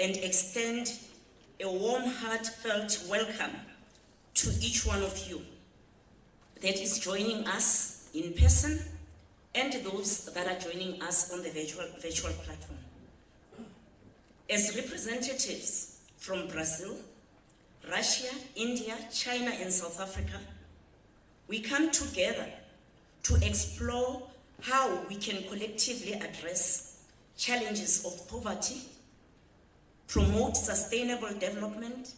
and extend a warm, heartfelt welcome to each one of you that is joining us in person and those that are joining us on the virtual platform. As representatives from Brazil, Russia, India, China, and South Africa, we come together to explore how we can collectively address challenges of poverty, promote sustainable development,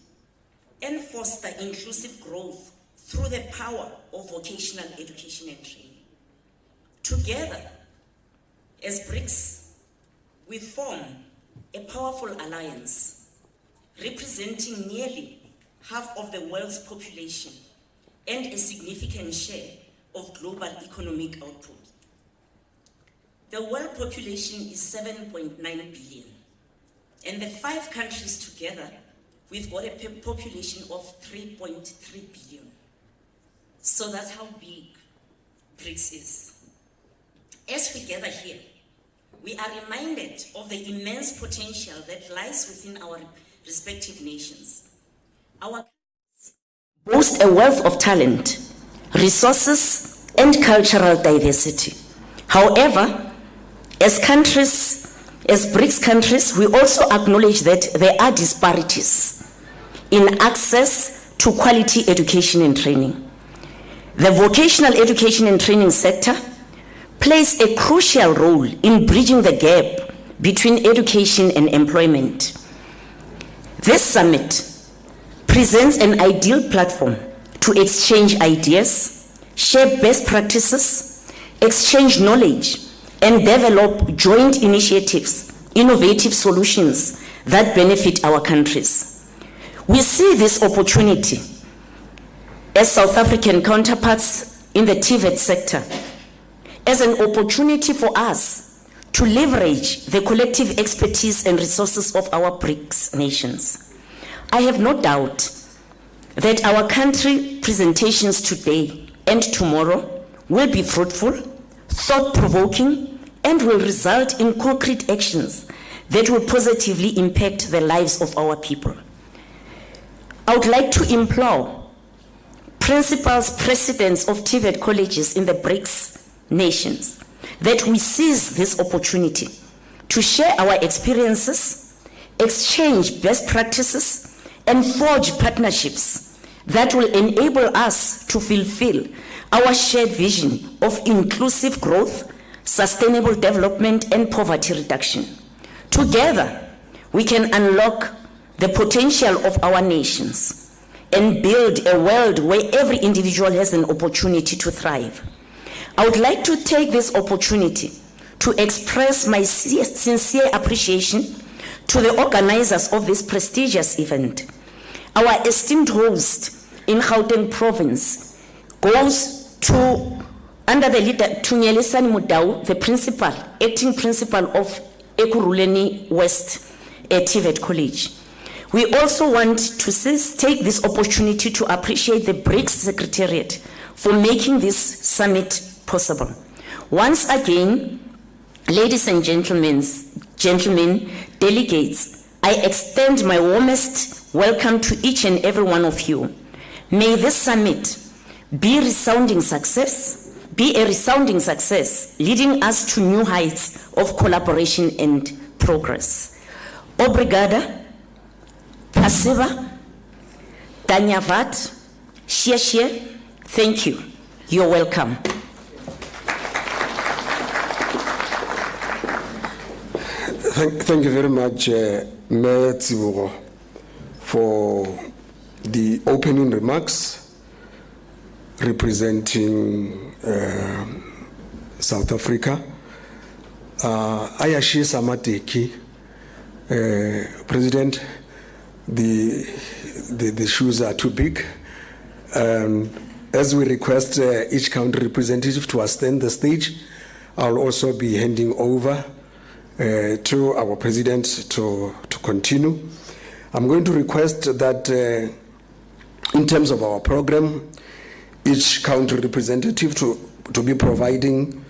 and foster inclusive growth through the power of vocational education and training. Together, as Brics, we form a powerful alliance representing nearly half of the world's population and a significant share of global economic output. The world population is 7.9 billion, and the 5 countries together, we've got a population of 3.3 billion. So that's how big Brics is. As we gather here, we are reminded of the immense potential that lies within our respective nations. Our countries boast a wealth of talent, resources, and cultural diversity. However, as Brics countries, we also acknowledge that there are disparities in access to quality education and training. The vocational education and training sector plays a crucial role in bridging the gap between education and employment. This summit presents an ideal platform to exchange ideas, share best practices, exchange knowledge, and develop joint initiatives, innovative solutions that benefit our countries. We see this opportunity as South African counterparts in the Tvet sector as an opportunity for us to leverage the collective expertise and resources of our Brics nations. I have no doubt that our country presentations today and tomorrow will be fruitful, thought-provoking, and will result in concrete actions that will positively impact the lives of our people. I would like to implore principals, presidents of Tvet colleges in the Brics nations that we seize this opportunity to share our experiences, exchange best practices, and forge partnerships that will enable us to fulfill our shared vision of inclusive growth, sustainable development, and poverty reduction. Together, we can unlock the potential of our nations and build a world where every individual has an opportunity to thrive. I would like to take this opportunity to express my sincere appreciation to the organizers of this prestigious event. Our esteemed host in Gauteng province goes to, under the leader Thunyelisa Mudau, the acting principal of Ekurhuleni West Tvet College. We also want to take this opportunity to appreciate the Brics Secretariat for making this summit possible. Once again, ladies and gentlemen, delegates, I extend my warmest welcome to each and every one of you. May this summit be a resounding success, leading us to new heights of collaboration and progress. Obrigada, Pasiva, Danyavat, Shie, thank you. You're welcome. Thank you very much, Mayor Tsibogo, for the opening remarks representing South Africa. Ayashi Samateki, President, the shoes are too big. As we request each country representative to ascend the stage, I'll also be handing over to our President to continue. I'm going to request that in terms of our program, each country representative to be providing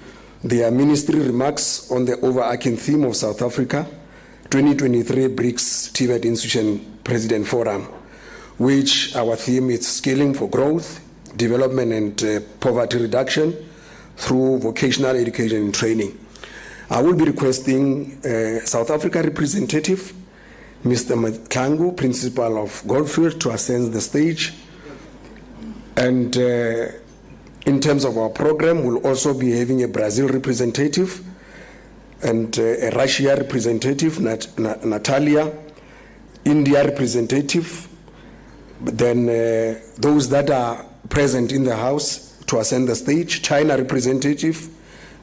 their ministry remarks on the overarching theme of South Africa 2023 Brics Tvet Institution President Forum, which our theme is scaling for growth, development and poverty reduction through vocational education and training. I will be requesting South Africa representative, Mr. Mahlangu, Principal of Goldfield, to ascend the stage. And in terms of our program, we'll also be having a Brazil representative and a Russia representative, Natalia, India representative, then those that are present in the house to ascend the stage, China representative,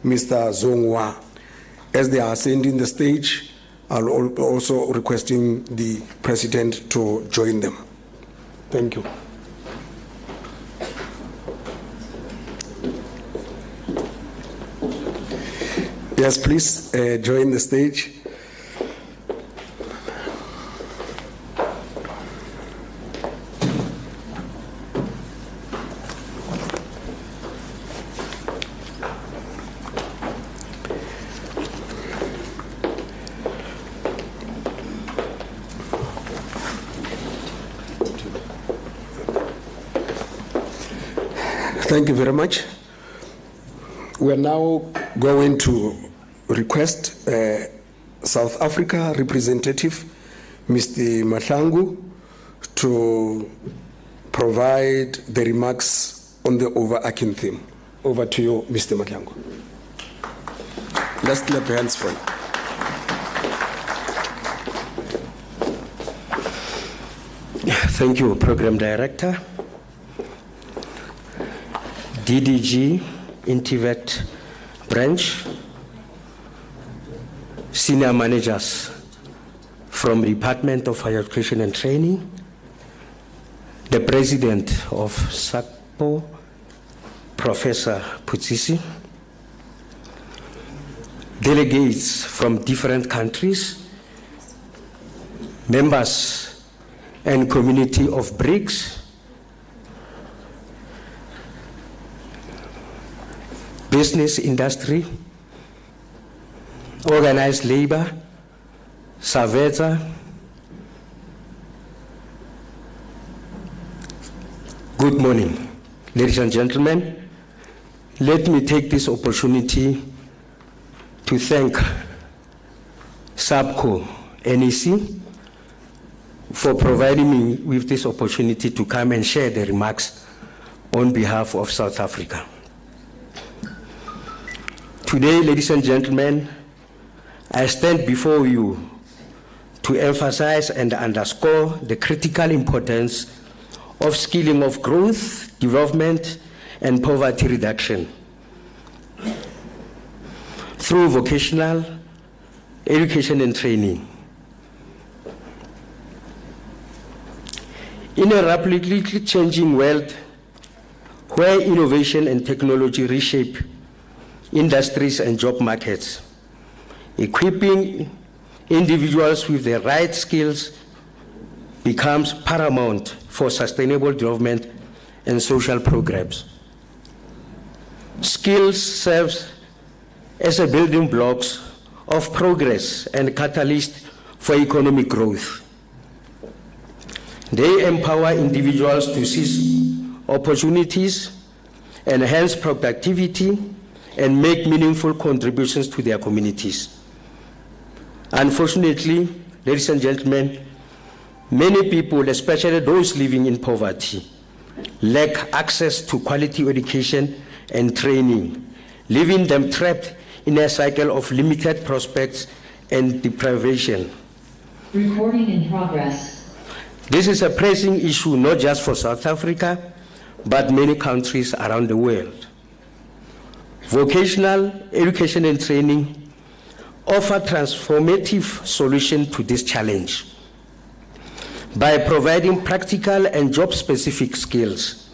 Mr. Zhonghua. As they are ascending the stage, I'll also requesting the President to join them. Thank you. Yes, please join the stage. Thank you very much. We are now going to request South Africa representative, Mr. Mahlangu, to provide the remarks on the overarching theme. Over to you, Mr. Mahlangu. Let's clap hands for you. Thank you, Program Director. DDG in Tvet branch, senior managers from Department of Higher Education and Training, the President of SACPO, Professor Putsisi, delegates from different countries, members and community of Brics, business industry, organized labor, Tvet. Good morning, ladies and gentlemen. Let me take this opportunity to thank SAPCO NEC for providing me with this opportunity to come and share the remarks on behalf of South Africa. Today, ladies and gentlemen, I stand before you to emphasize and underscore the critical importance of skilling of growth, development, and poverty reduction through vocational education and training. In a rapidly changing world where innovation and technology reshape industries and job markets, equipping individuals with the right skills becomes paramount for sustainable development and social progress. Skills serve as a building blocks of progress and catalyst for economic growth. They empower individuals to seize opportunities, enhance productivity, and make meaningful contributions to their communities. Unfortunately, ladies and gentlemen, many people, especially those living in poverty, lack access to quality education and training, leaving them trapped in a cycle of limited prospects and deprivation. Recording in progress. This is a pressing issue not just for South Africa, but many countries around the world. Vocational education and training offer transformative solution to this challenge by providing practical and job-specific skills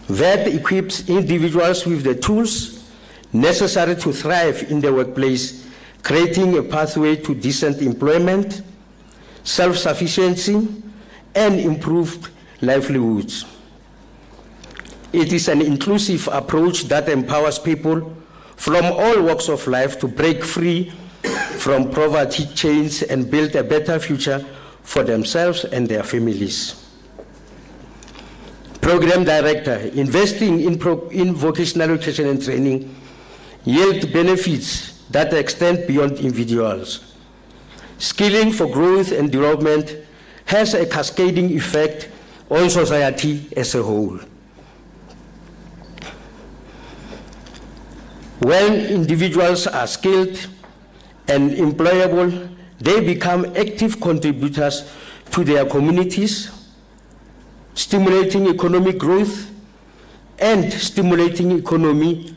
that equips individuals with the tools necessary to thrive in the workplace, creating a pathway to decent employment, self-sufficiency, and improved livelihoods. It is an inclusive approach that empowers people from all walks of life to break free from poverty chains and build a better future for themselves and their families. Program Director, investing in vocational education and training yield benefits that extend beyond individuals. Skilling for growth and development has a cascading effect on society as a whole. When individuals are skilled and employable, they become active contributors to their communities, stimulating economic growth and stimulating economy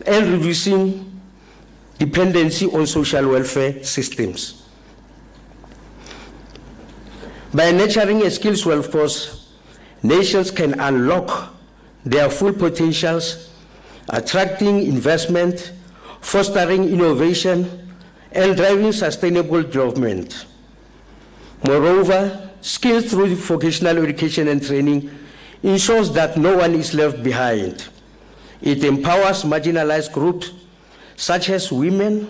and reducing dependency on social welfare systems. By nurturing a skills workforce, nations can unlock their full potentials, attracting investment, fostering innovation, and driving sustainable development. Moreover, skills through vocational education and training ensures that no one is left behind. It empowers marginalized groups such as women,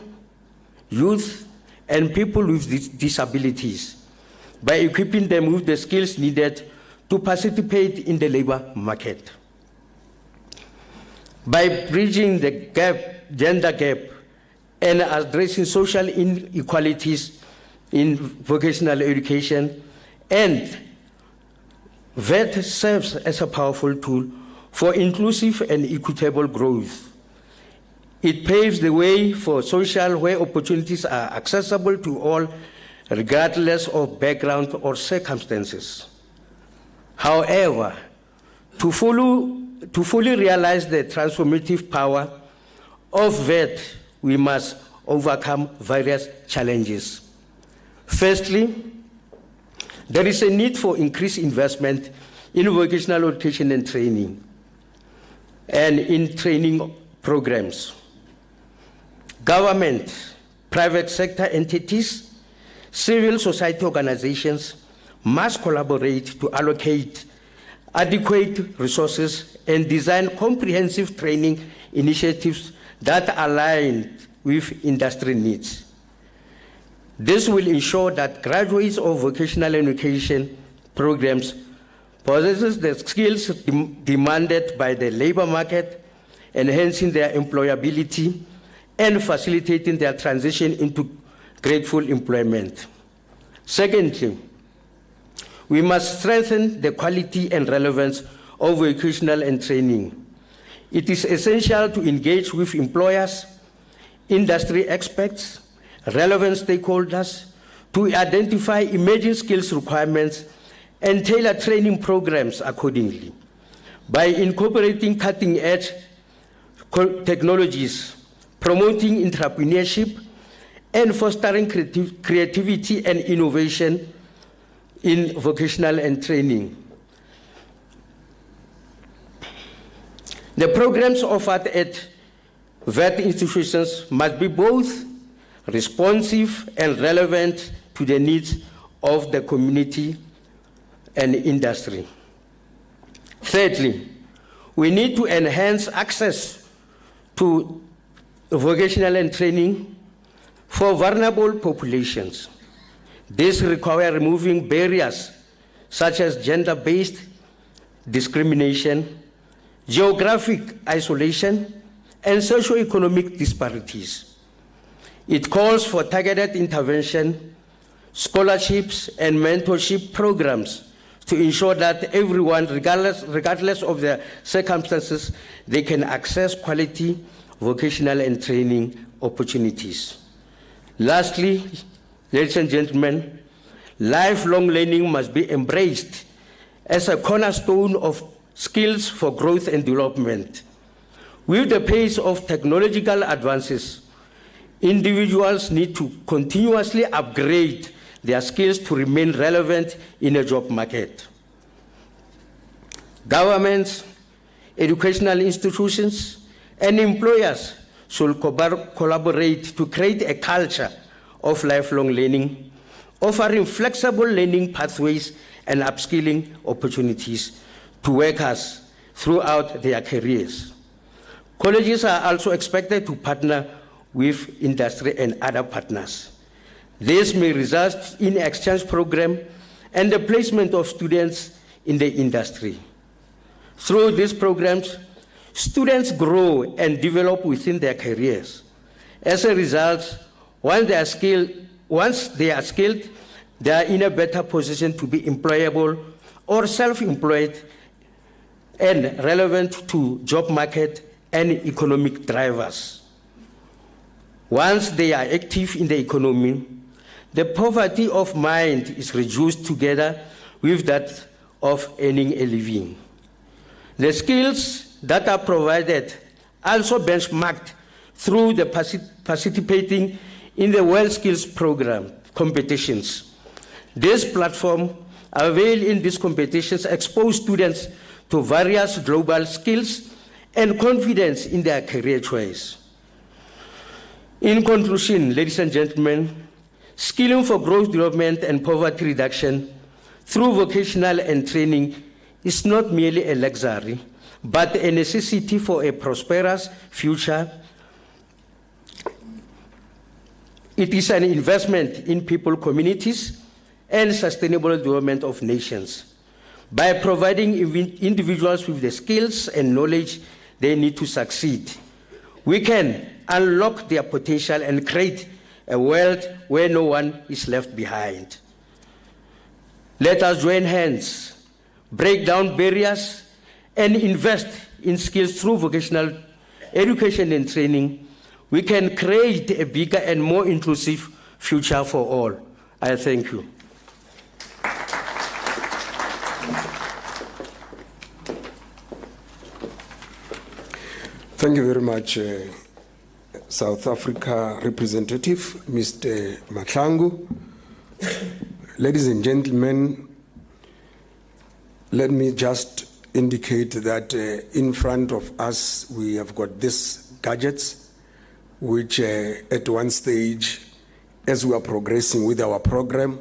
youth, and people with disabilities by equipping them with the skills needed to participate in the labor market. By bridging the gender gap, and addressing social inequalities in vocational education, and Tvet serves as a powerful tool for inclusive and equitable growth. It paves the way for social where opportunities are accessible to all, regardless of background or circumstances. However, to fully realize the transformative power of Tvet, we must overcome various challenges. Firstly, there is a need for increased investment in vocational education and training, and in training programs. Government, private sector entities, civil society organizations must collaborate to allocate adequate resources and design comprehensive training initiatives that align with industry needs. This will ensure that graduates of vocational education programs possess the skills demanded by the labor market, enhancing their employability and facilitating their transition into grateful employment. Secondly, we must strengthen the quality and relevance of vocational and training. It is essential to engage with employers, industry experts, relevant stakeholders to identify emerging skills requirements and tailor training programs accordingly. By incorporating cutting-edge technologies, promoting entrepreneurship, and fostering creativity and innovation in vocational and training. The programs offered at Tvet institutions must be both responsive and relevant to the needs of the community and industry. Thirdly, we need to enhance access to vocational and training for vulnerable populations. This requires removing barriers such as gender-based discrimination, geographic isolation, and socioeconomic disparities. It calls for targeted intervention, scholarships, and mentorship programs to ensure that everyone, regardless of their circumstances, they can access quality vocational and training opportunities. Lastly, ladies and gentlemen, lifelong learning must be embraced as a cornerstone of skills for growth and development. With the pace of technological advances, individuals need to continuously upgrade their skills to remain relevant in a job market. Governments, educational institutions, and employers should collaborate to create a culture of lifelong learning, offering flexible learning pathways and upskilling opportunities to workers throughout their careers. Colleges are also expected to partner with industry and other partners. This may result in exchange program and the placement of students in the industry. Through these programs, students grow and develop within their careers. As a result, once they are skilled, they are in a better position to be employable or self-employed and relevant to job market and economic drivers. Once they are active in the economy, the poverty of mind is reduced together with that of earning a living. The skills that are provided also benchmarked through the participating in the World Skills Program competitions. This platform avail in these competitions expose students to various global skills and confidence in their career choice. In conclusion, ladies and gentlemen, skilling for growth development and poverty reduction through vocational and training is not merely a luxury, but a necessity for a prosperous future. It is an investment in people, communities, and sustainable development of nations. By providing individuals with the skills and knowledge they need to succeed, we can unlock their potential and create a world where no one is left behind. Let us join hands, break down barriers, and invest in skills through vocational education and training. We can create a bigger and more inclusive future for all. I thank you. Thank you very much, South Africa representative, Mr. Mahlangu. Ladies and gentlemen, let me just indicate that in front of us we have got these gadgets, which at one stage, as we are progressing with our program,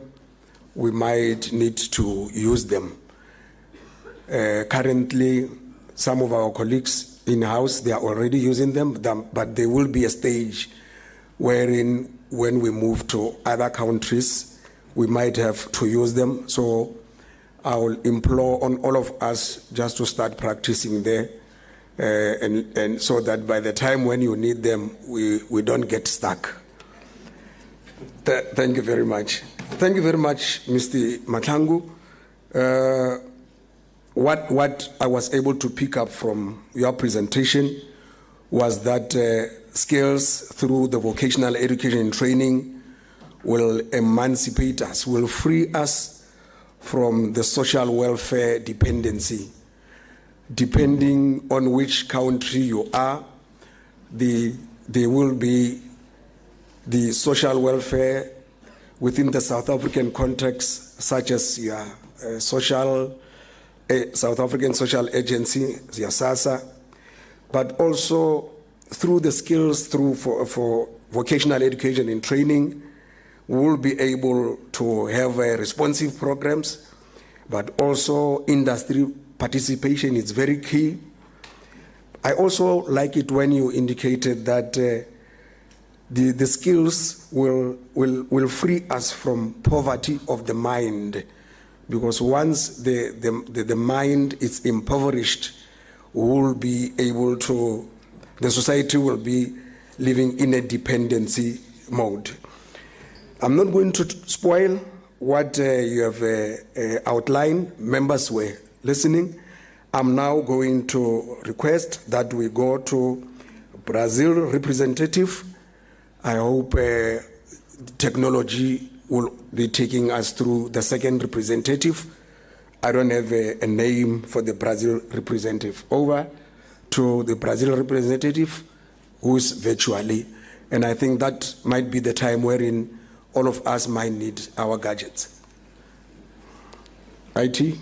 we might need to use them. Currently, some of our colleagues in-house, they are already using them, but there will be a stage wherein when we move to other countries, we might have to use them. So I will implore on all of us just to start practicing there, and so that by the time when you need them, we don't get stuck. Thank you very much. Thank you very much, Mr. Mahlangu. What I was able to pick up from your presentation was that skills through the vocational education and training will emancipate us, will free us from the social welfare dependency. Depending on which country you are, there will be the social welfare within the South African context, such as your South African Social Agency, your SASSA, but also through the skills for vocational education and training, we will be able to have responsive programs, but also industry participation is very key. I also like it when you indicated that the skills will free us from poverty of the mind, because once the mind is impoverished, we will be able to, the society will be living in a dependency mode. I'm not going to spoil what you have outlined. Members were listening. I'm now going to request that we go to Brazil representative. I hope technology will be taking us through the second representative. I don't have a name for the Brazil representative. Over to the Brazil representative, who is virtually. And I think that might be the time wherein all of us might need our gadgets. IT?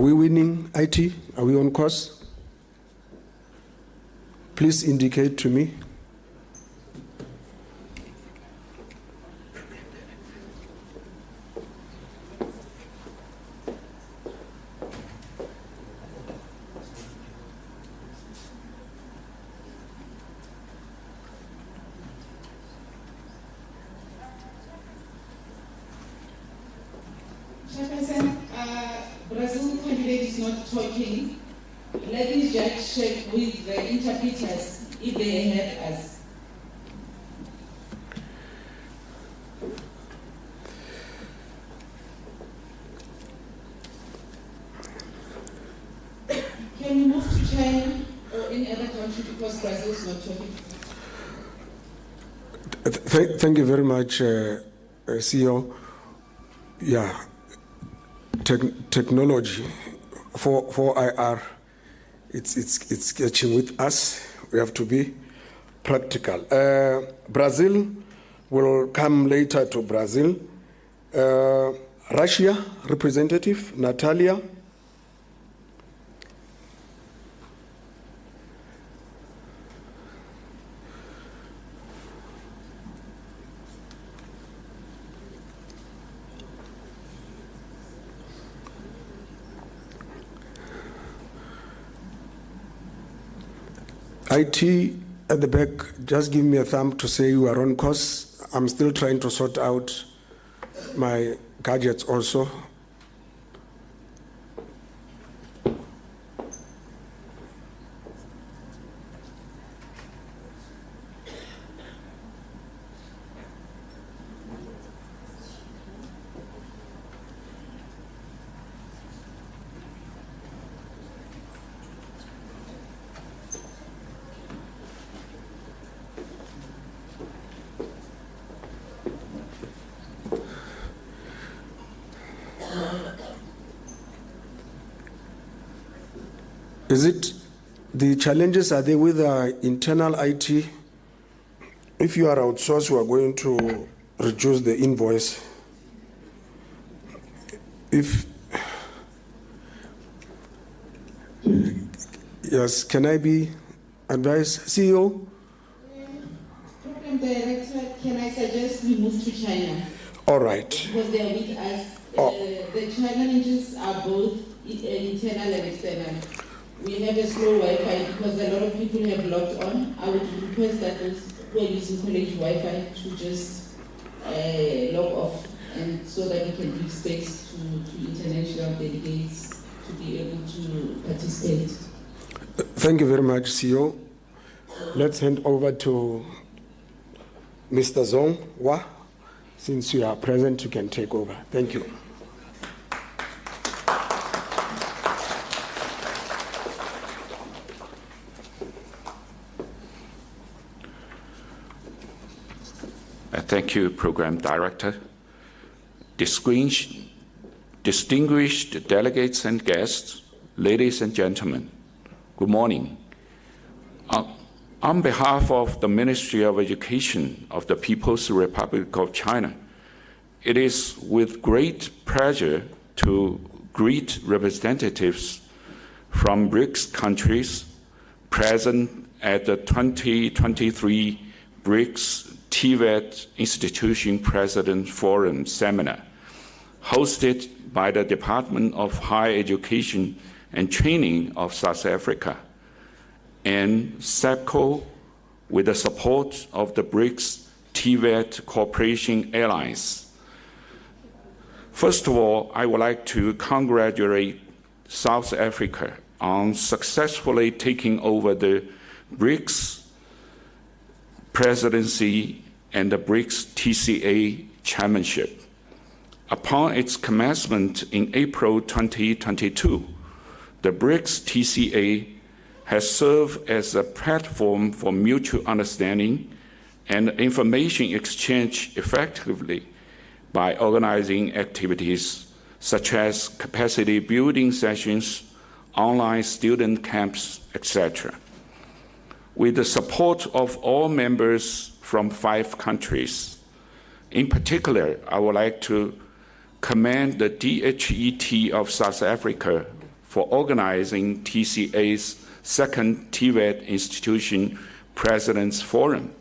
Are we winning IT? Are we on course? Please indicate to me. Brazil candidate is not talking. Ladies just check with the interpreters if they help us. Can we move to China or any other country because Brazil is not talking? Thank you very much, CEO. Yeah. Technology for IR, it's catching with us. We have to be practical. Brazil will come later to Brazil. Russia representative Natalia. IT at the back, just give me a thumb to say you are on course. I'm still trying to sort out my gadgets also. Is it the challenges, are they with internal IT? If you are outsourced, you are going to reduce the invoice. If yes, can I be advised? CEO? Program Director, can I suggest we move to China? All right. Because they are with us. The challenges are both internal and external. We have a slow Wi-Fi because a lot of people have logged on. I would request that those who are using college Wi-Fi to just log off, and so that we can give space to international delegates to be able to participate. Thank you very much, CEO. Let's hand over to Mr. Zong. Since you are present, you can take over. Thank you. Thank you, Program Director. Distinguished delegates and guests, ladies and gentlemen, good morning. On behalf of the Ministry of Education of the People's Republic of China, it is with great pleasure to greet representatives from Brics countries present at the 2023 Brics Tvet Institution President Forum Seminar, hosted by the Department of Higher Education and Training of South Africa, and SAPCO with the support of the Brics Tvet Cooperation Alliance. First of all, I would like to congratulate South Africa on successfully taking over the Brics presidency and the Brics TCA chairmanship. Upon its commencement in April 2022, the Brics TCA has served as a platform for mutual understanding and information exchange effectively by organizing activities such as capacity building sessions, online student camps, etc. With the support of all members from 5 countries. In particular, I would like to commend the DHET of South Africa for organizing TCA's second Tvet Institution President's Forum,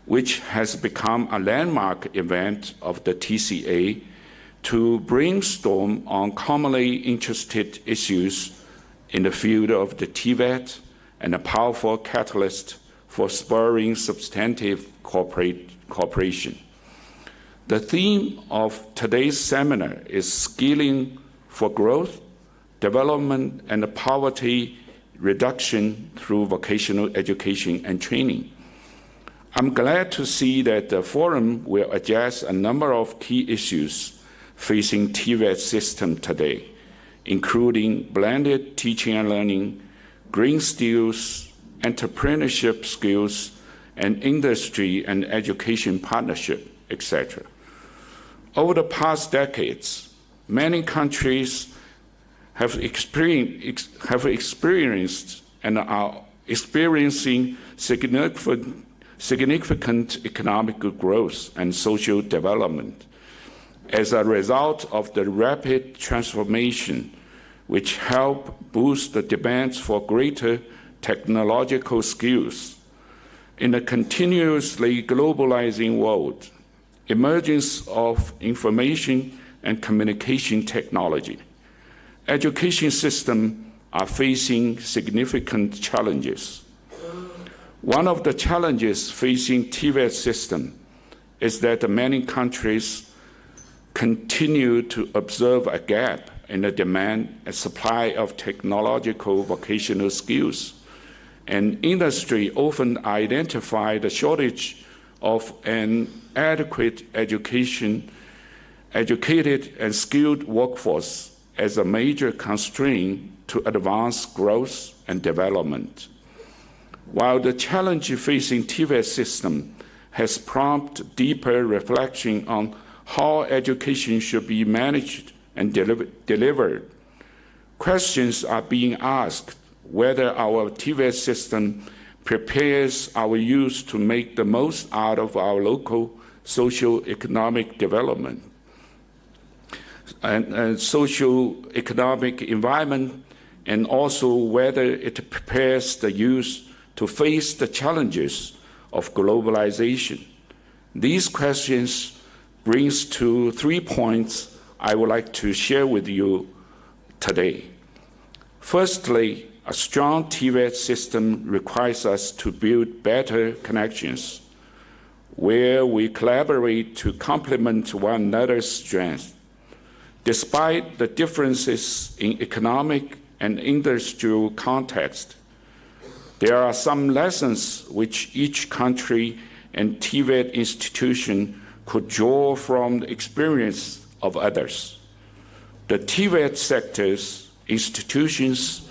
which has become a landmark event of the TCA to brainstorm on commonly interested issues in the field of the Tvet and a powerful catalyst for spurring substantive cooperation. The theme of today's seminar is Skilling for Growth, Development, and Poverty Reduction through Vocational Education and Training. I'm glad to see that the forum will address a number of key issues facing Tvet system today, including blended teaching and learning, green skills, entrepreneurship skills, and industry and education partnership, etc. Over the past decades, many countries have experienced and are experiencing significant economic growth and social development as a result of the rapid transformation, which help boost the demands for greater technological skills. In a continuously globalizing world, emergence of information and communication technology, education systems are facing significant challenges. One of the challenges facing Tvet system is that many countries continue to observe a gap in the demand and supply of technological vocational skills, and industry often identify the shortage of an adequate educated and skilled workforce as a major constraint to advance growth and development. While the challenge facing Tvet system has prompted deeper reflection on how education should be managed and delivered, questions are being asked whether our Tvet system prepares our youth to make the most out of our local socio-economic development and socio-economic environment, and also whether it prepares the youth to face the challenges of globalization. These questions brings to 3 points I would like to share with you today. Firstly, a strong Tvet system requires us to build better connections where we collaborate to complement one another's strengths. Despite the differences in economic and industrial context, there are some lessons which each country and Tvet institution could draw from the experience of others. The Tvet sectors, institutions,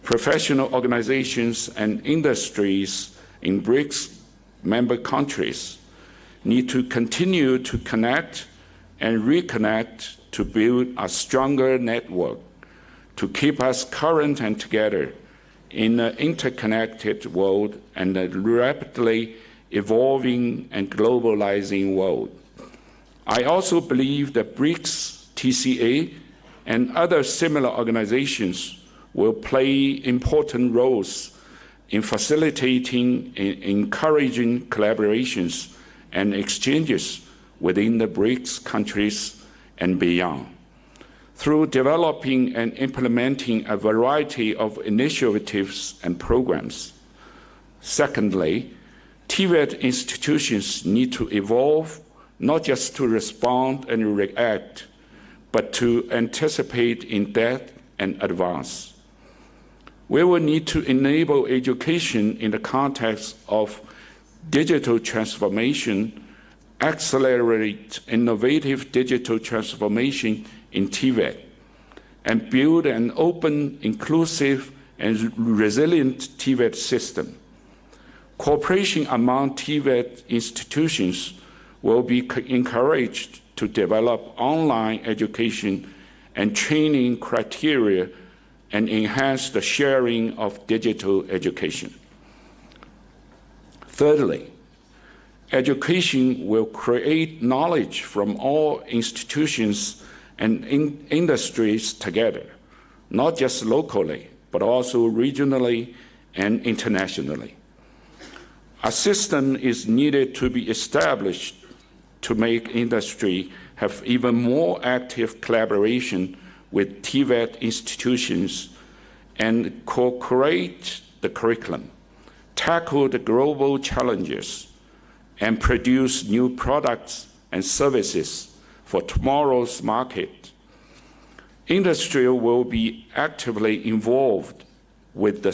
professional organizations, and industries in Brics member countries need to continue to connect and reconnect to build a stronger network to keep us current and together in an interconnected world and a rapidly evolving and globalizing world. I also believe that Brics, TCA, and other similar organizations will play important roles in facilitating and encouraging collaborations and exchanges within the Brics countries and beyond, through developing and implementing a variety of initiatives and programs. Secondly, Tvet institutions need to evolve not just to respond and react, but to anticipate in depth and advance. We will need to enable education in the context of digital transformation, accelerate innovative digital transformation in Tvet, and build an open, inclusive, and resilient Tvet system. Cooperation among Tvet institutions will be encouraged to develop online education and training criteria and enhance the sharing of digital education. Thirdly, education will create knowledge from all institutions and industries together, not just locally, but also regionally and internationally. A system is needed to be established to make industry have even more active collaboration with Tvet institutions and co-create the curriculum, tackle the global challenges, and produce new products and services for tomorrow's market. Industry will be actively involved with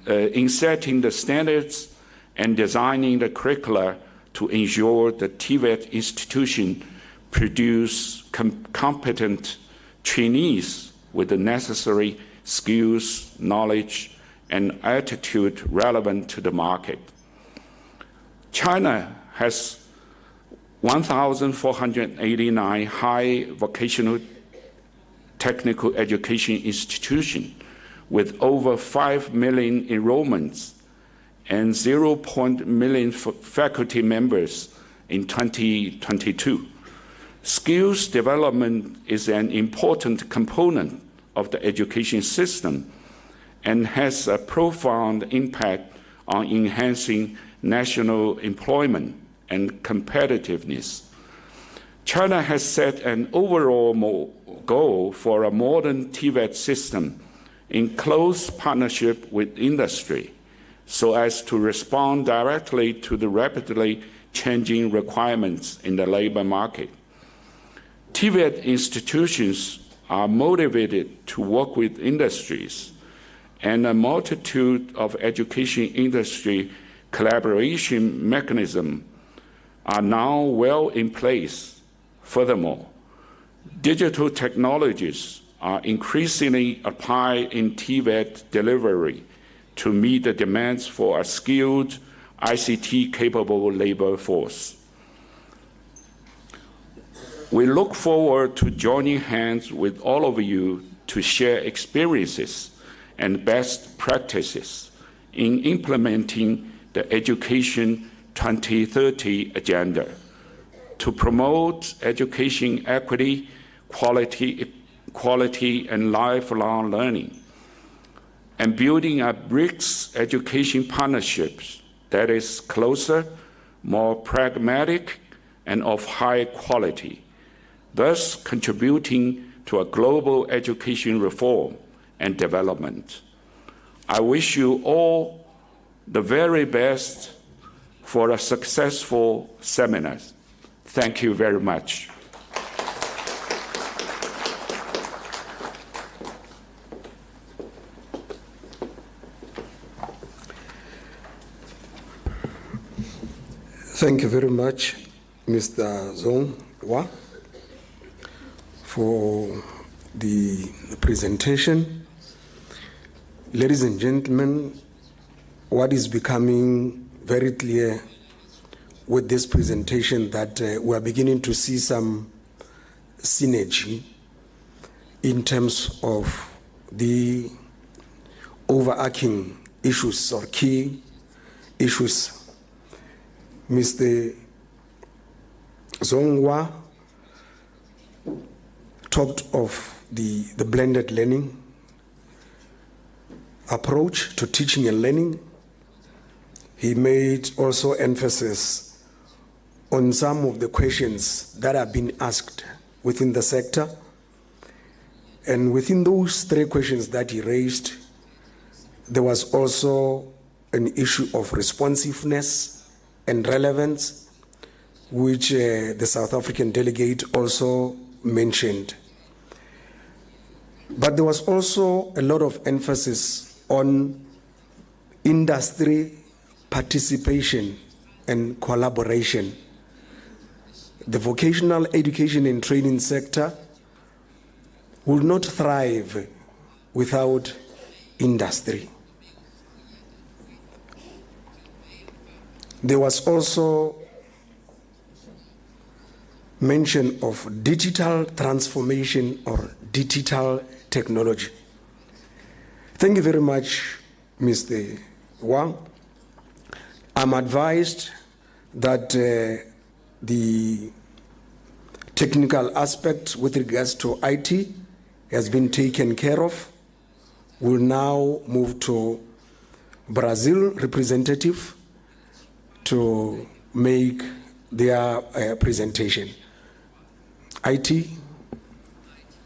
in setting the standards and designing the curricula to ensure the Tvet institution produce competent trainees with the necessary skills, knowledge, and attitude relevant to the market. China has 1,489 high vocational technical education institutions with over 5 million enrollments and 0.1 million faculty members in 2022. Skills development is an important component of the education system and has a profound impact on enhancing national employment and competitiveness. China has set an overall goal for a modern Tvet system in close partnership with industry so as to respond directly to the rapidly changing requirements in the labor market. Tvet institutions are motivated to work with industries, and a multitude of education industry collaboration mechanisms are now well in place. Furthermore, digital technologies are increasingly applied in Tvet delivery to meet the demands for a skilled, ICT-capable labor force. We look forward to joining hands with all of you to share experiences and best practices in implementing the Education 2030 agenda to promote education equity, quality and lifelong learning, and building a Brics education partnerships that is closer, more pragmatic, and of high quality, thus contributing to a global education reform and development. I wish you all the very best for a successful seminar. Thank you very much. Thank you very much, Mr. Zongwa, for the presentation. Ladies and gentlemen, what is becoming very clear with this presentation that we are beginning to see some synergy in terms of the overarching issues or key issues. Mr. Zongwa talked of the blended learning approach to teaching and learning. He made also emphasis on some of the questions that have been asked within the sector. And within those three questions that he raised, there was also an issue of responsiveness and relevance, which the South African delegate also mentioned. But there was also a lot of emphasis on industry participation and collaboration. The vocational education and training sector will not thrive without industry. There was also mention of digital transformation or digital technology. Thank you very much, Mr. Wang. I'm advised that the technical aspect with regards to IT has been taken care of. We'll now move to Brazil representative to make their presentation. IT,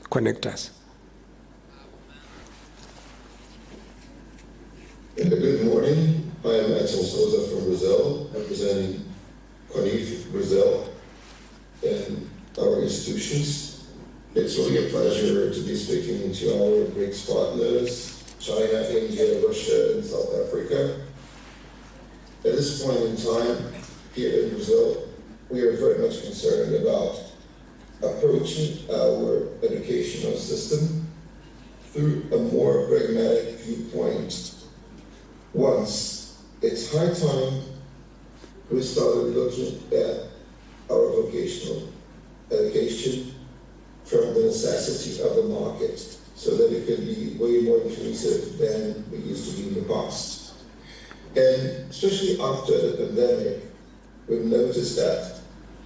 connect us. Good morning. I am Edson Souza from Brazil, representing CONIF Brazil and our institutions. It's really a pleasure to be speaking to our Brics partners, China, India, Russia, and South Africa. At this point in time, here in Brazil, we are very much concerned about approaching our educational system through a more pragmatic viewpoint. Once, it's high time we started looking at our vocational education from the necessity of the market so that it could be way more inclusive than it used to be in the past. And especially after the pandemic, we've noticed that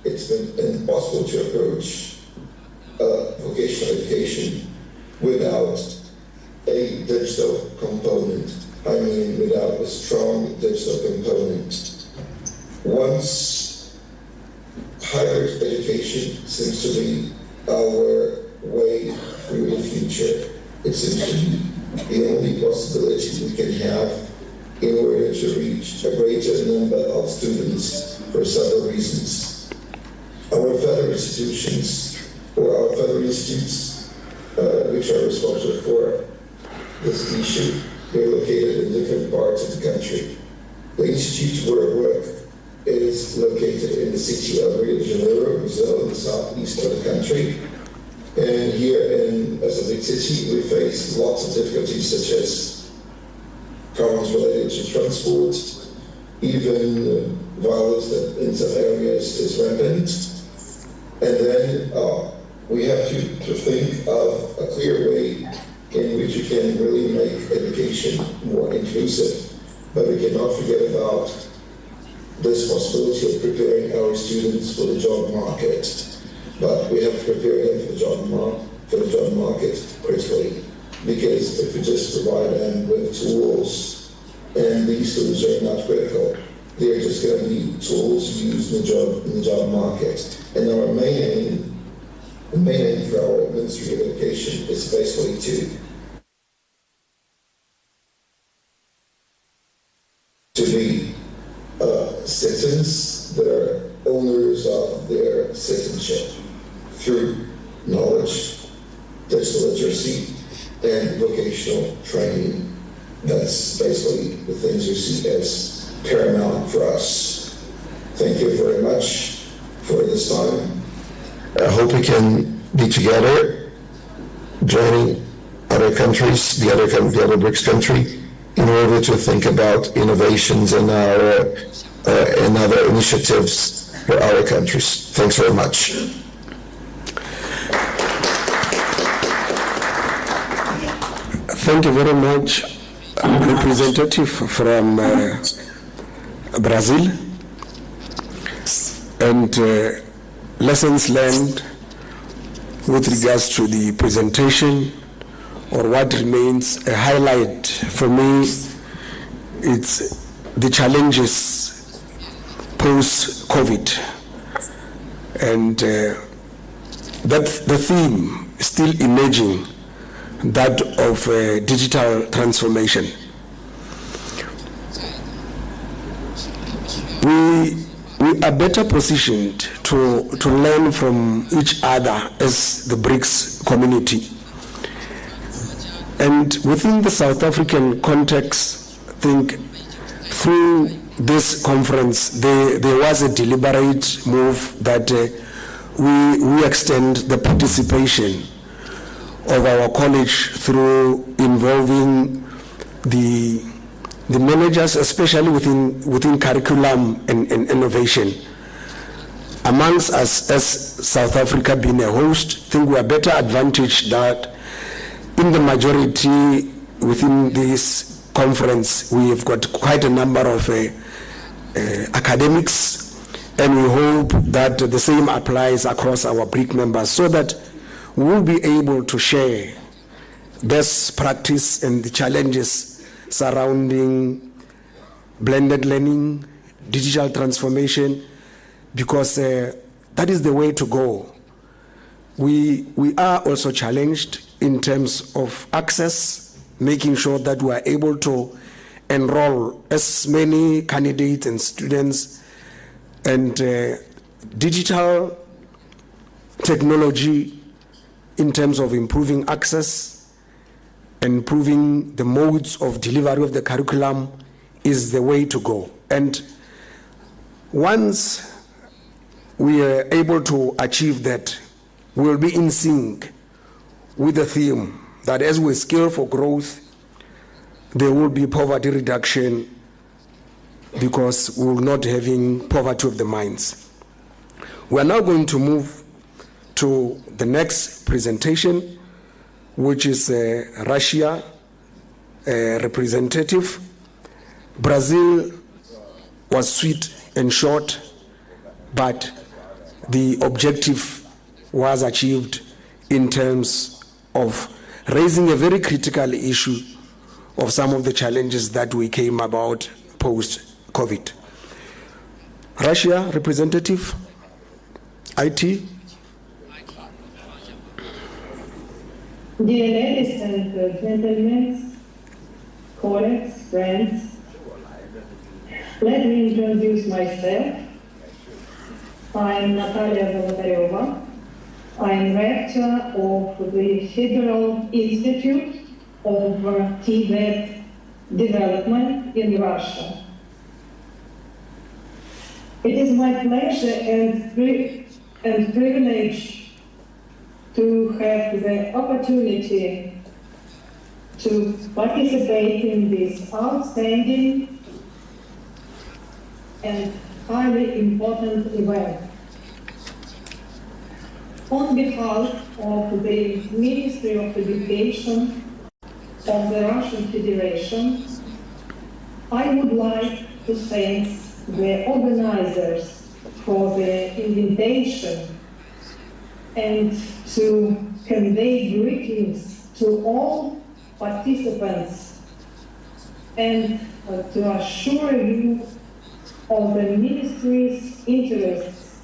it's been impossible to approach vocational education without a digital component. I mean, without a strong digital component. Once higher education seems to be our way through the future, it seems to be the only possibility we can have in order to reach a greater number of students for several reasons. Our federal institutions, or our federal institutes, which are responsible for this issue, they're located in different parts of the country. The institute where I work is located in the city of Rio de Janeiro, Brazil, in the southeast of the country. And here as a big city, we face lots of difficulties such as problems related to transport, even violence that in some areas is rampant. And then we have to think of a clear way in which we can really make education more inclusive. But we cannot forget about this possibility of preparing our students for the job market. But we have to prepare them for the job market critically. Because if we just provide them with tools, and these tools are not critical, they're just going to be tools used in the job market. And our main aim for our Ministry of Education is basically to be citizens that are owners of their citizenship through knowledge, digital literacy, and vocational training. That's basically the things we see as paramount for us. Thank you very much for this time. I hope we can be together, joining other countries, the other BRICS country, in order to think about innovations and other initiatives for our countries. Thanks very much. Thank you very much, representative from Brazil. And lessons learned with regards to the presentation, or what remains a highlight for me, it's the challenges post-COVID. And that the theme is still emerging, that of digital transformation. We are better positioned to learn from each other as the BRICS community. And within the South African context, I think through this conference, there was a deliberate move that we extend the participation of our college through involving the managers, especially within curriculum and innovation. Amongst us, as South Africa being a host, I think we are better advantaged that in the majority within this conference, we have got quite a number of academics, and we hope that the same applies across our BRIC members, so that we will be able to share best practice and the challenges surrounding blended learning, digital transformation, because that is the way to go. We are also challenged in terms of access, making sure that we are able to enroll as many candidates and students, and digital technology in terms of improving access and improving the modes of delivery of the curriculum is the way to go. And once we are able to achieve that, we will be in sync with the theme that as we scale for growth, there will be poverty reduction, because we will not having poverty of the minds. We are now going to move to the next presentation, which is Russia representative. Brazil was sweet and short, but the objective was achieved in terms of raising a very critical issue of some of the challenges that we came about post-COVID. Russia representative, IT. Dear ladies and gentlemen, colleagues, friends, let me introduce myself. I'm Natalia Zolotaryova. I'm rector of the Federal Institute of Tvet Development in Russia. It is my pleasure and privilege to have the opportunity to participate in this outstanding and highly important event. On behalf of the Ministry of Education of the Russian Federation, I would like to thank the organizers for the invitation and to convey greetings to all participants and to assure you of the Ministry's interests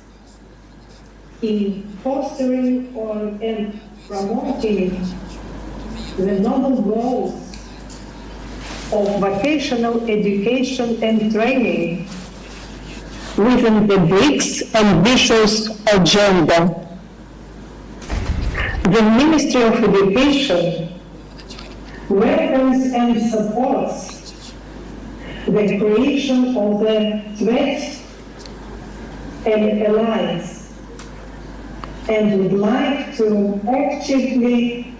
in fostering and promoting the noble goals of vocational education and training within the Brics ambitious agenda. The Ministry of Education welcomes and supports the creation of the Tvet Alliance and would like to actively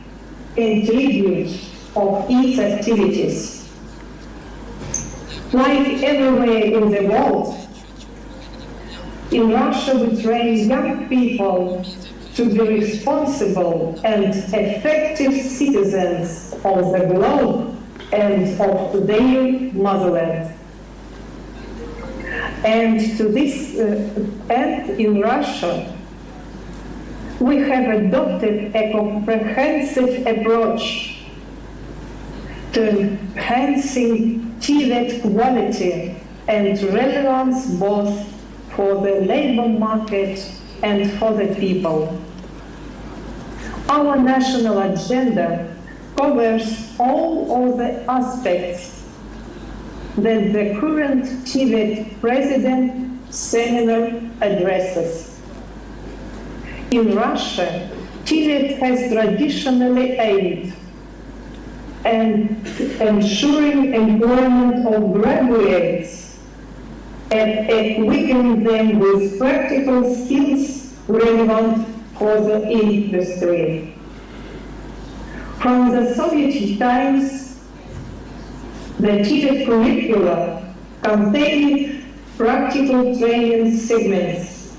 contribute of its activities. Like everywhere in the world, in Russia we train young people to be responsible and effective citizens of the globe and of their motherland. And to this end, in Russia, we have adopted a comprehensive approach to enhancing Tvet quality and relevance both for the labor market and for the people. Our national agenda covers all of the aspects that the current Tvet President seminar addresses. In Russia, Tvet has traditionally aimed at ensuring employment of graduates and equipping them with practical skills relevant for the industry. From the Soviet times, the Tvet curricula contained practical training segments,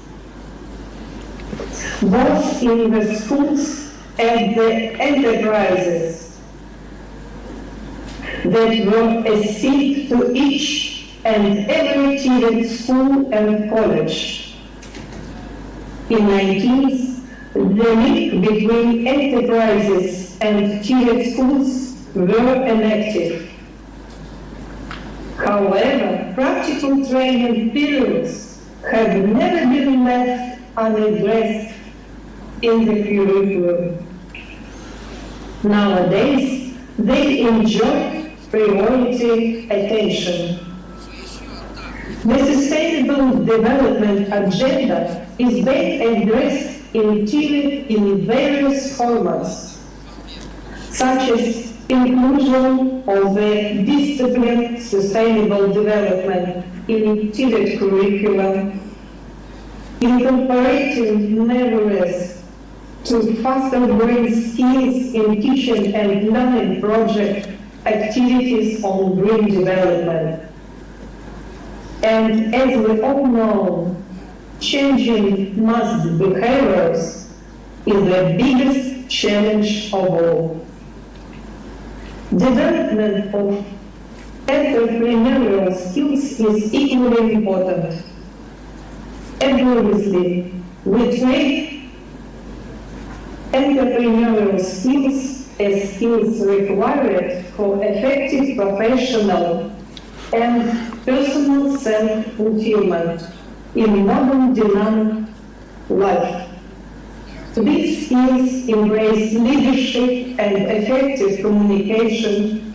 both in the schools and the enterprises, that were assigned to each and every Tvet school and college. In 19th, the link between enterprises and Tvet schools were enacted. However, practical training periods have never been left unaddressed in the curriculum. Nowadays, they enjoy priority attention. The Sustainable Development Agenda is being addressed in Tvet in various formats, such as inclusion of the discipline Sustainable Development in Tvet curriculum, incorporating measures to foster green skills in teaching and learning project activities on green development. And as we all know, changing mass behaviors is the biggest challenge of all. Development of entrepreneurial skills is equally important. Obviously, we treat entrepreneurial skills as skills required for effective professional and personal self-fulfillment in modern dynamic life. These skills embrace leadership and effective communication,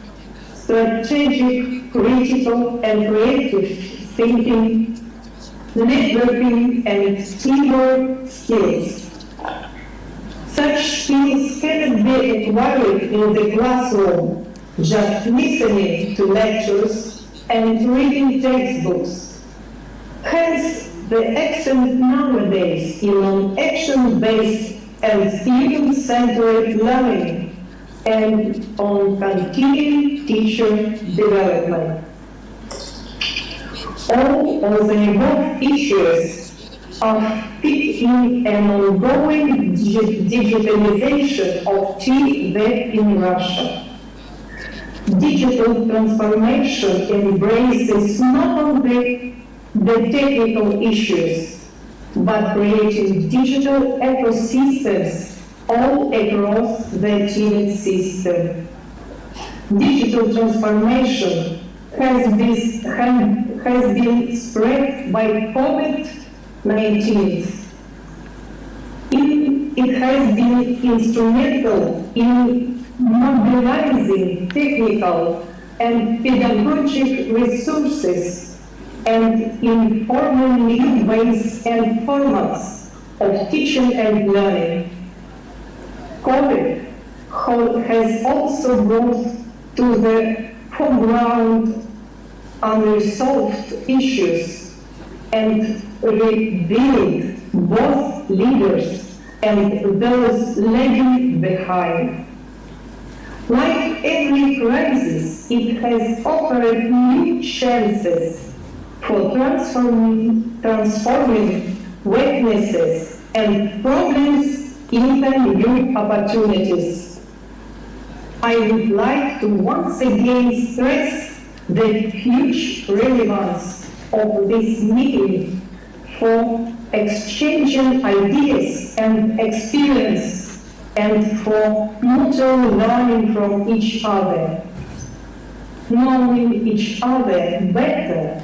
strategic, critical, and creative thinking, networking, and teamwork skills. Such skills cannot be acquired in the classroom, just listening to lectures and reading textbooks. Hence, the accent nowadays is on action-based and student-centered learning and on continuing teacher development. All of the above issues are fit in an ongoing digitalization of Tvet in Russia. Digital transformation embraces not only the technical issues, but creating digital ecosystems all across the Tvet system. Digital transformation has been spread by COVID-19. It has been instrumental in mobilizing technical and pedagogic resources and informing new ways and formats of teaching and learning. COVID has also brought to the foreground unresolved issues and revealed both leaders and those lagging behind. Like every crisis, it has offered new chances for transforming weaknesses and problems into new opportunities. I would like to once again stress the huge relevance of this meeting for exchanging ideas and experience and for mutual learning from each other. Knowing each other better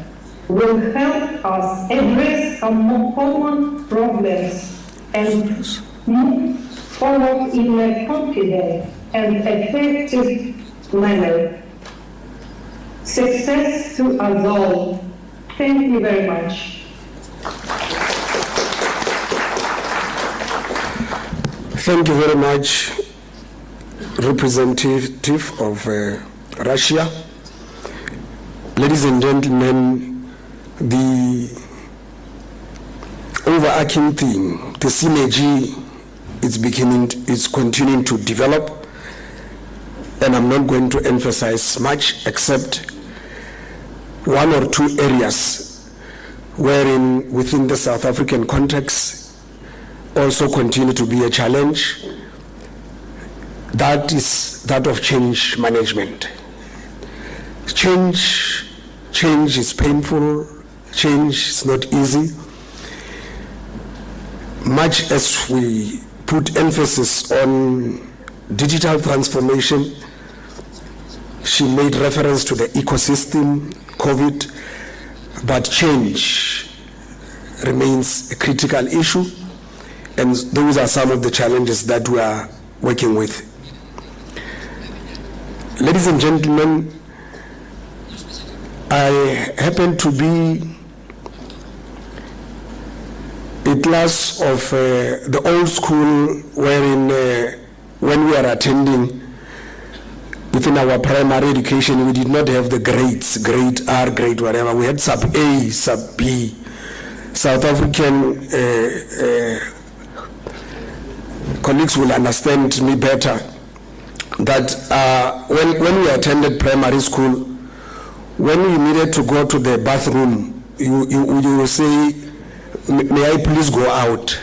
will help us address common problems and move forward in a confident and effective manner. Success to us all. Thank you very much. Thank you very much, representative of Russia. Ladies and gentlemen, the overarching theme, the synergy, is continuing to develop, and I'm not going to emphasize much except one or two areas wherein within the South African context also continue to be a challenge. That is that of change management. Change is painful, change is not easy. Much as we put emphasis on digital transformation. She made reference to the ecosystem, COVID, but change remains a critical issue, and those are some of the challenges that we are working with. Ladies and gentlemen, I happen to be a class of the old school wherein when we are attending within our primary education, we did not have the grades, grade R, grade whatever. We had sub A, sub B. South African colleagues will understand me better that when we attended primary school, when we needed to go to the bathroom, you will say, may I please go out?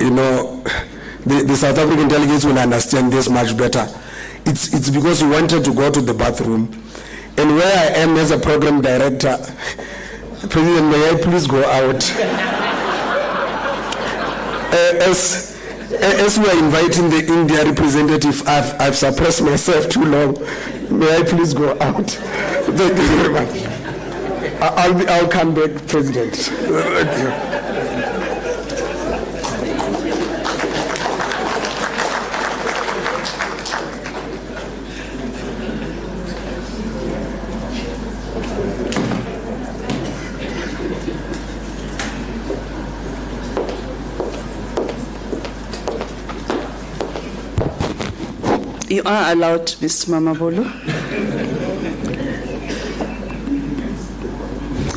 You know, the South African delegates will understand this much better. It's because you wanted to go to the bathroom. And where I am as a program director, President, may I please go out? As we are inviting the India representative, I've suppressed myself too long. May I please go out? Thank you very much. I'll come back, President. Thank you. You are allowed, Mr. Mamabolo.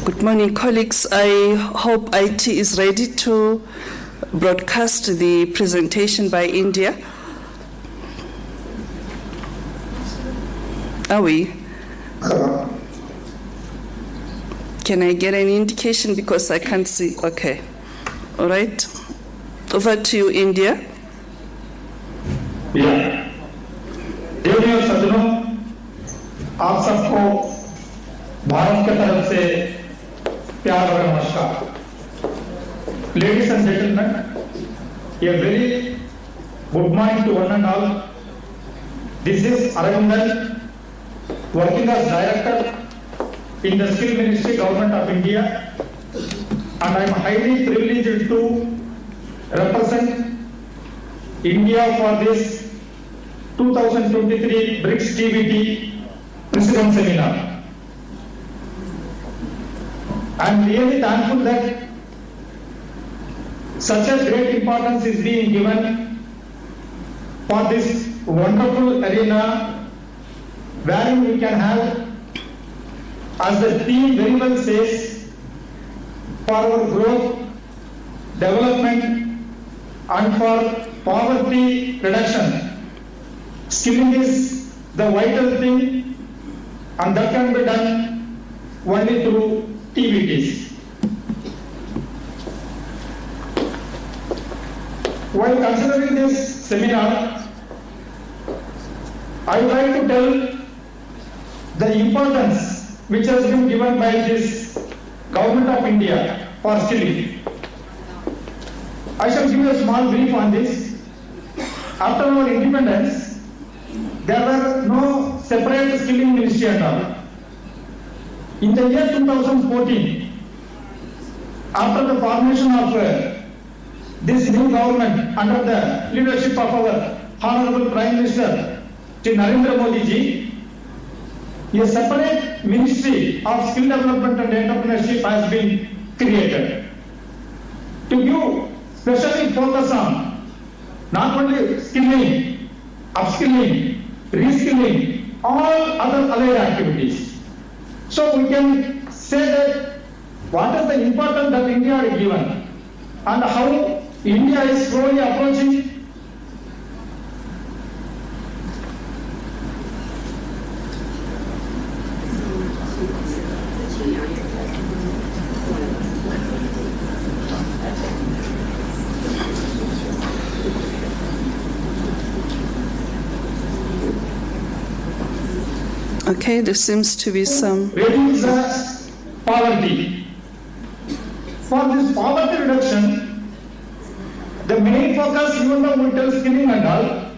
Good morning, colleagues. I hope IT is ready to broadcast the presentation by India. Are we? Can I get an indication because I can't see? Okay. All right. Over to you, India. Yeah. देवियों सज्जनों, आप सबको भारत की तरफ से प्यार और नमस्कार। Ladies and gentlemen, a very good morning to one and all. This is Aravindan, working as director in the Skill Ministry, Government of India, and I am highly privileged to represent India for this 2023 Brics TVT President Seminar. I am really thankful that such a great importance is being given for this wonderful arena wherein we can have, as the theme very well says, for our growth, development and for poverty reduction. Skilling is the vital thing, and that can be done only through TVTs. While considering this seminar, I would like to tell the importance which has been given by this Government of India for skilling. I shall give you a small brief on this. After our independence, there were no separate skilling ministry at all. In the year 2014, after the formation of this new government under the leadership of our Honorable Prime Minister Shri Narendra Modi ji, a separate ministry of skill development and entrepreneurship has been created to give specific focus on not only skilling, upskilling, reskilling, all other allied activities. So we can say that what is the importance that India is given and how India is slowly approaching. Okay, there seems to be some... Reduce the poverty. For this poverty reduction, the main focus, even though we tell skilling and all,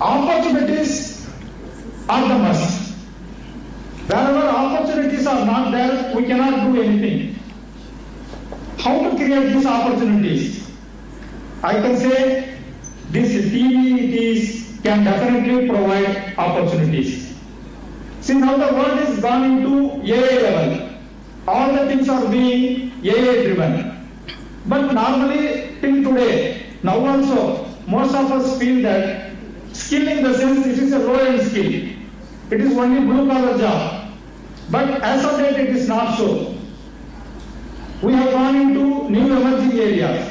Opportunities are the must. Wherever opportunities are not there, we cannot do anything. How to create these opportunities? I can say this TVETs can definitely provide opportunities. See, now the world is gone into AI level. All the things are being AI driven. But normally, till today, now also, most of us feel that skill in the sense this is a low-end skill. It is only blue-collar job. But as of date, it is not so. We have gone into new emerging areas.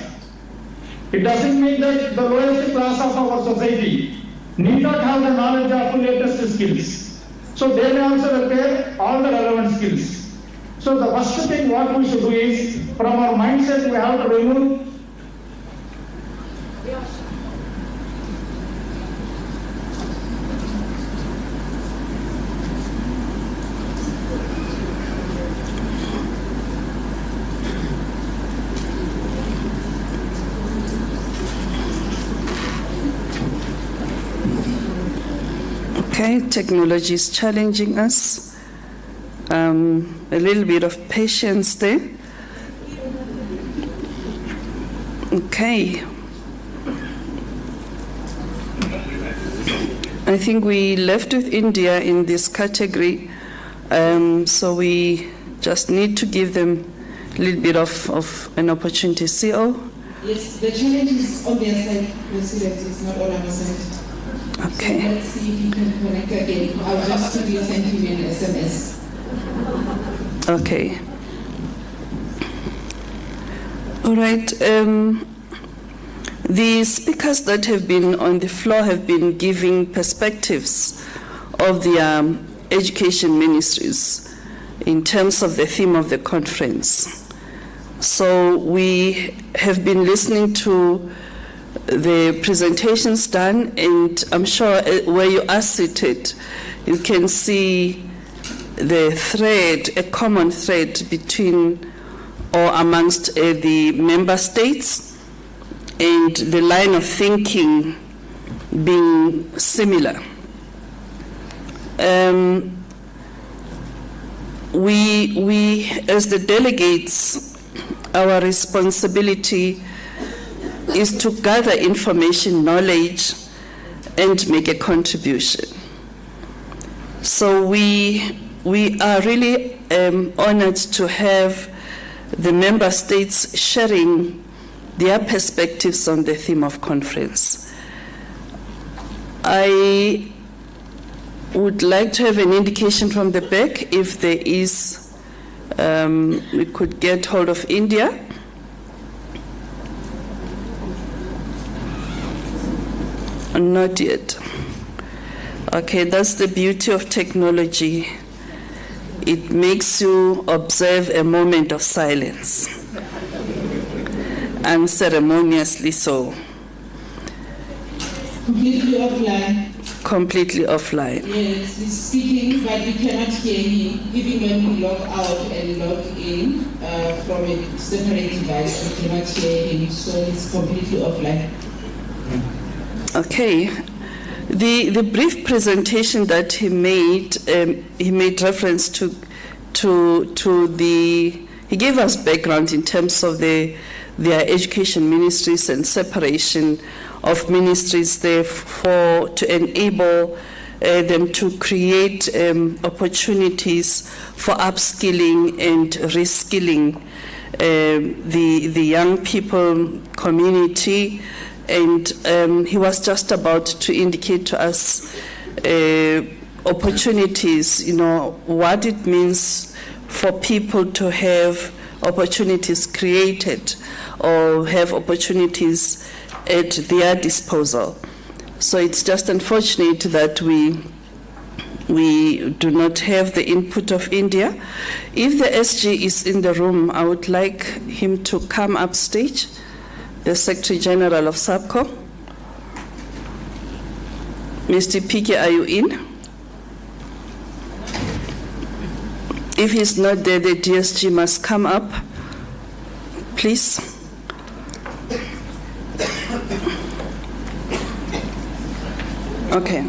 It doesn't mean that the lowest class of our society need not have the knowledge of latest skills. So they may also require all the relevant skills. So the first thing what we should do is, from our mindset we have to remove Okay, technology is challenging us. A little bit of patience there. Okay. I think we left with India in this category, so we just need to give them a little bit of an opportunity. CO? Yes, the challenge is on their side, President, it's not on our side. Okay. So let's see if you can connect again. I'll just send him an SMS. Okay. All right. The speakers that have been on the floor have been giving perspectives of the education ministries in terms of the theme of the conference. So we have been listening to the presentations done, and I'm sure where you are seated, you can see the thread, a common thread between or amongst the member states, and the line of thinking being similar. We as the delegates, our responsibility is to gather information, knowledge, and make a contribution. So we are really honored to have the member states sharing their perspectives on the theme of conference. I would like to have an indication from the back if there is, we could get hold of India. Not yet. Okay, that's the beauty of technology. It makes you observe a moment of silence, unceremoniously so. Completely offline. Completely offline. Yes, he's speaking, but we cannot hear him. Even when we log out and log in from a separate device, we cannot hear him, so it's completely offline. Okay. The brief presentation that he made reference to the, he gave us background in terms of their education ministries and separation of ministries therefore to enable them to create opportunities for upskilling and reskilling the young people community. And he was just about to indicate to us opportunities, you know, what it means for people to have opportunities created or have opportunities at their disposal. So it's just unfortunate that we do not have the input of India. If the SG is in the room, I would like him to come upstage. The Secretary General of SAPCO. Mr. Pike, are you in? If he's not there, the DSG must come up, please. Okay.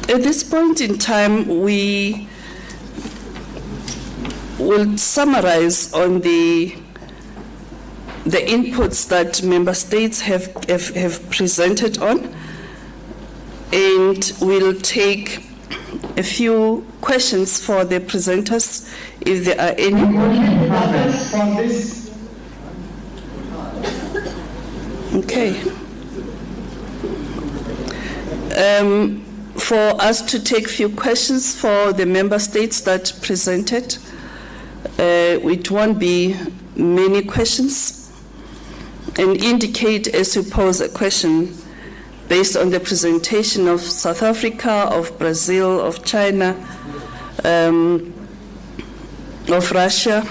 At this point in time, we will summarize on the inputs that member states have presented on, and we'll take a few questions for the presenters, if there are any. Okay. For us to take few questions for the member states that presented, it won't be many questions, and indicate as you pose a question based on the presentation of South Africa, of Brazil, of China, of Russia.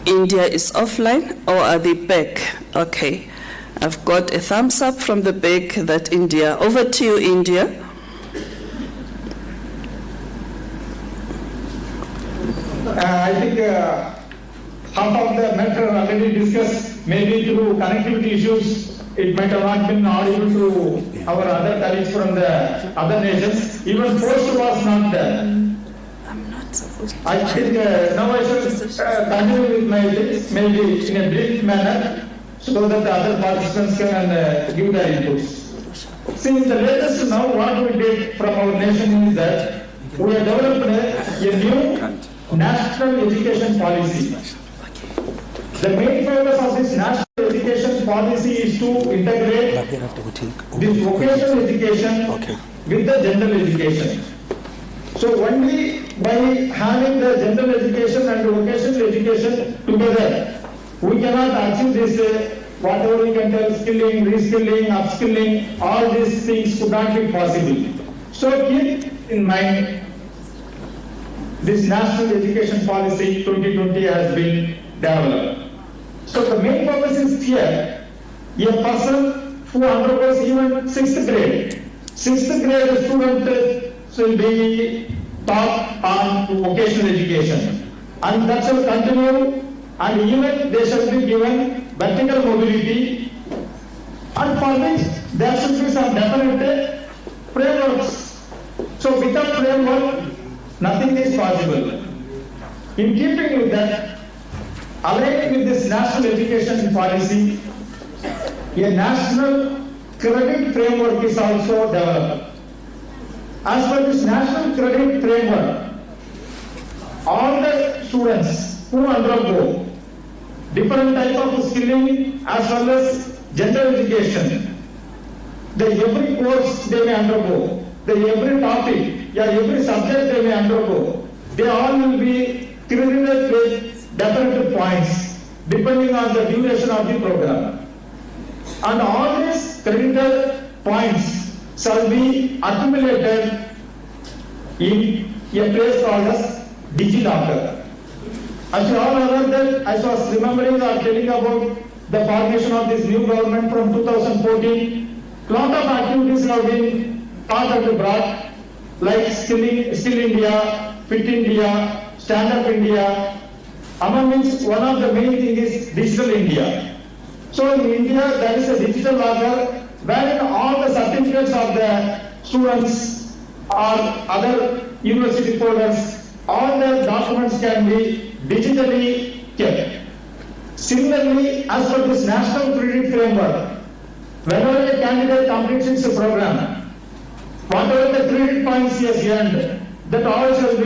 India is offline, or are they back? Okay. I've got a thumbs up from the back that India. Over to you, India. I think half of the matter already discussed, maybe through connectivity issues, it might have not been audible to our other colleagues from the other nations. Even post was not there. I'm not supposed to. I think now I should continue with my things, maybe in a brief manner, so that the other participants can give their inputs. Since the latest now, what we did from our nation is that we have developed a new national education policy. The main purpose of this national education policy is to integrate this vocational education with the general education. So only by having the general education and vocational education together, we cannot achieve this, whatever we can tell, skilling, reskilling, upskilling, all these things could not be possible. So keep in mind, this National Education Policy 2020 has been developed. So the main purpose is here, a person who undergoes even 6th grade. 6th grade student will be taught on vocational education. And that shall continue, and even they shall be given vertical mobility, and for which there should be some definite frameworks. So without framework, nothing is possible. In keeping with that, aligned with this national education policy, a national credit framework is also developed. As per this national credit framework, all the students who undergo different type of skilling as well as general education, every course they may undergo, every topic, every subject they may undergo, they all will be credited with definite points depending on the duration of the program. And all these credited points shall be accumulated in a place called as DigiLocker. As you all aware that I was remembering or telling about the formation of this new government from 2014, lot of activities have been thought and brought, like Skill India, Fit India, Stand Up India, among which one of the main thing is Digital India. So in India, there is a digital locker wherein all the certificates of the students or other university holders, all their documents can be digitally kept. Similarly, as per this national credit framework, whenever a candidate completes his program, whatever the credit points he has earned, that all shall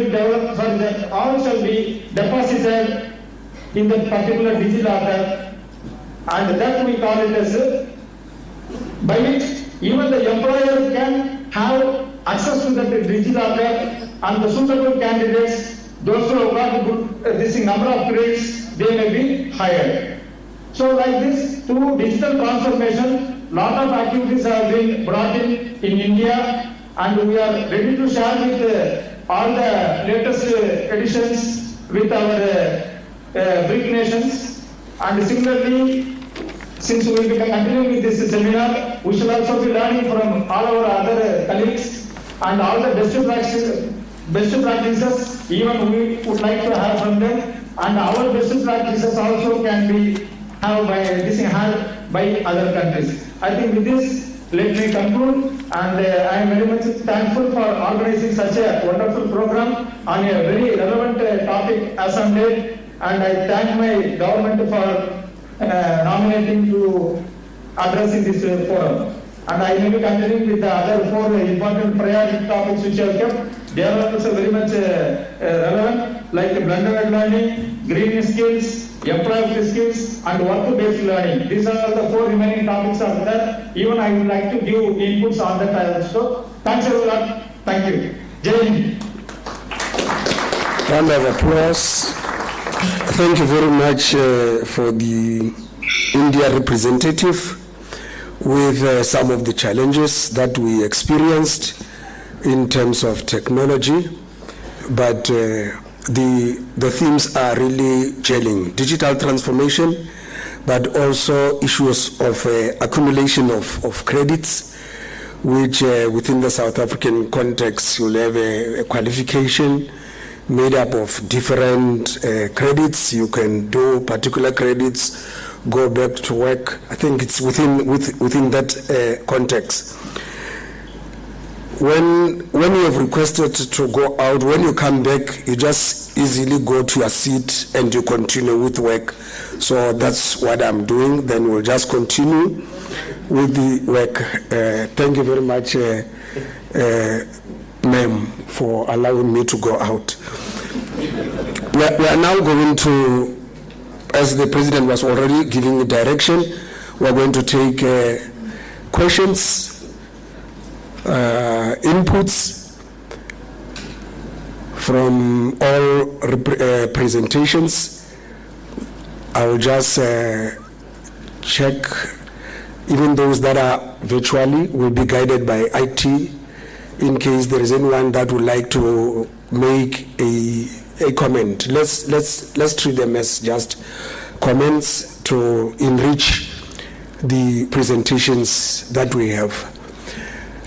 be deposited in the particular DigiLocker, and that we call it as by which even the employer can have access to the DigiLocker, and the suitable candidates, those who have got this number of credits, they may be hired. So like this, through digital transformation, lot of activities have been brought in India, and we are ready to share with all the latest additions with our BRIC nations. And similarly, since we will be continuing with this seminar, we shall also be learning from all our other colleagues and all the best practices, even we would like to have from them, and our best practices also can be had by other countries. I think with this, let me conclude, and I am very much thankful for organizing such a wonderful program on a very relevant topic as on date, and I thank my government for nominating to address in this forum. And I will be continuing with the other 4 important priority topics which I have kept. They are also very much relevant, like blended learning, green skills, employability skills, and work-based learning. These are the 4 remaining topics are there. Even I would like to give inputs on that also. Thanks a lot. Thank you. Jai Hind. Round of applause. Thank you very much for the India representative with some of the challenges that we experienced in terms of technology, but the themes are really gelling. Digital transformation, but also issues of accumulation of credits, which within the South African context, you'll have a qualification made up of different credits. You can do particular credits, go back to work. I think it's within that context. When you have requested to go out, when you come back, you just easily go to your seat and you continue with work. So that's what I'm doing. Then we'll just continue with the work. Thank you very much, ma'am, for allowing me to go out. We are now going to, as the president was already giving the direction, we are going to take questions, inputs from all presentations. I will just check. Even those that are virtually will be guided by IT in case there is anyone that would like to make a comment. Let's treat them as just comments to enrich the presentations that we have.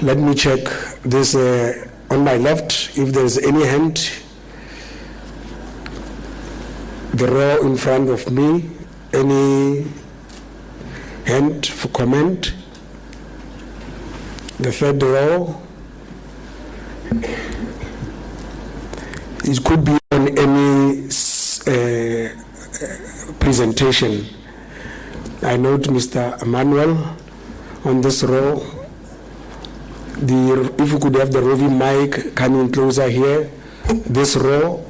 Let me check this on my left, if there's any hand. The row in front of me, any hand for comment? The third row. It could be on any presentation. I note Mr. Emmanuel on this row. If you could have the roving mic coming closer here, this row,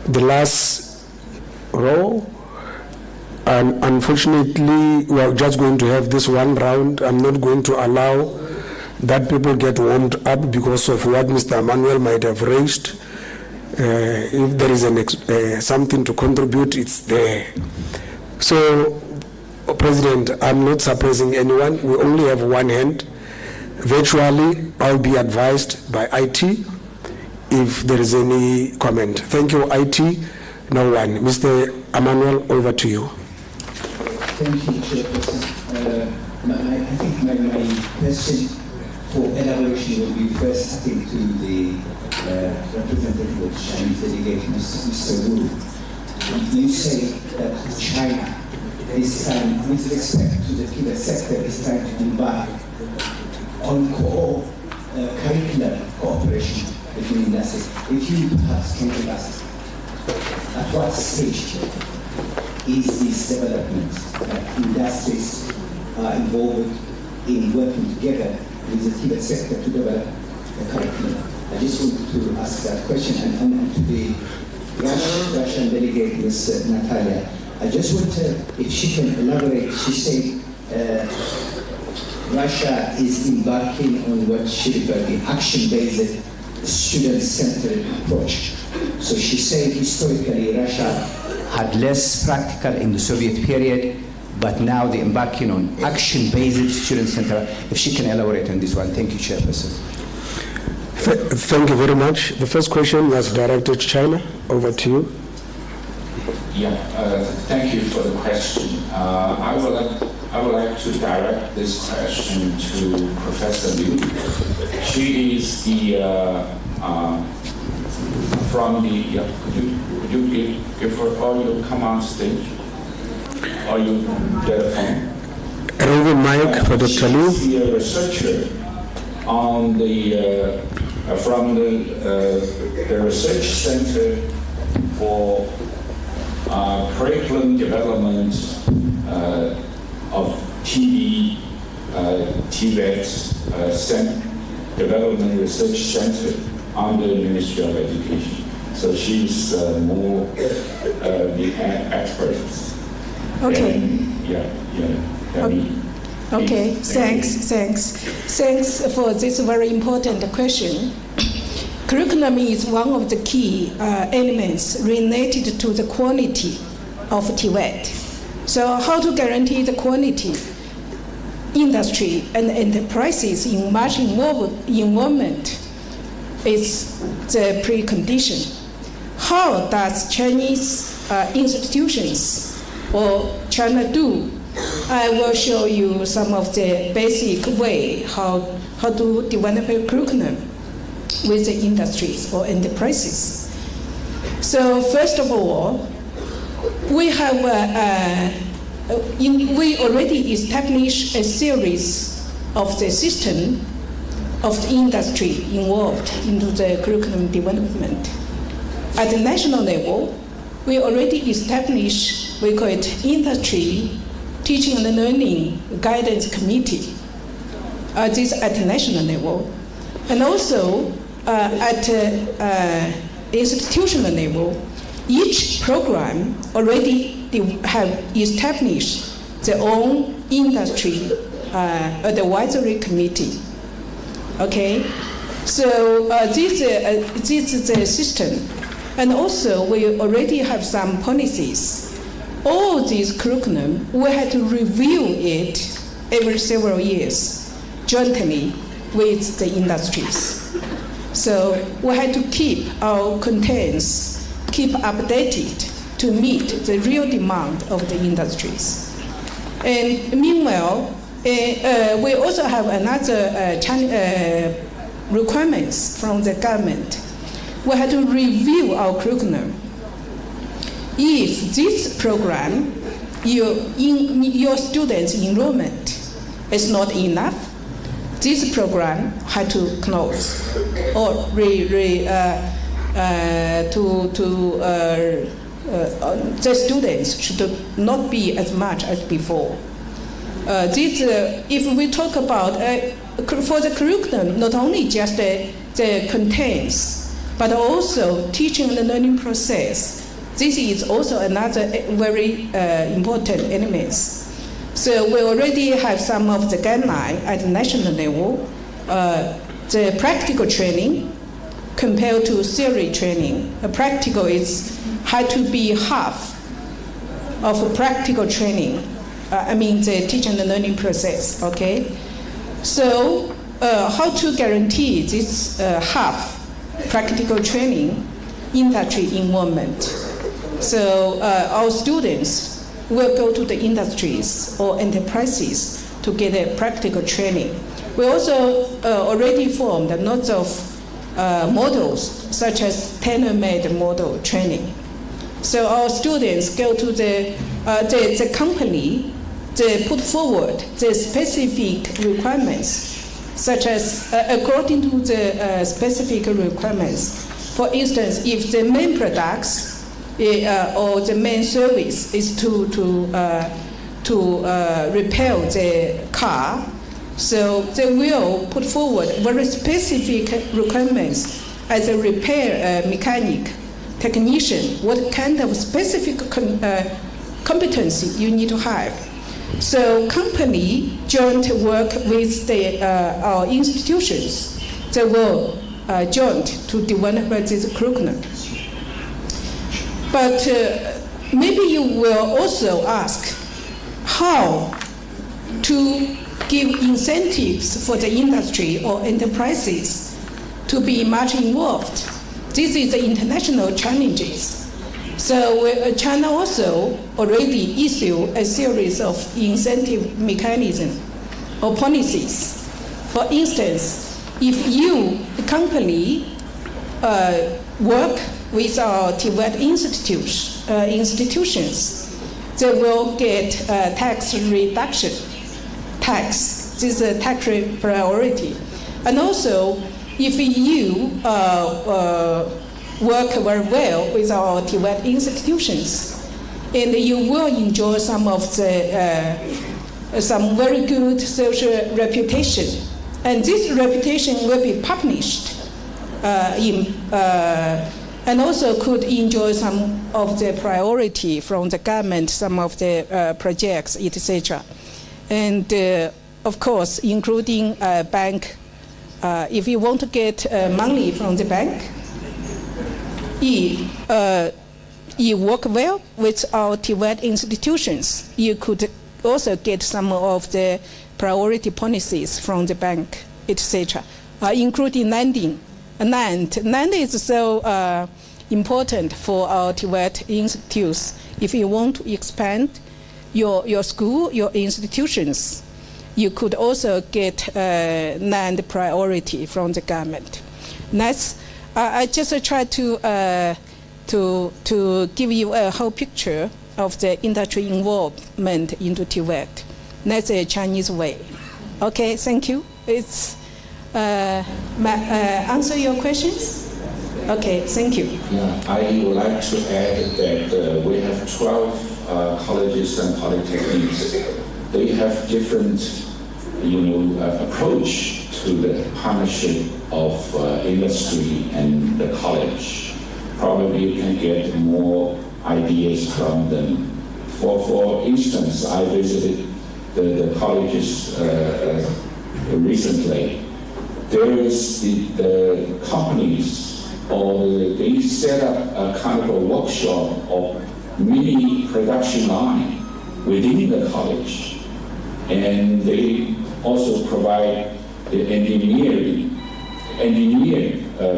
the last row, and unfortunately we are just going to have this one round. I'm not going to allow that people get warmed up because of what Mr. Emmanuel might have raised. If there is something to contribute, it's there. So, President, I'm not suppressing anyone. We only have one hand. Virtually, I'll be advised by IT if there is any comment. Thank you, IT. No one. Mr. Emmanuel, over to you. Thank you, Chairperson. I think my question for elaboration will be first, I think, to the representative of the Chinese delegate, Mr. Wu. You say that China this time, with respect to the Tibet sector, is trying to embark on curricular cooperation between industries. If you perhaps can tell us at what stage is this development that industries are involved in working together with the Tibet sector to develop the curriculum? I just wanted to ask that question, and to the Russian delegate, Ms. Natalia, I just want if she can elaborate. She said Russia is embarking on what she referred to action-based, student-centered approach. So she said historically Russia had less practical in the Soviet period, but now they're embarking on action-based, student-centered. If she can elaborate on this one. Thank you, Chairperson. Thank you very much. The first question was directed to China. Over to you. Thank you for the question. I would like to direct this question to Professor Liu. She is the from the. Could you give her, or you come on stage, or you get a phone? A roving mic for Dr. Liu. She's the researcher on the from the Research Center for Curriculum Development of Tvet Development Research Center under the Ministry of Education. So she's more the expert. Okay. Me. Okay, thanks for this very important question. Curriculum is one of the key elements related to the quality of Tvet. So how to guarantee the quality? Industry and enterprises in much involvement is the precondition. How does Chinese institutions or China do? I will show you some of the basic way how to develop a curriculum with the industries or enterprises. So first of all, we have we already established a series of the system of the industry involved into the curriculum development. At the national level, we already established, we call it Industry Teaching and Learning Guidance Committee. This at the national level. And also at institutional level, each program already have established their own industry advisory committee. Okay, so this is the system. And also we already have some policies. All these curriculum, we had to review it every several years jointly with the industries. So we had to keep our contents, keep updated to meet the real demand of the industries. And meanwhile, we also have another requirements from the government. We had to review our curriculum. If this program, your students' enrollment is not enough, this program had to close or the students should not be as much as before. If we talk about for the curriculum, not only just the contents, but also teaching and learning process. This is also another very important elements. So we already have some of the guidelines at the national level. The practical training compared to theory training. Practical had to be half of practical training. The teaching and learning process. Okay. So how to guarantee this half practical training industry involvement? So our students will go to the industries or enterprises to get a practical training. We also already formed lots of models, such as tailor-made model training. So our students go to the company, they put forward the specific requirements, such as according to the specific requirements. For instance, if the main products or the main service is to repair the car, so they will put forward very specific requirements as a repair mechanic, technician, what kind of specific competency you need to have. So company joint work with our institutions, they will joint to develop this curriculum. But maybe you will also ask how to give incentives for the industry or enterprises to be much involved. This is the international challenges. So China also already issued a series of incentive mechanisms or policies. For instance, if you, the company, work with our Tvet institutions, they will get tax reduction. This is a tax priority. And also, if you work very well with our Tvet institutions, and you will enjoy some of the some very good social reputation, and this reputation will be published and also could enjoy some of the priority from the government, some of the projects, etc. And of course, including bank. If you want to get money from the bank, you work well with our Tvet institutions, you could also get some of the priority policies from the bank, etc., including land. Land is so important for our Tvet institutes. If you want to expand your school, your institutions, you could also get land priority from the government. That's, I just try to give you a whole picture of the industry involvement into Tvet. That's a Chinese way. Okay, thank you. It's answer your questions? Okay, thank you. Yeah, I would like to add that we have 12 colleges and polytechnics. They have different, approach to the partnership of industry and the college. Probably you can get more ideas from them. For instance, I visited the colleges recently. There is the companies, or they set up a kind of a workshop of mini production line within the college, and they also provide the engineer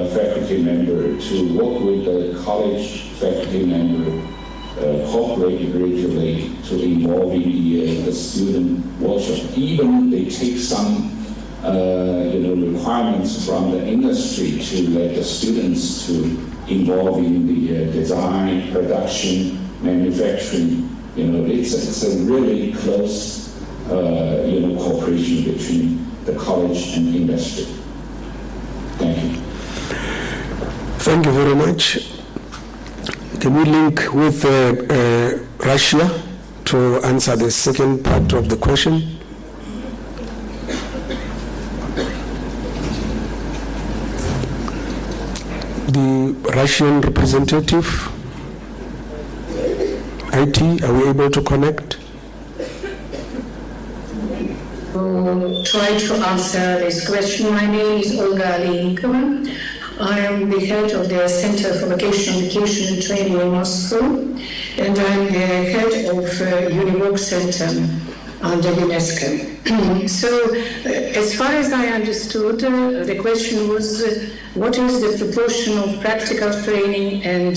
faculty member to work with the college faculty member, cooperate regularly to involve in the student workshop. Even they take some requirements from the industry to let the students to involve in the design, production, manufacturing. It's a really close cooperation between the college and industry. Thank you. Thank you very much. Can we link with Russia to answer the second part of the question? The Russian representative, IT, are we able to connect? Try to answer this question. My name is Olga Aleynikova. I am the head of the Center for Vocational Education and Training in Moscow, and I'm the head of Univoc Center under UNESCO. So, as far as I understood, the question was, what is the proportion of practical training and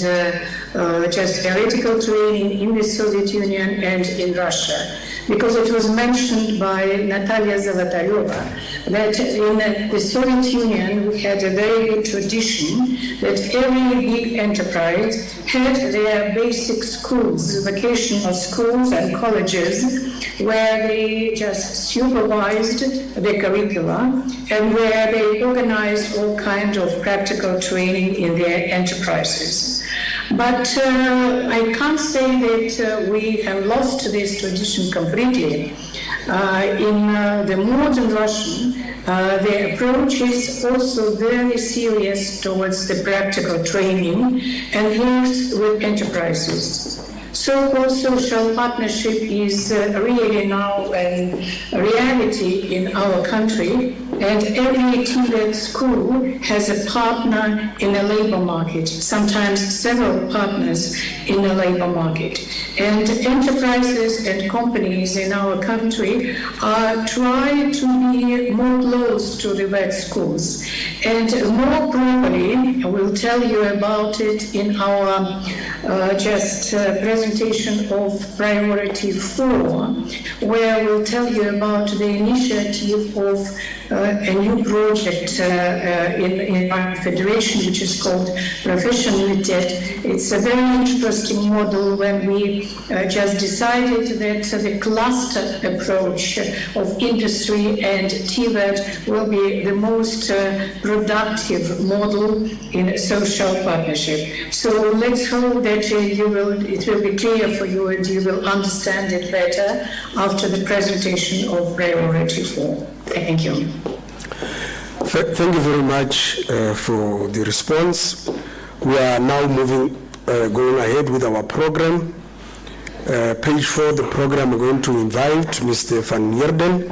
just theoretical training in the Soviet Union and in Russia? Because it was mentioned by Natalia Zolotaryova that in the Soviet Union we had a very good tradition that every big enterprise had their basic schools, vocational schools and colleges, where they just supervised the curricula and where they organized all kinds of practical training in their enterprises. But I can't say that we have lost this tradition completely. In the modern Russian, the approach is also very serious towards the practical training and links with enterprises. So-called social partnership is really now a reality in our country, and every Tvet school has a partner in the labor market, sometimes several partners in the labor market. And enterprises and companies in our country are trying to be more close to the Tvet schools. And more properly, I will tell you about it in our just presentation of priority 4, where we'll tell you about the initiative of a new project in our federation, which is called Professionalität. It's a very interesting model when we just decided that the cluster approach of industry and Tvet will be the most productive model in social partnership. So let's hope that it will be clear for you and you will understand it better after the presentation of priority 4. Thank you. Thank you very much for the response. We are now going ahead with our program. Page 4, the program, we're going to invite Mr. Van Heerden,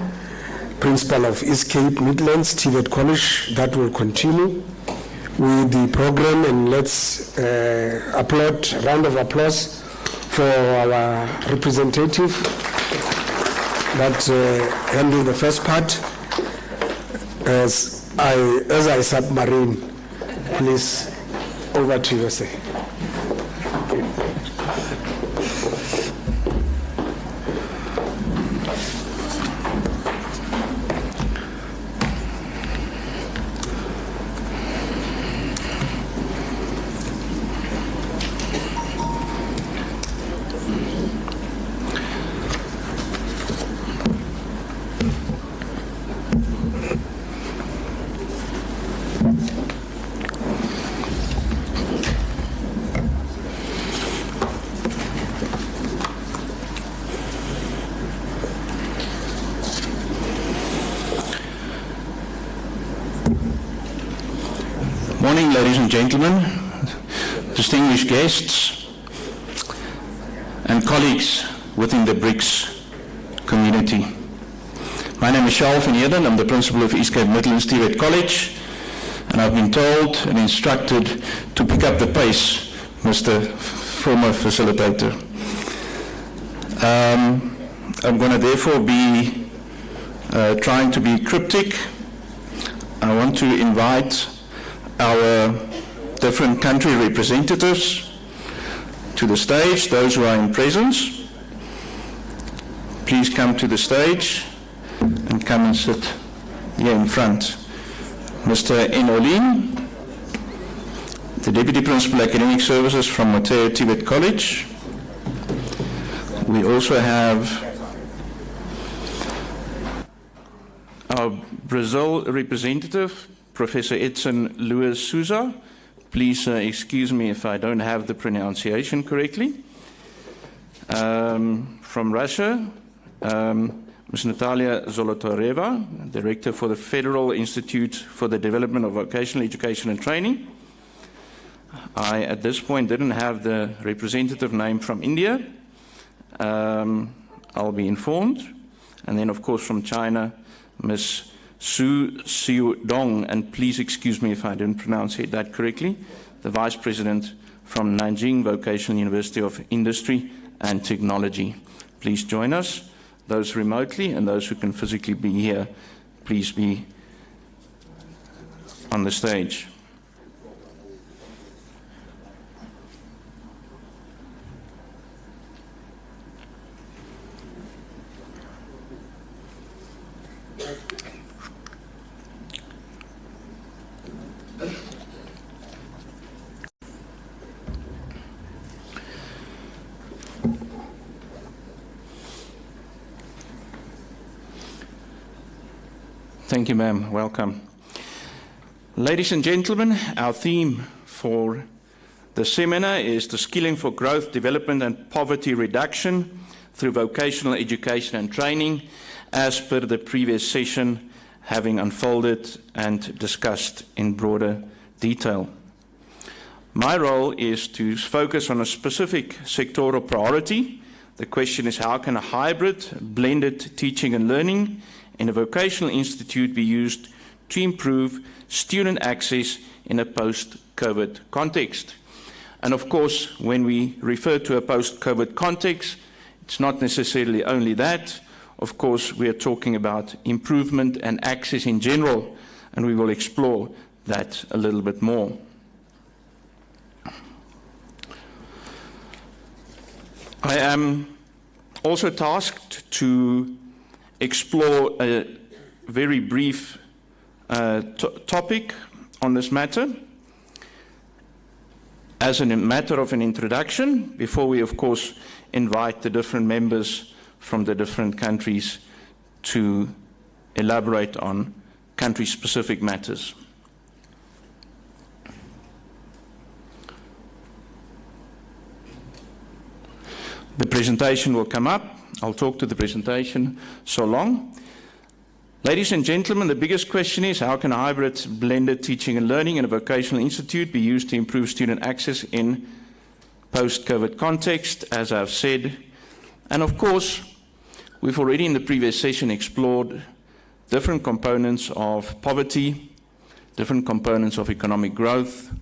Principal of East Cape Midlands, Tvet College. That will continue with the program, and let's round of applause for our representative that handled the first part. As I submarine, please, over to you, sir. Morning, ladies and gentlemen, distinguished guests, and colleagues within the Brics community. My name is Charles Van Heerden. I'm the principal of East Cape Midlands Tvet College, and I've been told and instructed to pick up the pace, Mr. former facilitator. I'm going to therefore be trying to be cryptic. I want to invite our different country representatives to the stage, those who are in presence. Please come to the stage and come and sit here in front. Mr. Enolin, the Deputy Principal Academic Services from Mateo Tvet College. We also have our Brazil representative, Professor Edson Luis Souza. Please excuse me if I don't have the pronunciation correctly. From Russia, Ms. Natalia Zolotareva, Director for the Federal Institute for the Development of Vocational Education and Training. I, at this point, didn't have the representative name from India. I'll be informed. And then, of course, from China, Ms. Su Xiudong, and please excuse me if I didn't pronounce that correctly, the Vice President from Nanjing Vocational University of Industry and Technology. Please join us, those remotely and those who can physically be here, please be on the stage. Thank you, ma'am. Welcome. Ladies and gentlemen, our theme for the seminar is the skilling for growth, development and poverty reduction through vocational education and training, as per the previous session, having unfolded and discussed in broader detail. My role is to focus on a specific sectoral priority. The question is, how can a hybrid, blended teaching and learning in a vocational institute be used to improve student access in a post-COVID context? And of course, when we refer to a post-COVID context, it's not necessarily only that. Of course, we are talking about improvement and access in general, and we will explore that a little bit more. I am also tasked to explore a very brief topic on this matter as a matter of an introduction, before we, of course, invite the different members from the different countries to elaborate on country-specific matters. The presentation will come up. I'll talk to the presentation so long. Ladies and gentlemen, the biggest question is, how can hybrid blended teaching and learning in a vocational institute be used to improve student access in post-COVID context, as I've said? And of course, we've already in the previous session explored different components of poverty, different components of economic growth,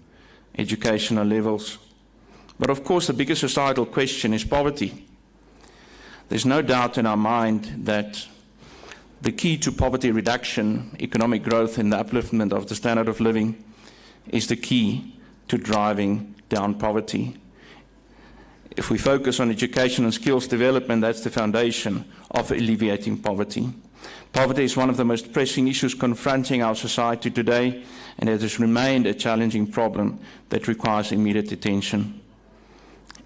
educational levels. But of course, the biggest societal question is poverty. There's no doubt in our mind that the key to poverty reduction, economic growth, and the upliftment of the standard of living is the key to driving down poverty. If we focus on education and skills development, that's the foundation of alleviating poverty. Poverty is one of the most pressing issues confronting our society today, and it has remained a challenging problem that requires immediate attention.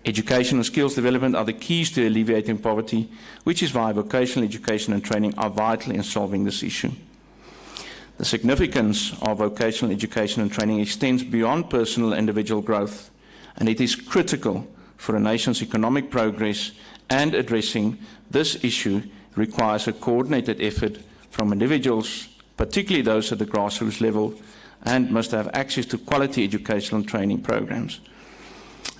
Education and skills development are the keys to alleviating poverty, which is why vocational education and training are vital in solving this issue. The significance of vocational education and training extends beyond personal and individual growth, and it is critical for a nation's economic progress, and addressing this issue requires a coordinated effort from individuals, particularly those at the grassroots level, and must have access to quality educational and training programs.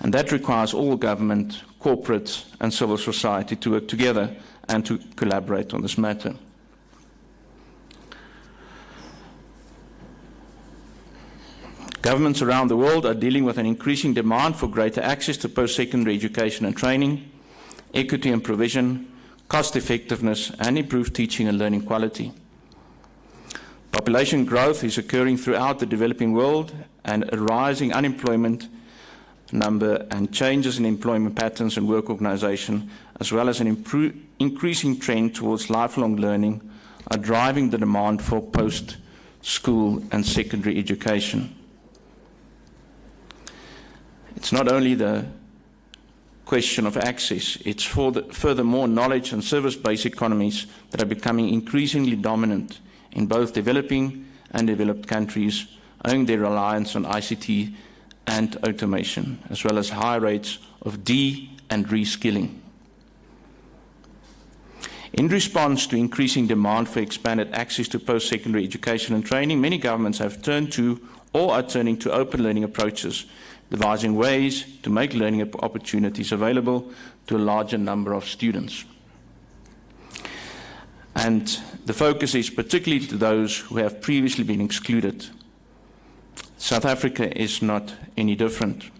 And that requires all government, corporate and civil society to work together and to collaborate on this matter. Governments around the world are dealing with an increasing demand for greater access to post-secondary education and training, equity and provision, cost effectiveness, and improved teaching and learning quality. Population growth is occurring throughout the developing world, and a rising unemployment number and changes in employment patterns and work organization, as well as an increasing trend towards lifelong learning, are driving the demand for post-school and secondary education. It's not only the question of access, it's furthermore knowledge and service-based economies that are becoming increasingly dominant in both developing and developed countries, owing their reliance on ICT and automation, as well as high rates of de- and reskilling. In response to increasing demand for expanded access to post-secondary education and training, many governments have turned to or are turning to open learning approaches, devising ways to make learning opportunities available to a larger number of students. And the focus is particularly to those who have previously been excluded. South Africa is not any different.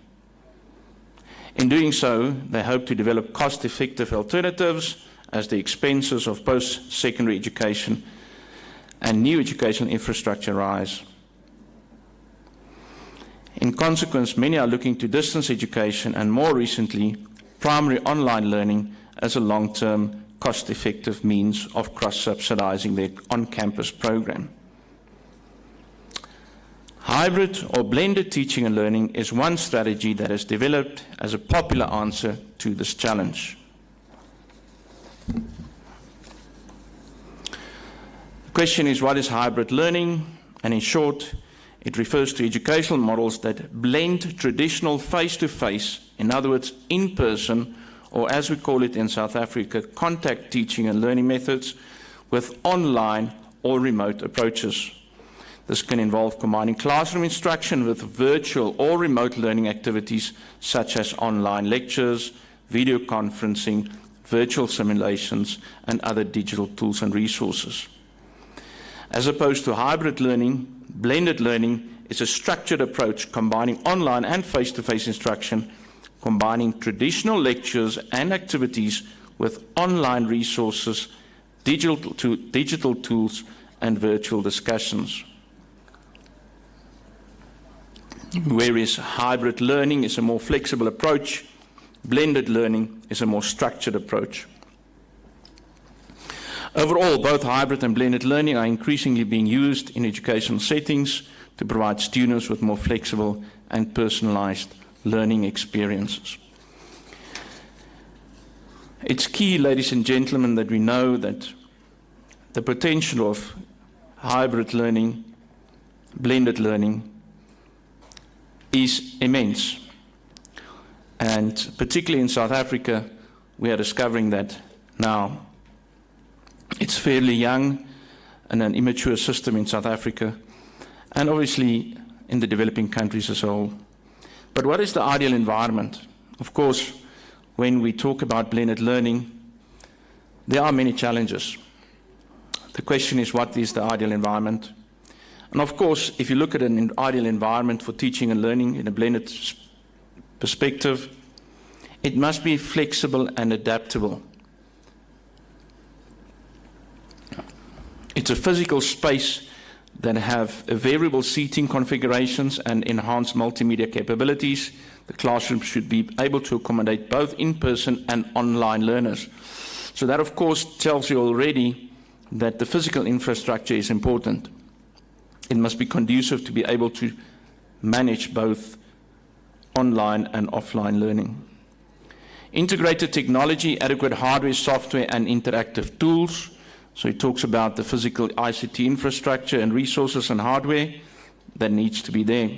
In doing so, they hope to develop cost-effective alternatives as the expenses of post-secondary education and new educational infrastructure rise. In consequence, many are looking to distance education and, more recently, primary online learning as a long-term, cost-effective means of cross-subsidizing their on-campus program. Hybrid or blended teaching and learning is one strategy that has developed as a popular answer to this challenge. The question is, what is hybrid learning? And in short, it refers to educational models that blend traditional face-to-face, in other words, in-person, or as we call it in South Africa, contact teaching and learning methods, with online or remote approaches. This can involve combining classroom instruction with virtual or remote learning activities such as online lectures, video conferencing, virtual simulations, and other digital tools and resources. As opposed to hybrid learning, blended learning is a structured approach combining online and face-to-face instruction, combining traditional lectures and activities with online resources, digital tools, and virtual discussions. Whereas hybrid learning is a more flexible approach Blended learning is a more structured approach. Overall, both hybrid and blended learning are increasingly being used in educational settings to provide students with more flexible and personalized learning experiences. It's key, ladies and gentlemen, that we know that the potential of hybrid learning, blended learning, is immense. And particularly in South Africa, we are discovering that now. It's fairly young and an immature system in South Africa, and obviously in the developing countries as a whole. But what is the ideal environment? Of course, when we talk about blended learning, there are many challenges. The question is, what is the ideal environment? And of course, if you look at an ideal environment for teaching and learning in a blended perspective, it must be flexible and adaptable. It's a physical space that have variable seating configurations and enhanced multimedia capabilities. The classroom should be able to accommodate both in-person and online learners. So that, of course, tells you already that the physical infrastructure is important. It must be conducive to be able to manage both online and offline learning. Integrated technology, adequate hardware, software, and interactive tools. So it talks about the physical ICT infrastructure and resources and hardware that needs to be there.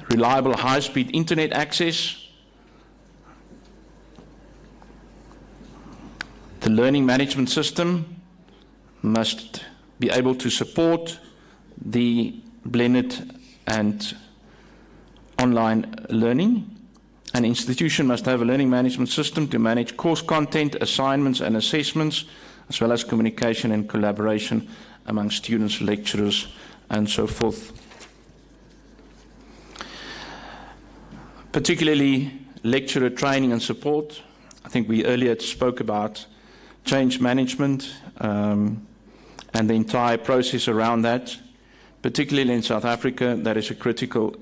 Reliable high-speed internet access. The learning management system must be able to support the blended and online learning. An institution must have a learning management system to manage course content, assignments and assessments, as well as communication and collaboration among students, lecturers, and so forth. Particularly lecturer training and support. I think we earlier spoke about change management and the entire process around that. Particularly in South Africa, that is a critical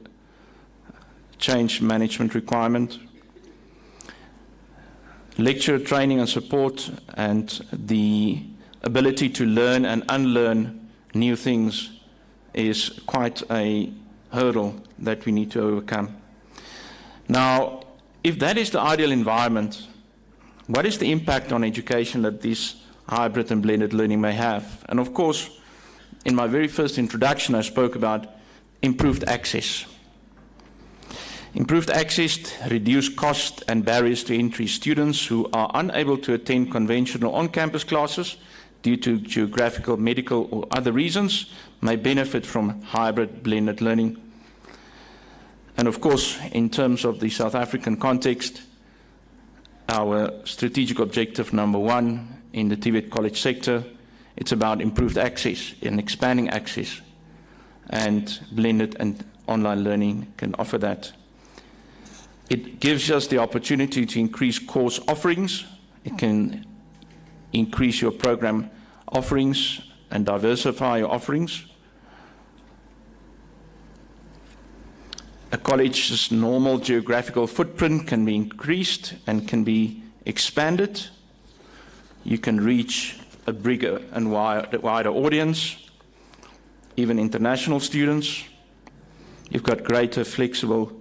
change management requirement. Lecturer training and support, and the ability to learn and unlearn new things is quite a hurdle that we need to overcome. Now, if that is the ideal environment, what is the impact on education that this hybrid and blended learning may have? And of course, in my very first introduction, I spoke about improved access. Improved access, reduced cost and barriers to entry. Students who are unable to attend conventional on-campus classes due to geographical, medical or other reasons may benefit from hybrid blended learning. And of course, in terms of the South African context, our strategic objective number one in the Tvet college sector, it's about improved access and expanding access, and blended and online learning can offer that. It gives us the opportunity to increase course offerings. It can increase your program offerings and diversify your offerings. A college's normal geographical footprint can be increased and can be expanded. You can reach a bigger and wider audience, even international students. You've got greater flexible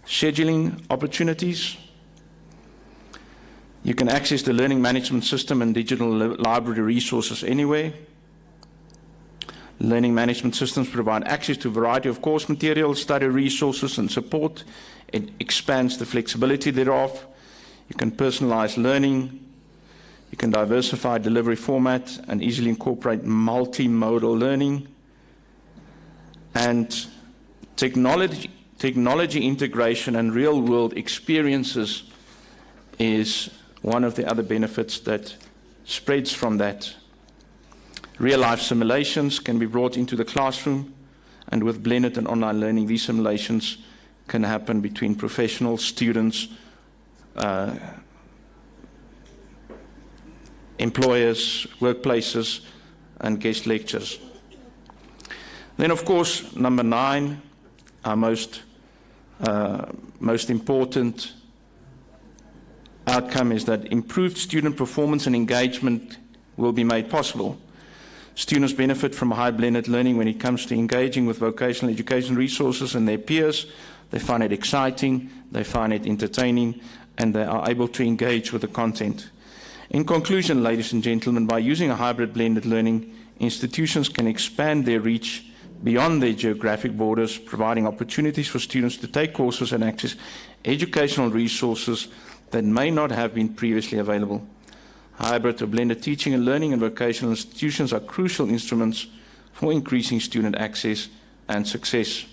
scheduling opportunities. You can access the learning management system and digital library resources anywhere. Learning management systems provide access to a variety of course materials, study resources and support. It expands the flexibility thereof. You can personalize learning. You can diversify delivery format and easily incorporate multimodal learning. And technology integration and real-world experiences is one of the other benefits that spreads from that. Real-life simulations can be brought into the classroom, and with blended and online learning, these simulations can happen between professionals, students, employers, workplaces, and guest lectures. Then, of course, number 9, our most important outcome is that improved student performance and engagement will be made possible. Students benefit from high blended learning when it comes to engaging with vocational education resources and their peers. They find it exciting, they find it entertaining, and they are able to engage with the content. In conclusion, ladies and gentlemen, by using a hybrid blended learning, institutions can expand their reach beyond their geographic borders, providing opportunities for students to take courses and access educational resources that may not have been previously available. Hybrid or blended teaching and learning in vocational institutions are crucial instruments for increasing student access and success.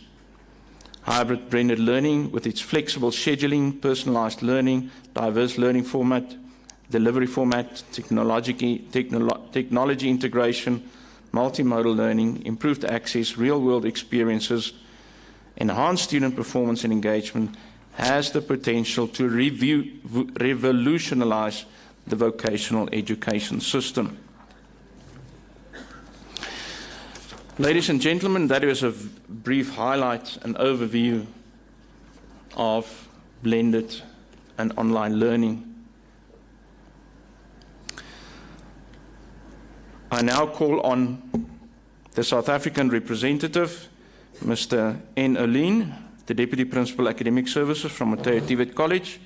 Hybrid blended learning, with its flexible scheduling, personalized learning, diverse learning format, delivery format, technology integration, multimodal learning, improved access, real-world experiences, enhanced student performance and engagement, has the potential to revolutionize the vocational education system. Ladies and gentlemen, that is a brief highlight and overview of blended and online learning. I now call on the South African representative, Mr. N. Oline, the Deputy Principal Academic Services from Tvet College,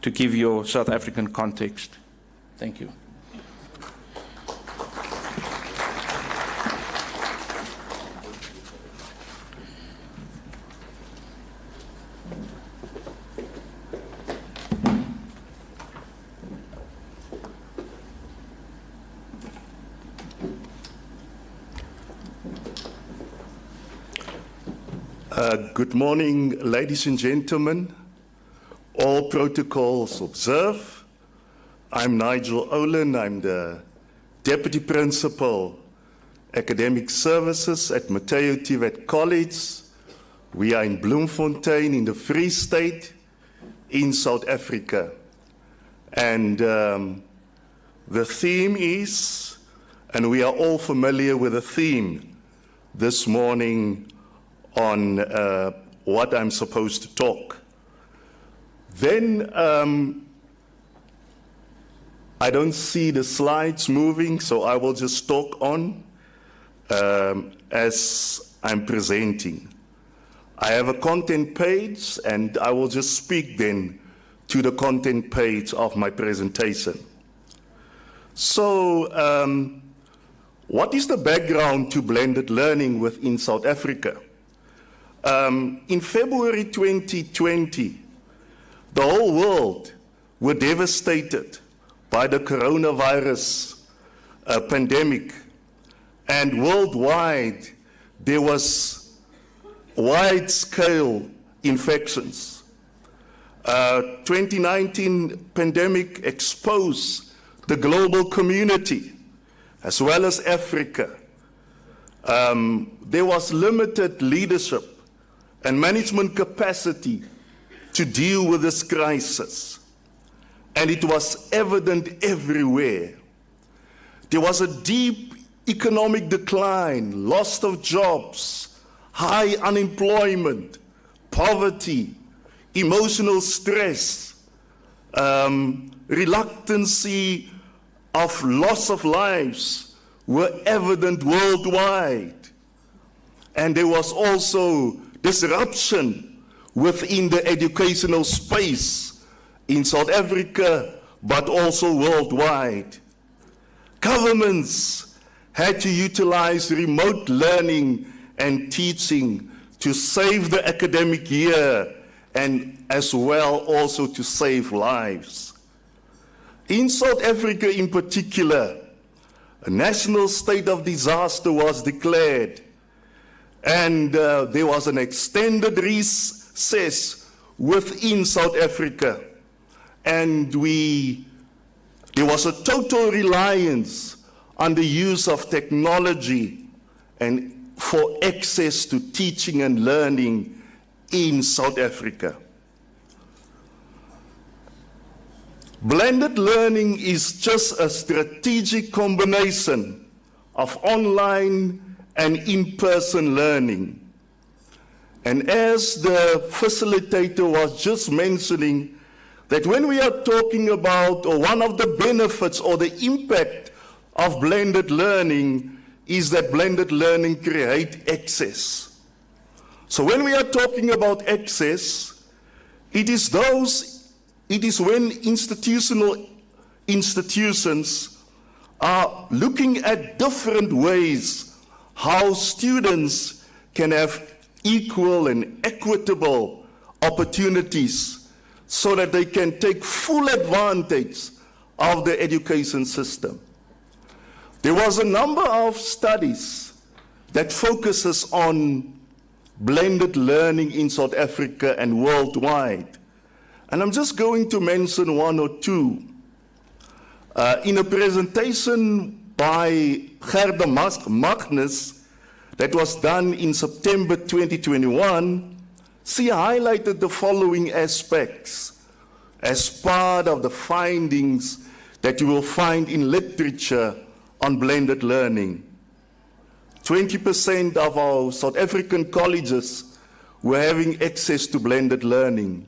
to give your South African context. Thank you. Good morning, ladies and gentlemen. All protocols observed. I'm Nigel Olin. I'm the Deputy Principal, Academic Services at Tvet College. We are in Bloemfontein in the Free State in South Africa. And the theme is, and we are all familiar with the theme this morning on what I'm supposed to talk. Then I don't see the slides moving, so I will just talk on as I'm presenting. I have a content page, and I will just speak then to the content page of my presentation. So, what is the background to blended learning within South Africa? In February 2020, the whole world were devastated by the coronavirus pandemic, and worldwide there was wide-scale infections. 2019 pandemic exposed the global community as well as Africa. There was limited leadership and management capacity to deal with this crisis, and it was evident everywhere. There was a deep economic decline, loss of jobs, high unemployment, poverty, emotional stress, reluctancy of loss of lives were evident worldwide. And there was also disruption within the educational space in South Africa, but also worldwide. Governments had to utilize remote learning and teaching to save the academic year, and as well also to save lives. In South Africa in particular, a national state of disaster was declared, and there was an extended recess within South Africa, and there was a total reliance on the use of technology and for access to teaching and learning in South Africa. Blended learning is just a strategic combination of online and in-person learning. And as the facilitator was just mentioning, that when we are talking about, or one of the benefits or the impact of blended learning is that blended learning creates access. So when we are talking about access, it is when institutions are looking at different ways how students can have equal and equitable opportunities so that they can take full advantage of the education system. There was a number of studies that focuses on blended learning in South Africa and worldwide. And I'm just going to mention one or two. In a presentation by Gerda Magnus that was done in September 2021, she highlighted the following aspects as part of the findings that you will find in literature on blended learning. 20% of our South African colleges were having access to blended learning.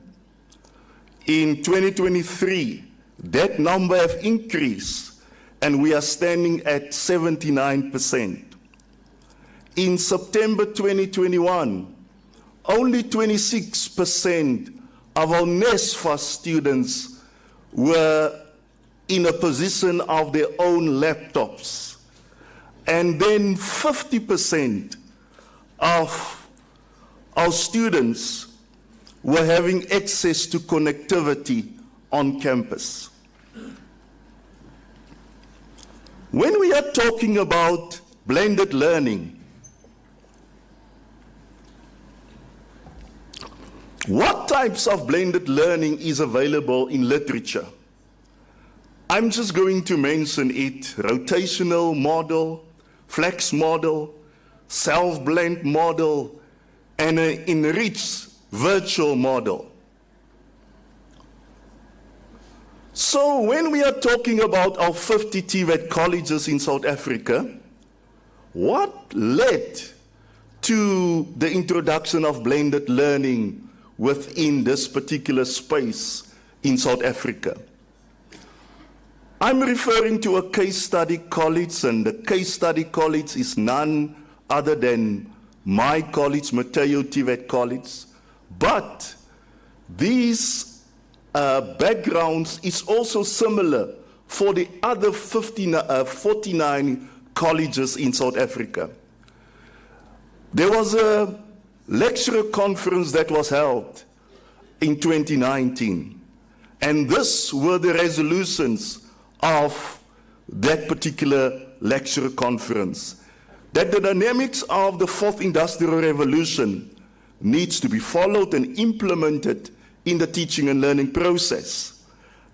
In 2023, that number have increased, and we are standing at 79%. In September 2021, only 26% of our NSFAS students were in a position of their own laptops. And then 50% of our students were having access to connectivity on campus. When we are talking about blended learning, what types of blended learning is available in literature? I'm just going to mention it: rotational model, flex model, self-blend model, and an enriched virtual model. So when we are talking about our 50 Tvet colleges in South Africa, what led to the introduction of blended learning within this particular space in South Africa? I'm referring to a case study college, and the case study college is none other than my college, Mateo Tvet College. But these backgrounds is also similar for the other 49 colleges in South Africa. There was a lecturer conference that was held in 2019, and this were the resolutions of that particular lecturer conference: that the dynamics of the fourth industrial revolution needs to be followed and implemented in the teaching and learning process.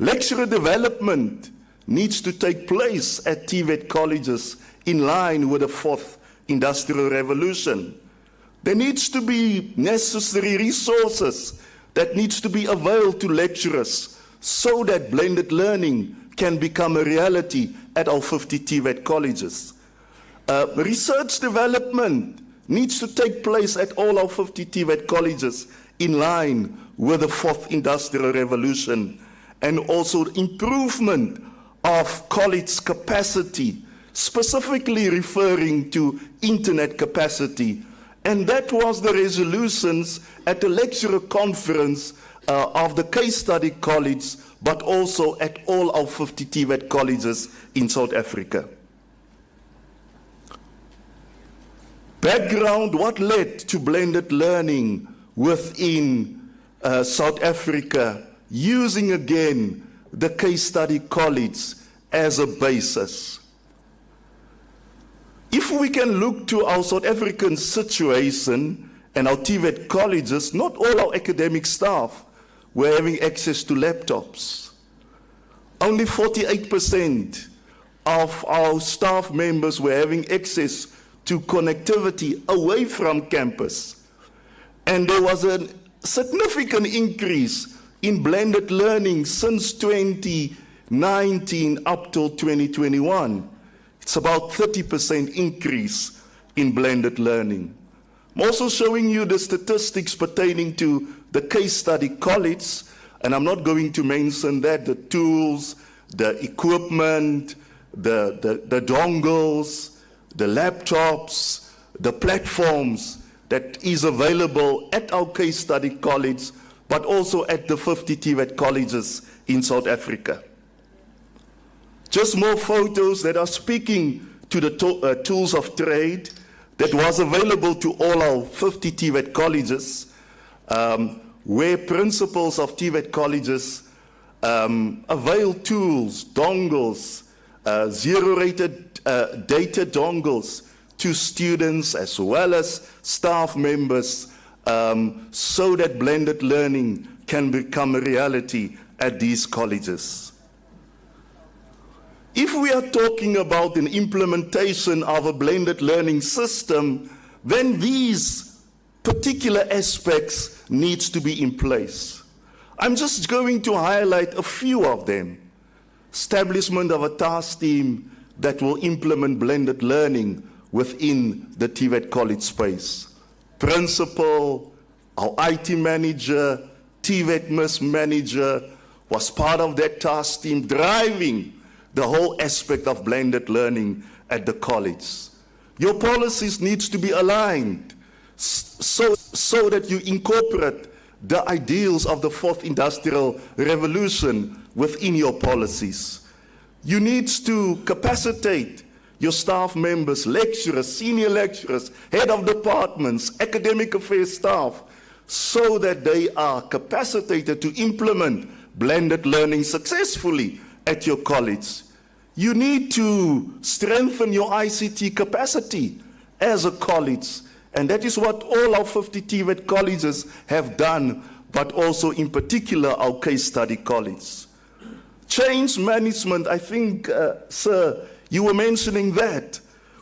Lecturer development needs to take place at Tvet colleges in line with the fourth industrial revolution. There needs to be necessary resources that needs to be available to lecturers so that blended learning can become a reality at our 50 Tvet colleges. Research development needs to take place at all our 50 Tvet colleges in line with the fourth industrial revolution, and also improvement of college capacity, specifically referring to internet capacity. And that was the resolutions at the lecturer conference of the case study college, but also at all our 50 Tvet colleges in South Africa. Background: what led to blended learning within South Africa, using again the case study college as a basis. If we can look to our South African situation and our Tvet colleges, not all our academic staff were having access to laptops. Only 48% of our staff members were having access to connectivity away from campus. And there was a significant increase in blended learning since 2019 up till 2021. It's about 30% increase in blended learning. I'm also showing you the statistics pertaining to the case study college. And I'm not going to mention that, the tools, the equipment, the dongles, the laptops, the platforms that is available at our case study college, but also at the 50 Tvet colleges in South Africa. Just more photos that are speaking to the tools of trade that was available to all our 50 Tvet colleges, where principals of Tvet colleges avail tools, dongles, zero-rated data dongles to students as well as staff members, so that blended learning can become a reality at these colleges. If we are talking about an implementation of a blended learning system, then these particular aspects needs to be in place. I'm just going to highlight a few of them. Establishment of a task team that will implement blended learning within the Tvet college space. Principal, our IT manager, Tvet Miss manager was part of that task team driving the whole aspect of blended learning at the college. Your policies needs to be aligned so that you incorporate the ideals of the fourth industrial revolution within your policies. You need to capacitate your staff members, lecturers, senior lecturers, head of departments, academic affairs staff, so that they are capacitated to implement blended learning successfully at your college. You need to strengthen your ICT capacity as a college, and that is what all our 50 Tvet colleges have done, but also in particular our case study college. Change management, I think, sir, you were mentioning that.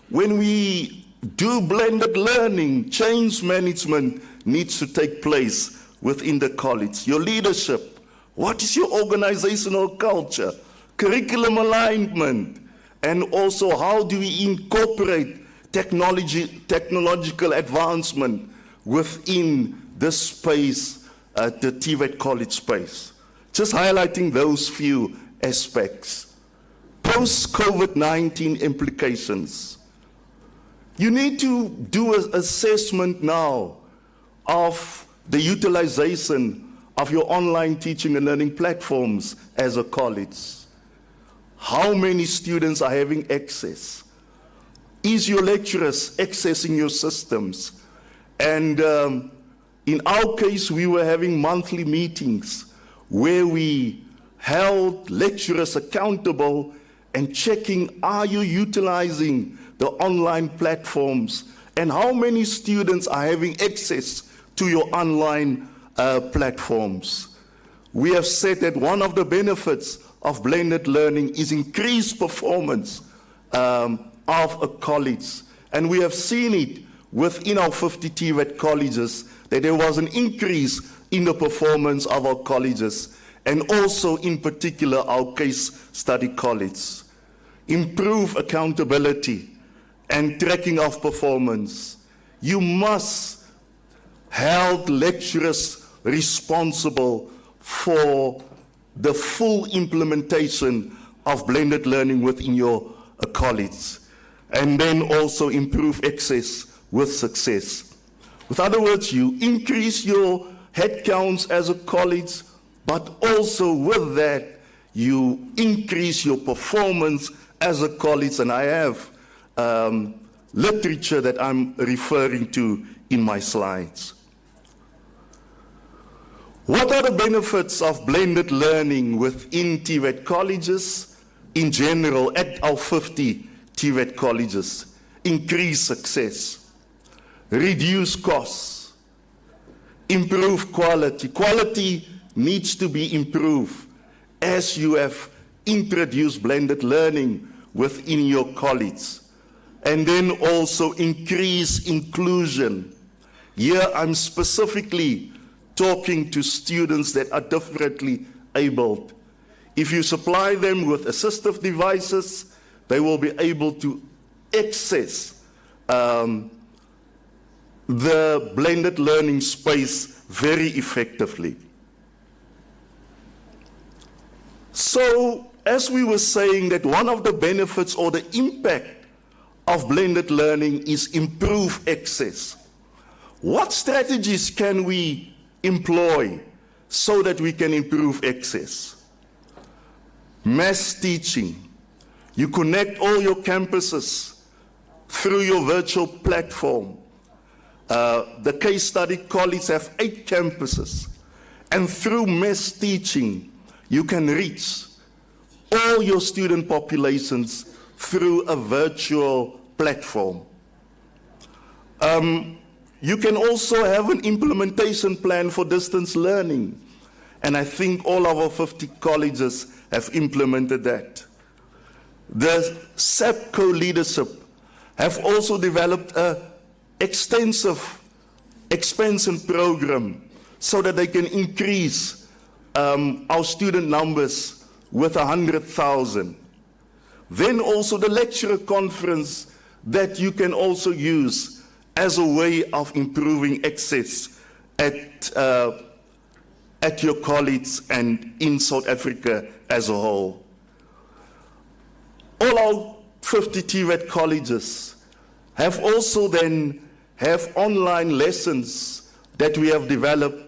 When we do blended learning, change management needs to take place within the college. Your leadership, what is your organizational culture? Curriculum alignment, and also how do we incorporate technological advancement within the space, the Tvet college space. Just highlighting those few aspects. Post-COVID-19 implications. You need to do an assessment now of the utilization of your online teaching and learning platforms as a college. How many students are having access? Is your lecturers accessing your systems? And in our case, we were having monthly meetings where we held lecturers accountable and checking, are you utilizing the online platforms? And how many students are having access to your online platforms? We have said that one of the benefits of blended learning is increased performance of a college. And we have seen it within our 50 Tvet colleges that there was an increase in the performance of our colleges, and also in particular our case study college. Improve accountability and tracking of performance. You must hold lecturers responsible for the full implementation of blended learning within your college, and then also improve access with success. With other words, you increase your headcounts as a college, but also with that, you increase your performance as a college, and I have literature that I'm referring to in my slides. What are the benefits of blended learning within Tvet colleges in general at our 50 Tvet colleges? Increase success, reduce costs, improve quality. Quality needs to be improved as you have introduced blended learning within your college. And then also increase inclusion. Here I'm specifically talking to students that are differently abled. If you supply them with assistive devices, they will be able to access the blended learning space very effectively. So, as we were saying, that one of the benefits or the impact of blended learning is improved access. What strategies can we employ so that we can improve access? Mass teaching. You connect all your campuses through your virtual platform. The case study colleagues have 8 campuses. And through mass teaching, you can reach all your student populations through a virtual platform. You can also have an implementation plan for distance learning. And I think all our 50 colleges have implemented that. The SAPCO leadership have also developed an extensive expansion program so that they can increase our student numbers with 100,000. Then also the lecturer conference that you can also use as a way of improving access at your college and in South Africa as a whole. All our 50 Tvet colleges have also then have online lessons that we have developed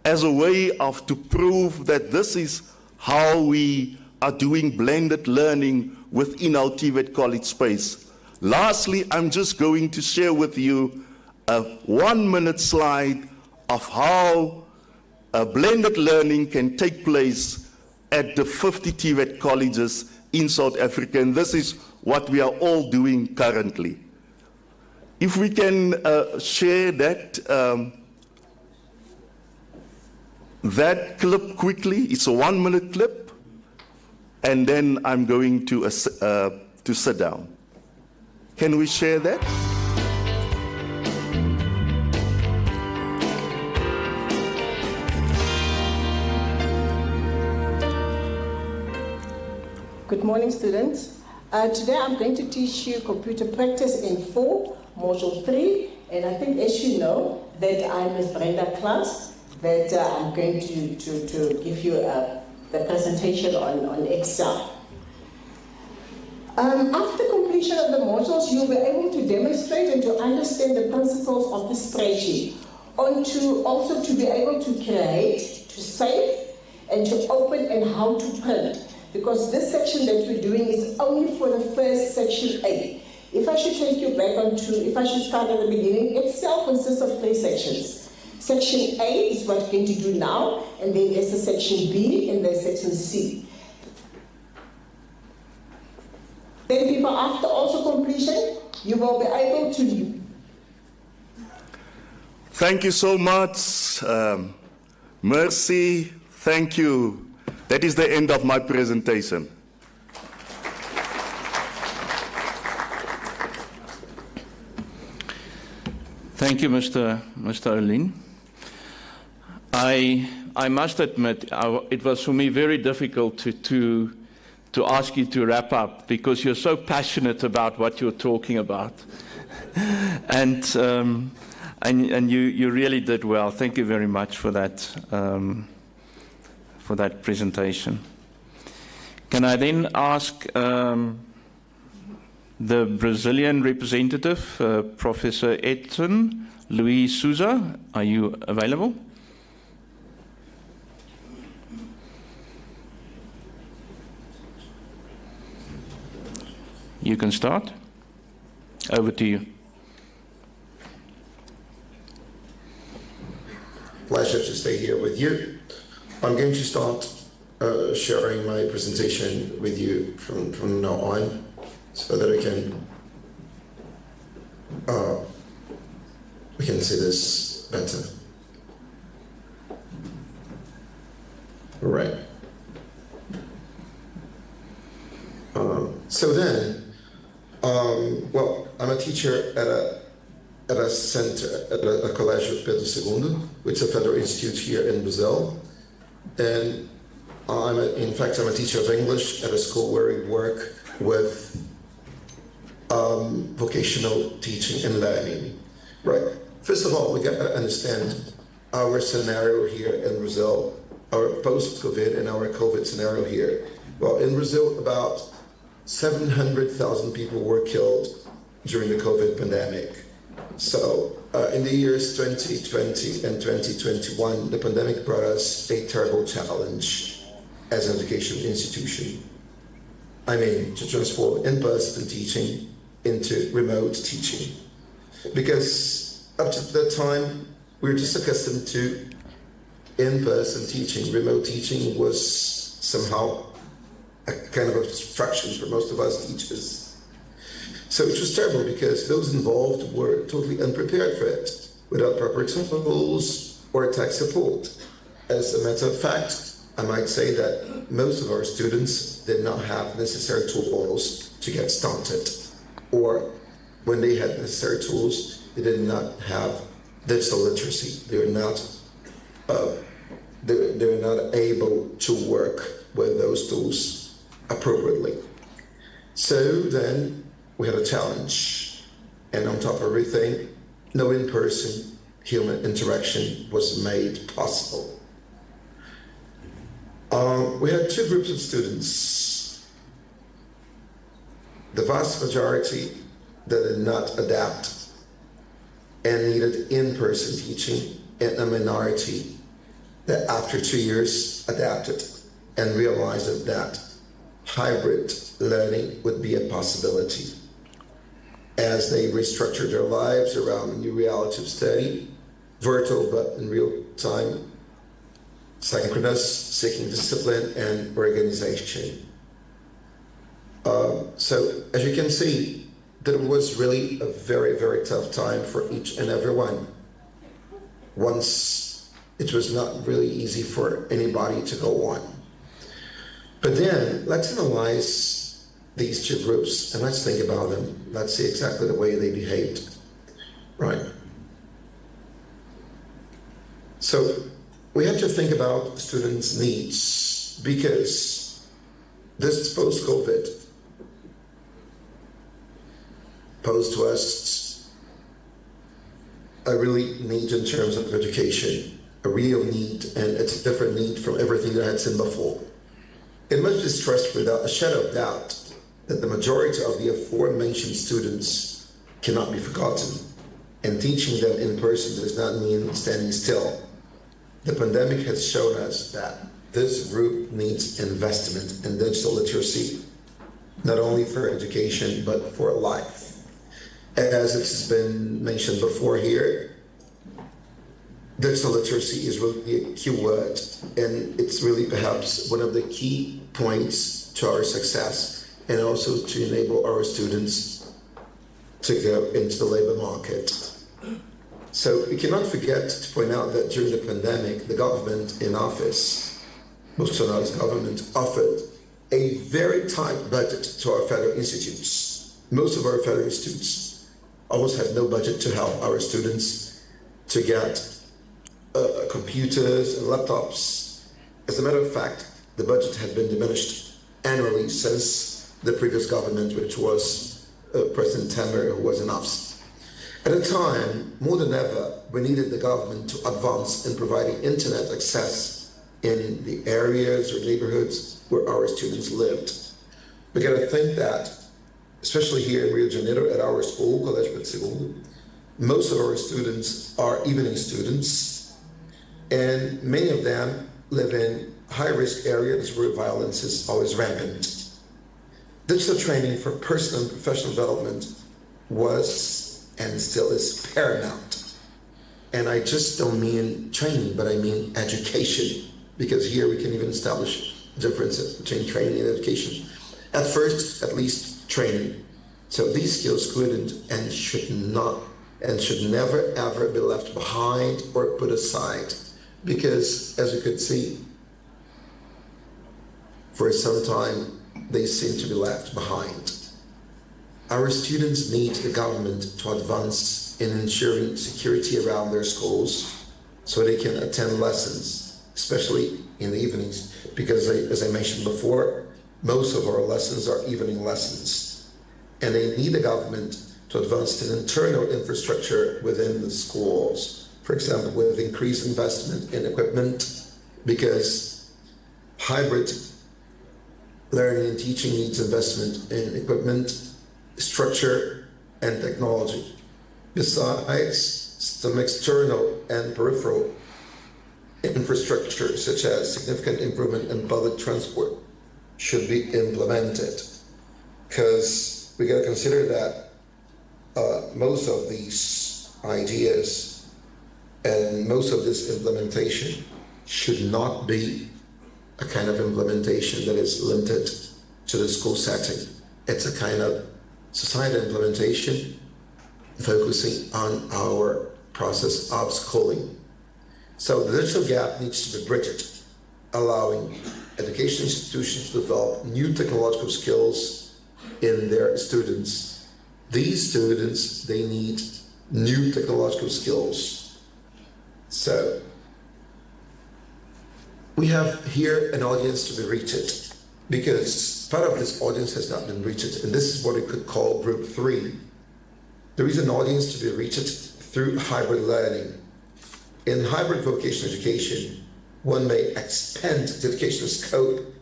as a way of to prove that this is how we are doing blended learning within our Tvet college space. Lastly, I'm just going to share with you a 1-minute slide of how blended learning can take place at the 50 Tvet colleges in South Africa, and this is what we are all doing currently. If we can share that clip quickly, it's a 1-minute clip, and then I'm going to sit down. Can we share that? Good morning, students. Today I'm going to teach you computer practice in 4, module 3, and I think as you know that I'm Ms. Brenda Klaas, that I'm going to give you the presentation on Excel. After completion of the modules, you'll be able to demonstrate and to understand the principles of the spreadsheet, and also to be able to create, to save, and to open and how to print. Because this section that we're doing is only for the first section A. If I should take you back if I should start at the beginning, Excel consists of 3 sections. Section A is what we're going to do now, and then there's a section B, and there's section C. Then people, after also completion, you will be able to... Thank you so much, Mercy. Thank you. That is the end of my presentation. Thank you, Mr. Olin. I must admit, it was for me very difficult to ask you to wrap up because you're so passionate about what you're talking about, and you really did well. Thank you very much for that. For that presentation. Can I then ask the Brazilian representative, Professor Edson Luis Souza, are you available? You can start. Over to you. Pleasure to stay here with you. I'm going to start sharing my presentation with you from now on so that we can see this better. Right. So then, well, I'm a teacher at a center, at a Colégio Pedro II, which is a federal institute here in Brazil. And in fact, I'm a teacher of English at a school where we work with vocational teaching and learning. Right. First of all, we got to understand our scenario here in Brazil our post-COVID and our COVID scenario here. Well, in Brazil, about 700,000 people were killed during the COVID pandemic. So in the years 2020 and 2021, the pandemic brought us a terrible challenge as an education institution. I mean, to transform in-person teaching into remote teaching. Because up to that time, we were just accustomed to in-person teaching. Remote teaching was somehow a kind of abstraction for most of us teachers. So it was terrible because those involved were totally unprepared for it, without proper tools or tech support. As a matter of fact, I might say that most of our students did not have necessary tools to get started, or when they had necessary tools, they did not have digital literacy. They were not able to work with those tools appropriately. So then we had a challenge, and on top of everything, no in-person human interaction was made possible. We had two groups of students. The vast majority that did not adapt and needed in-person teaching, and a minority that after 2 years adapted and realized that hybrid learning would be a possibility. As they restructured their lives around the new reality of study, virtual but in real time, synchronous, seeking discipline and organization. So as you can see, that was really a very, very tough time for each and every one. Once it was not really easy for anybody to go on. But then let's analyze these two groups and let's think about them. Let's see exactly the way they behaved, right? So we have to think about students' needs, because this post-COVID posed to us a really need in terms of education, a real need, and it's a different need from everything that I had seen before. It must be stressed without a shadow of doubt that the majority of the aforementioned students cannot be forgotten, and teaching them in person does not mean standing still. The pandemic has shown us that this group needs investment in digital literacy, not only for education, but for life. As it's been mentioned before here, digital literacy is really a key word, and it's really perhaps one of the key points to our success, and also to enable our students to go into the labor market. So we cannot forget to point out that during the pandemic, the government in office, Bolsonaro's government, offered a very tight budget to our federal institutes. Most of our federal institutes almost had no budget to help our students to get computers and laptops. As a matter of fact, the budget had been diminished annually since the previous government, which was President Temer, who was in office. At a time, more than ever, we needed the government to advance in providing internet access in the areas or neighborhoods where our students lived. We got to think that, especially here in Rio de Janeiro, at our school, Colégio Pedro, most of our students are evening students, and many of them live in high-risk areas where violence is always rampant. Digital training for personal and professional development was and still is paramount. And I just don't mean training, but I mean education, because here we can even establish differences between training and education. At first, at least training. So these skills couldn't and should not and should never ever be left behind or put aside, because as you could see, for some time they seem to be left behind. Our students need the government to advance in ensuring security around their schools so they can attend lessons, especially in the evenings, because as I mentioned before, most of our lessons are evening lessons. And they need the government to advance an internal infrastructure within the schools, for example, with increased investment in equipment because hybrid learning and teaching needs investment in equipment, structure, and technology. Besides, some external and peripheral infrastructure, such as significant improvement in public transport, should be implemented. Because we got to consider that most of these ideas and most of this implementation should not be a kind of implementation that is limited to the school setting. It's a kind of societal implementation focusing on our process of schooling. So the digital gap needs to be bridged, allowing education institutions to develop new technological skills in their students. These students, they need new technological skills. So we have here an audience to be reached, because part of this audience has not been reached, and this is what we could call group 3. There is an audience to be reached through hybrid learning. In hybrid vocational education, one may expand the educational scope,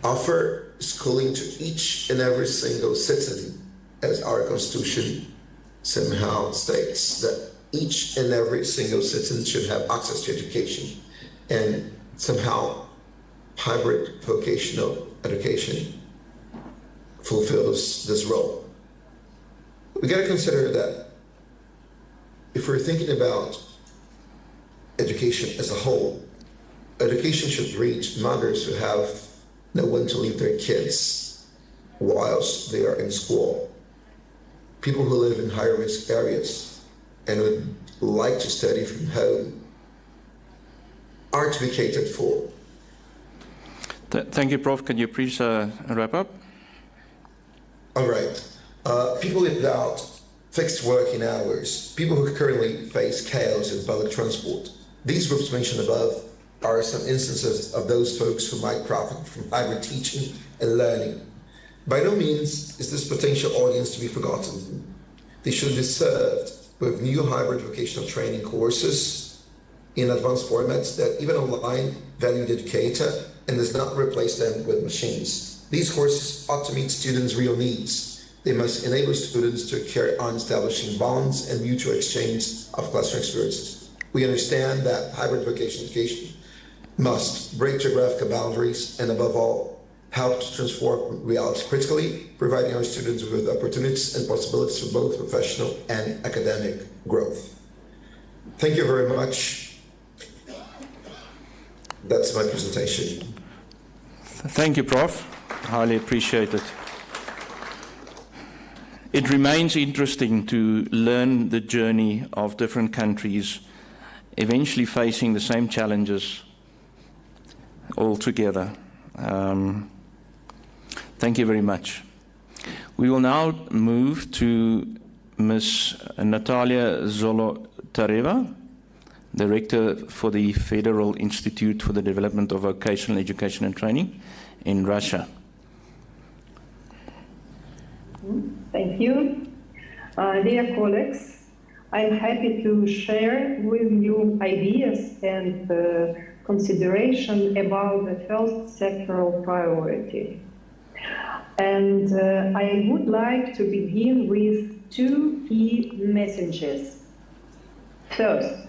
offer schooling to each and every single citizen, as our Constitution somehow states that each and every single citizen should have access to education, and somehow hybrid vocational education fulfills this role. We got to consider that if we're thinking about education as a whole, education should reach mothers who have no one to leave their kids whilst they are in school, people who live in high-risk areas and would like to study from home are to be catered for. Thank you, Prof. Can you please wrap up? All right. People without fixed working hours, people who currently face chaos in public transport. These groups mentioned above are some instances of those folks who might profit from hybrid teaching and learning. By no means is this potential audience to be forgotten. They should be served with new hybrid vocational training courses in advanced formats that even online value the educator and does not replace them with machines. These courses ought to meet students' real needs. They must enable students to carry on establishing bonds and mutual exchange of classroom experiences. We understand that hybrid vocational education must break geographical boundaries and, above all, help to transform reality critically, providing our students with opportunities and possibilities for both professional and academic growth. Thank you very much. That's my presentation. Thank you, Prof. Highly appreciate it. It remains interesting to learn the journey of different countries, eventually facing the same challenges all together. Thank you very much. We will now move to Ms. Natalia Zolotareva, Director for the Federal Institute for the Development of Vocational Education and Training in Russia. Thank you. Dear colleagues, I'm happy to share with you ideas and consideration about the first sectoral priority. And I would like to begin with 2 key messages. First,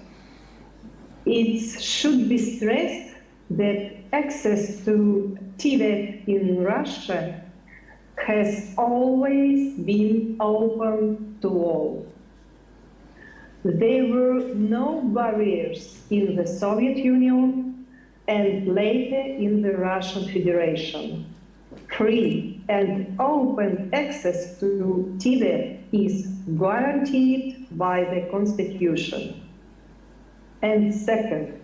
it should be stressed that access to Tvet in Russia has always been open to all. There were no barriers in the Soviet Union and later in the Russian Federation. Free and open access to Tvet is guaranteed by the Constitution. And second,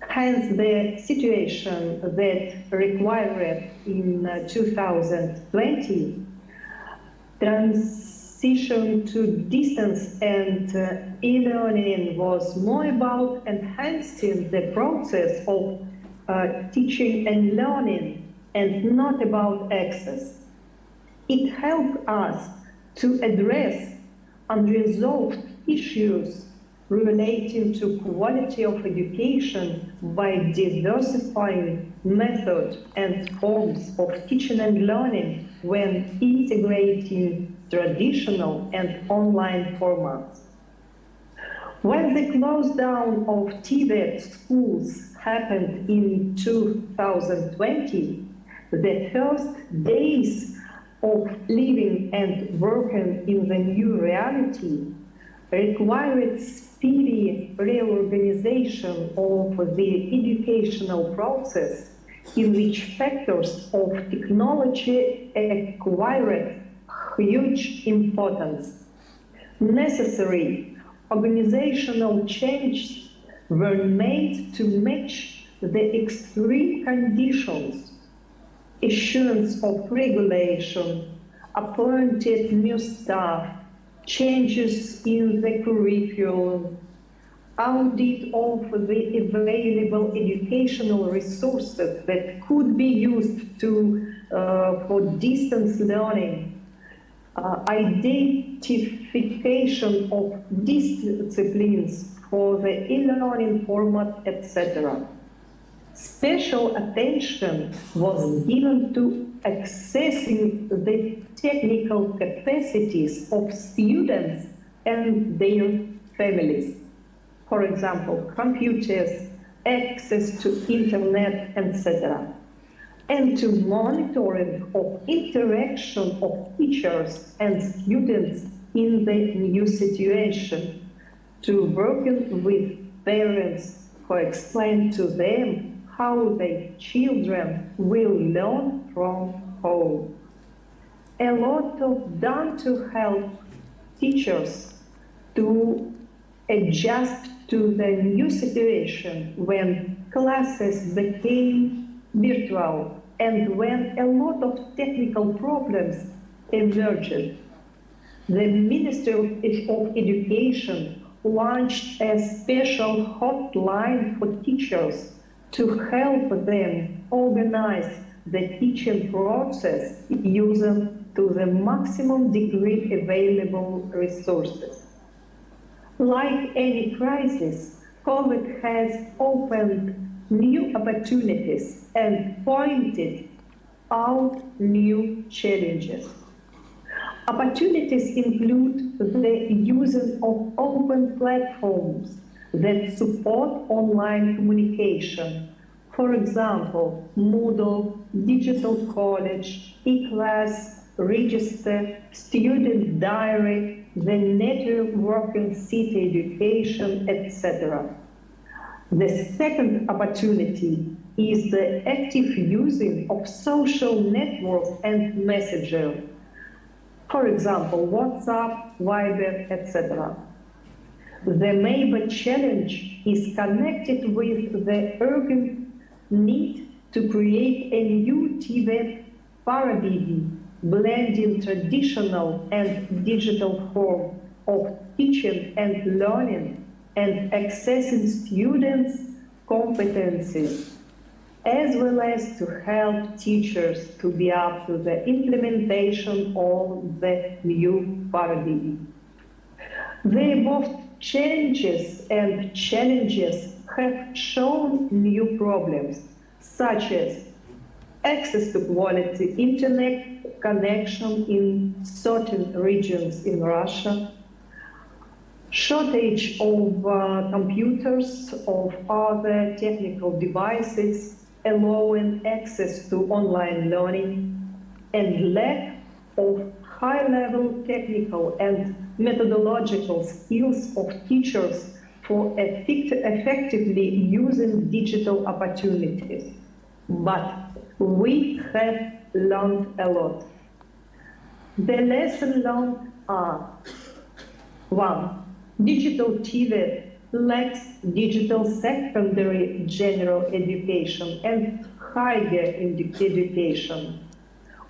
hence the situation that required in 2020 transition to distance and e-learning was more about enhancing the process of teaching and learning and not about access. It helped us to address unresolved issues relating to quality of education by diversifying methods and forms of teaching and learning when integrating traditional and online formats. When the close down of Tvet schools happened in 2020, the first days of living and working in the new reality required speedy reorganization of the educational process, in which factors of technology acquired huge importance. Necessary organizational changes were made to match the extreme conditions: issuance of regulation, appointed new staff, changes in the curriculum, audit of the available educational resources that could be used for distance learning, identification of disciplines for the e-learning format, etc. Special attention was given to accessing the technical capacities of students and their families. For example, computers, access to internet, etc. And to monitoring of interaction of teachers and students in the new situation, to working with parents who explain to them how their children will learn from home. A lot of done to help teachers to adjust to the new situation when classes became virtual and when a lot of technical problems emerged. The Ministry of Education launched a special hotline for teachers to help them organize the teaching process using to the maximum degree available resources. Like any crisis, COVID has opened new opportunities and pointed out new challenges. Opportunities include the use of open platforms that support online communication. For example, Moodle, Digital College, eClass, Register, Student Diary, the Networking City Education, etc. The second opportunity is the active using of social networks and messenger. For example, WhatsApp, Viber, etc. The major challenge is connected with the urgent need to create a new Tvet paradigm, blending traditional and digital form of teaching and learning and accessing students' competencies, as well as to help teachers to be up to the implementation of the new paradigm. The above changes and challenges have shown new problems, such as access to quality internet connection in certain regions in Russia, shortage of computers, of other technical devices allowing access to online learning, and lack of high-level technical and methodological skills of teachers for effectively using digital opportunities. But we have learned a lot. The lessons learned are: 1. Digital Tvet lacks digital secondary general education and higher education.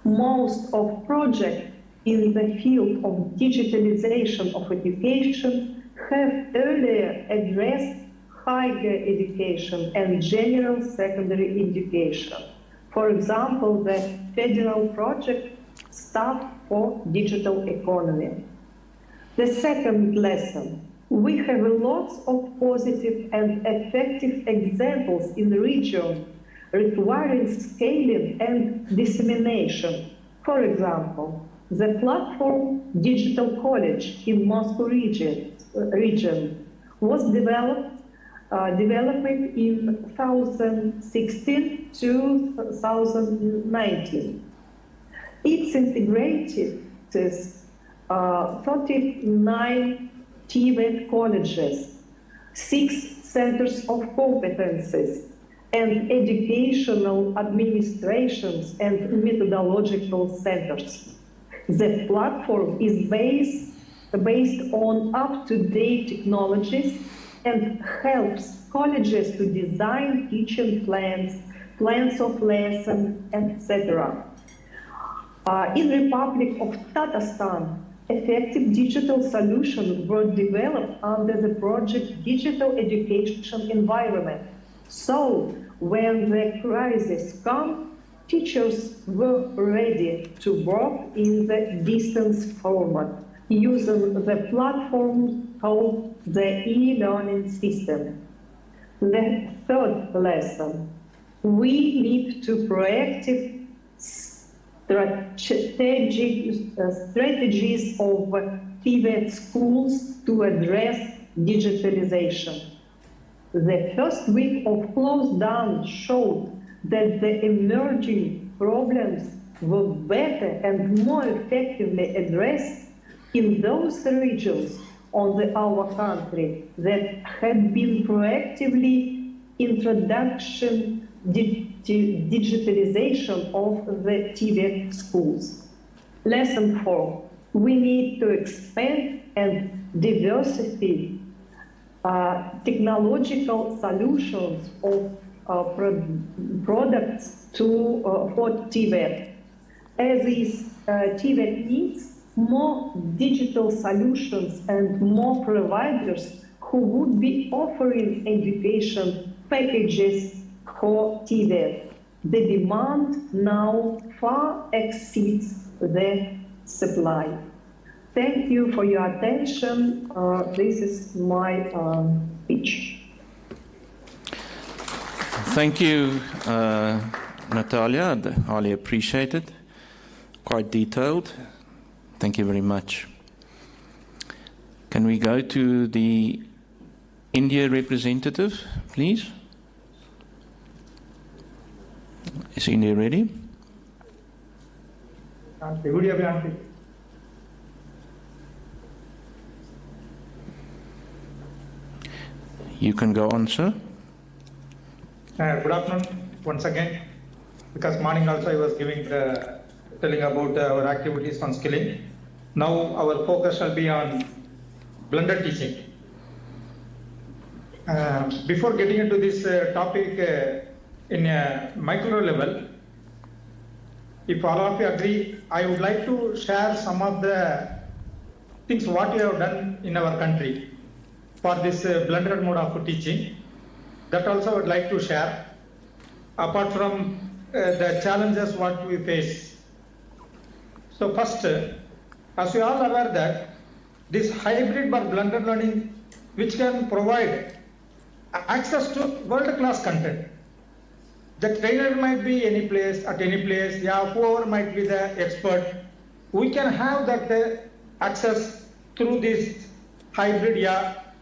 Most of projects in the field of digitalization of education have earlier addressed higher education and general secondary education. For example, the federal project Staff for Digital Economy. The second lesson: We have lots of positive and effective examples in the region requiring scaling and dissemination. For example, the platform Digital College in Moscow region was developed in 2016 to 2019. It's integrated 39 Tvet colleges, 6 centers of competences, and educational administrations and methodological centers. The platform is based on up-to-date technologies and helps colleges to design teaching plans, plans of lesson, etc. In Republic of Tatarstan, effective digital solutions were developed under the project Digital Education Environment. So, when the crisis came, teachers were ready to work in the distance format, using the platform called the e-learning system. The third lesson, we need to proactive strategies of Tvet schools to address digitalization. The first week of close down showed that the emerging problems were better and more effectively addressed in those regions of our country that had been proactively introduction digitalization of the Tvet schools. Lesson 4, we need to expand and diversify technological solutions of products for Tvet. As is, Tvet needs more digital solutions and more providers who would be offering education packages for Tvet. The demand now far exceeds the supply. Thank you for your attention. This is my speech. Thank you, Natalia. Highly appreciated. Quite detailed. Thank you very much. Can we go to the India representative, please? Is India ready? You can go on, sir. Good afternoon once again. Because morning also I was telling about our activities on skilling. Now our focus shall be on blended teaching. Before getting into this topic in a micro level, if all of you agree, I would like to share some of the things what we have done in our country for this blended mode of teaching. That also I would like to share, apart from the challenges what we face. So first, as you all aware that this hybrid or blended learning, which can provide access to world-class content. The trainer might be any place, at any place, yeah, whoever might be the expert. We can have that access through this hybrid,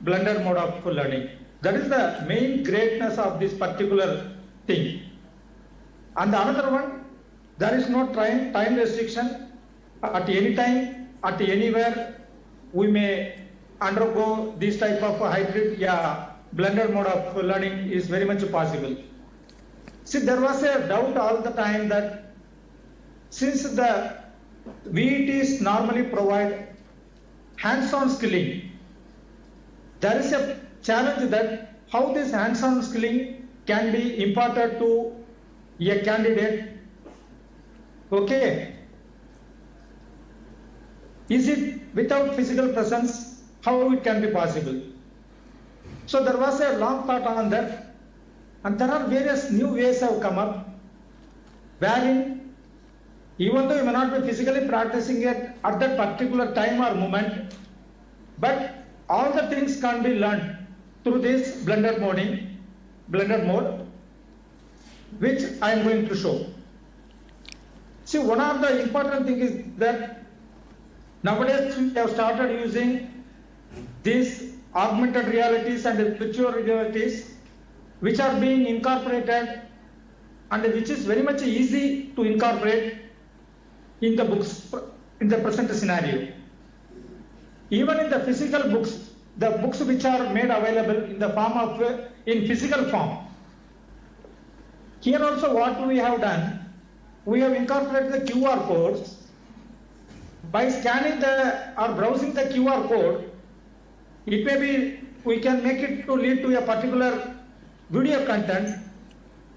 blended mode of learning. That is the main greatness of this particular thing. And the another one, there is no time restriction. At any time, at anywhere, we may undergo this type of hybrid, blended mode of learning is very much possible. See, there was a doubt all the time that since the VETs normally provide hands-on skilling, there is a challenge that how this hands-on skilling can be imparted to a candidate. Okay. Is it without physical presence? How it can be possible? So there was a long thought on that, and there are various new ways have come up, wherein even though you may not be physically practicing it at that particular time or moment, but all the things can be learned through this blended mode, which I am going to show. See, one of the important things is that nowadays we have started using these augmented realities and virtual realities, which are being incorporated and which is very much easy to incorporate in the books in the present scenario. Even in the physical books, the books which are made available in the form of in physical form. Here also what we have done, we have incorporated the QR codes. By scanning or browsing the QR code, it may be, we can make it to lead to a particular video content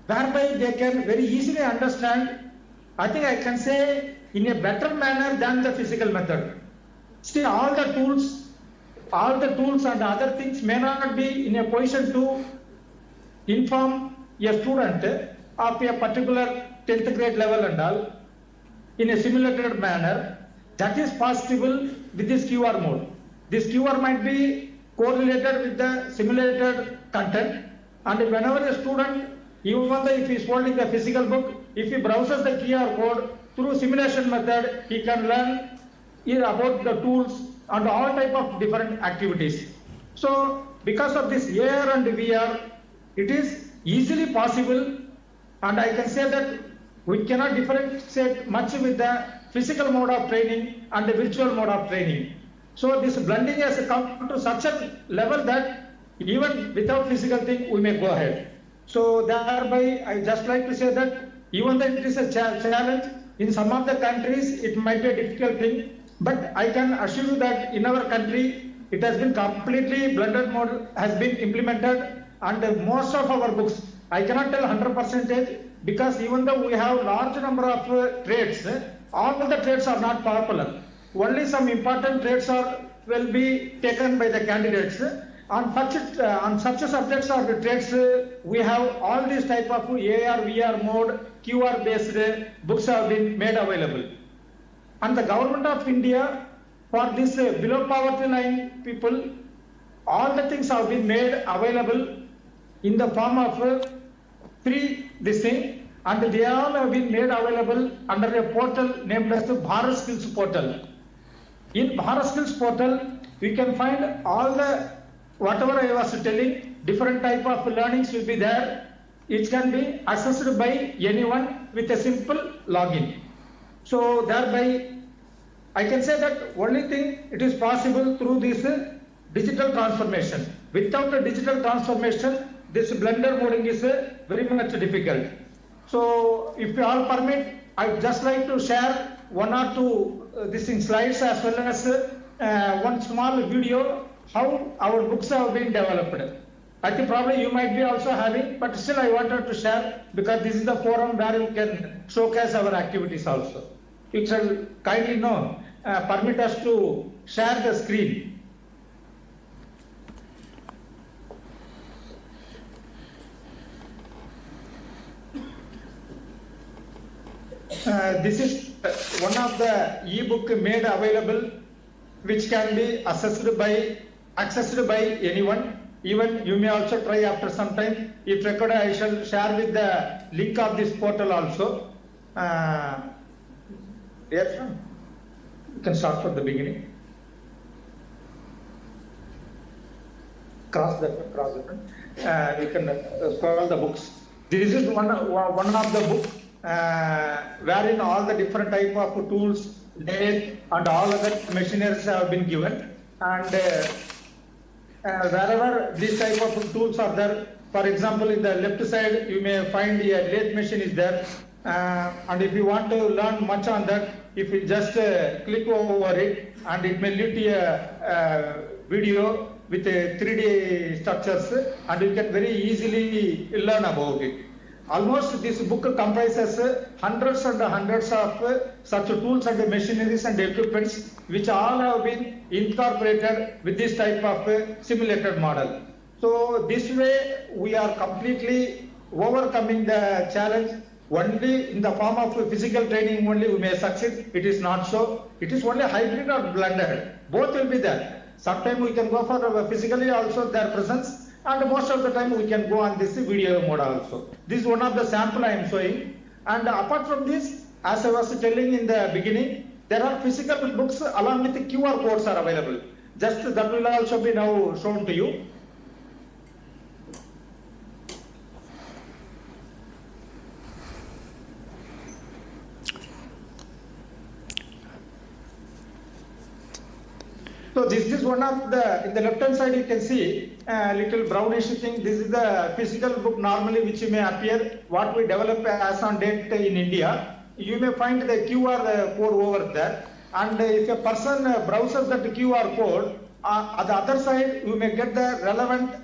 whereby they can very easily understand, I think I can say in a better manner than the physical method. Still all the tools and other things may not be in a position to inform a student of a particular 10th grade level and all in a simulated manner. That is possible with this QR mode. This QR might be correlated with the simulated content, and whenever a student, even if he is holding the physical book, if he browses the QR code through simulation method, he can learn about the tools and all type of different activities. So because of this AR and VR, it is easily possible, and I can say that we cannot differentiate much with the physical mode of training and the virtual mode of training. So this blending has come to such a level that even without physical thing, we may go ahead. So thereby, I just like to say that even though it is a challenge, in some of the countries, it might be a difficult thing, but I can assure you that in our country, it has been completely blended mode has been implemented, and most of our books, I cannot tell 100%, because even though we have large number of trades, all the trades are not popular. Only some important trades will be taken by the candidates. On such subjects or the trades, we have all these type of AR, VR mode, QR based books have been made available. And the government of India, for this below poverty line people, all the things have been made available in the form of free this thing, and they all have been made available under a portal named as the Bharat Skills Portal. In Bharat Skills Portal, we can find all the, whatever I was telling, different type of learnings will be there. It can be accessed by anyone with a simple login. So thereby, I can say that only thing it is possible through this digital transformation. Without the digital transformation, this blender moding is very much difficult. So if you all permit, I'd just like to share one or two slides as well as one small video how our books have been developed. I think probably you might be also having, but still I wanted to share because this is the forum where we can showcase our activities also. You shall kindly permit us to share the screen. This is one of the e-book made available, which can be accessed by anyone. Even you may also try after some time. If required, I shall share with the link of this portal also. Yes, you can start from the beginning. Cross the you can scroll the books. This is one of the books wherein all the different type of tools, lathe and all other machineries have been given, and wherever these type of tools are there, for example in the left side you may find a lathe machine is there, and if you want to learn much on that, if you just click over it, and it may lead to a video with 3D structures, and you can very easily learn about it. Almost this book comprises hundreds and hundreds of such tools and machineries and equipments which all have been incorporated with this type of simulated model. So this way we are completely overcoming the challenge. Only in the form of physical training only we may succeed. It is not so. It is only hybrid or blended. Both will be there. Sometimes we can go for physically also their presence, and most of the time we can go on this video mode also. This is one of the sample I am showing. And apart from this, as I was telling in the beginning, there are physical books along with the QR codes are available. Just that will also be now shown to you. So this is one of the, in the left hand side you can see a little brownish thing. This is the physical book normally which may appear what we develop as on date in India. You may find the QR code over there. And if a person browses that QR code, at the other side you may get the relevant,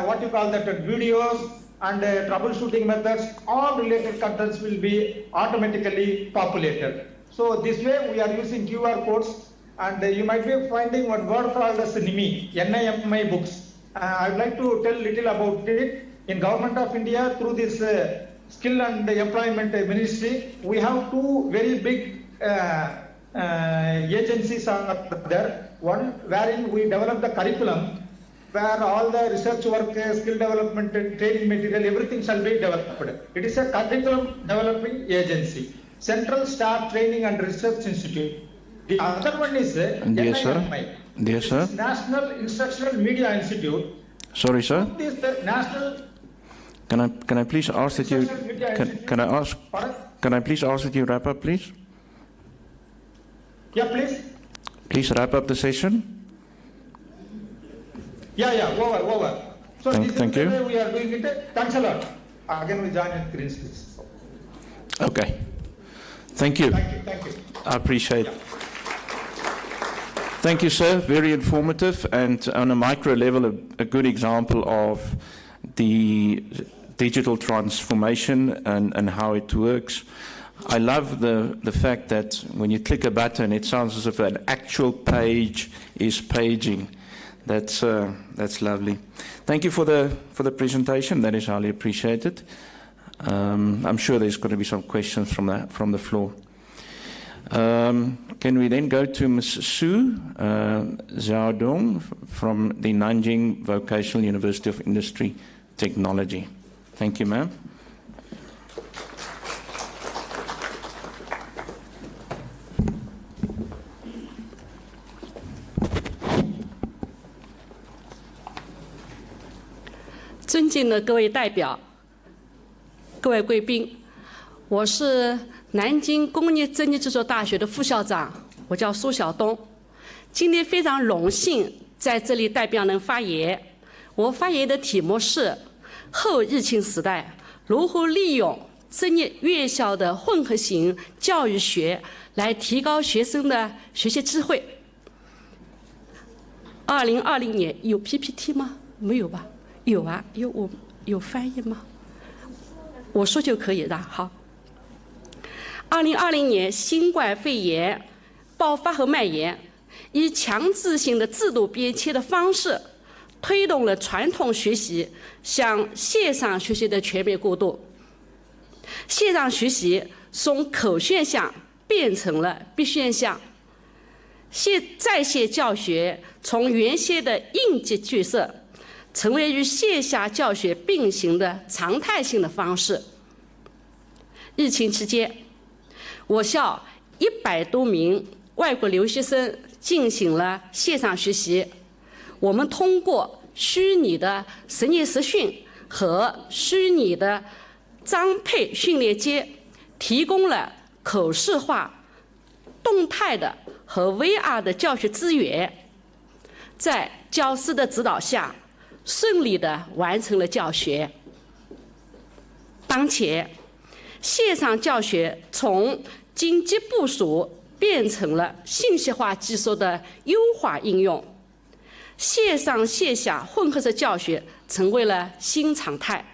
what you call that, videos and troubleshooting methods. All related contents will be automatically populated. So this way we are using QR codes. And you might be finding one word called as NIMI, N-I-M-I books. I would like to tell little about it. In Government of India, through this Skill and Employment Ministry, we have two very big agencies are there. One, wherein we develop the curriculum, where all the research work, skill development, and training material, everything shall be developed. It is a curriculum developing agency. Central Staff Training and Research Institute. The other one is Dear sir. Dear sir. National Instructional Media Institute. Sorry, sir. This is the National. Can I please ask that you can I please ask that you wrap up, please? Yeah, please. Please wrap up the session. Yeah, over. So thank this is you. the way we are doing it. Thanks a lot. Again, we join in green please. Okay. Thank you. Thank you. I appreciate it. Thank you, sir. Very informative and on a micro level, a good example of the digital transformation and how it works. I love the fact that when you click a button, it sounds as if an actual page is paging. That's lovely. Thank you for the presentation. That is highly appreciated. I'm sure there's going to be some questions from the floor. Can we then go to Ms. Su Xiaodong from the Nanjing Vocational University of Industry Technology? Thank you, ma'am.尊敬的各位代表、各位贵宾，我是南京工业政经技术大学的副校长，我叫苏晓东。今天非常荣幸在这里代表人发言。我发言的题目是后疫情时代如何利用专业院校的混合型教育学来提高学生的学习机会。2020年有 PPT 吗？没有吧？有啊，有翻译吗？我说就可以的。好。2020年新冠肺炎爆发后蔓延，以强制性的制度编切的方式，推动了传统学习向线上学习的全面过渡。线上学习从口现象变成了必现象，在线教学从原先的应急角色，成为与线下教学并行的常态性的方式。疫情期间，我校100多名外国留学生进行了线上学习。我们通过虚拟的实验实训和虚拟的张配训练间，提供了口视化、动态的和 VR 的教学资源，在教师的指导下，顺利地完成了教学。当前，线上教学从紧急部署变成了信息化技术的优化应用，线上线下混合式教学成为了新常态。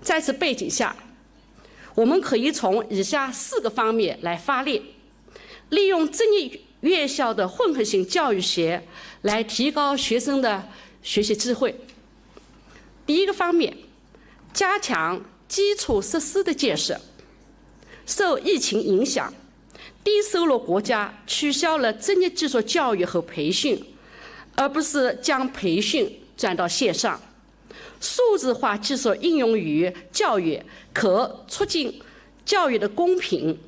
在此背景下，我们可以从以下4个方面来发力，利用专业院校的混合型教育学来提高学生的学习机会。第一个方面，加强基础设施的建设。受疫情影响，低收入国家取消了专业技术教育和培训，而不是将培训转到线上。数字化技术应用于教育，可促进教育的公平，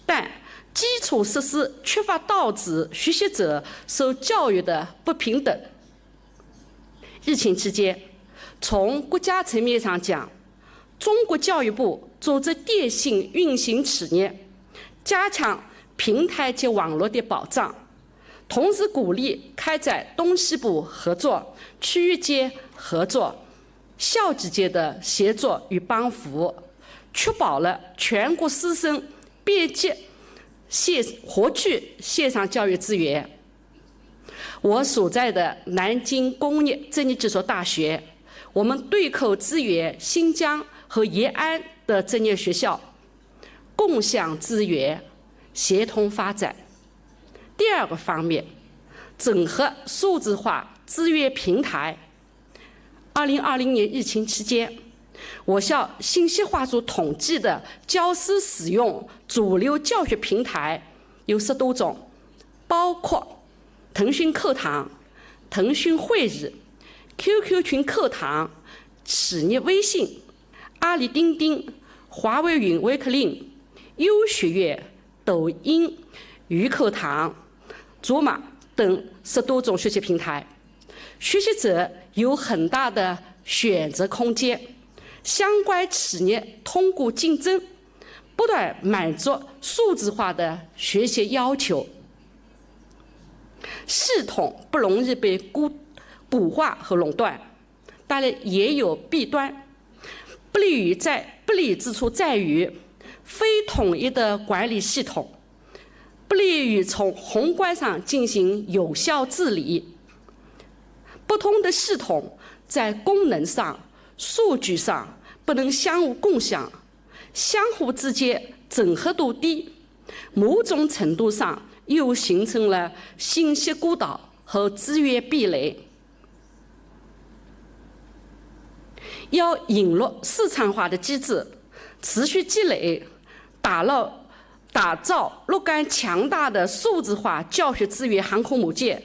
但基础设施缺乏导致学习者受教育的不平等。疫情期间，从国家层面上讲，中国教育部组织电信运行企业，加强平台及网络的保障，同时鼓励开展东西部合作、区域间合作、校际间的协作与帮扶，确保了全国师生便捷获取线上教育资源。我所在的南京工业政治技术大学，我们对口支援新疆和延安的专业学校，共享资源，协同发展。第二个方面，整合数字化资源平台。2020年疫情期间，我校信息化组统计的教师使用主流教学平台有10多种，包括腾讯课堂、腾讯会议、QQ 群课堂、企业微信、阿里钉钉、华为云 VOCATIONAL、优学院、抖音、鱼课堂、卓玛等10多种学习平台。学习者有很大的选择空间，相关企业通过竞争，不断满足数字化的学习要求。系统不容易被固化和垄断，当然也有弊端。不利之处在于非统一的管理系统，不利于从宏观上进行有效治理。不同的系统在功能上、数据上不能相互共享，相互之间整合度低，某种程度上又形成了信息孤岛和资源壁垒。要引入市场化的机制，持续积累，打造若干强大的数字化教学资源航空母舰，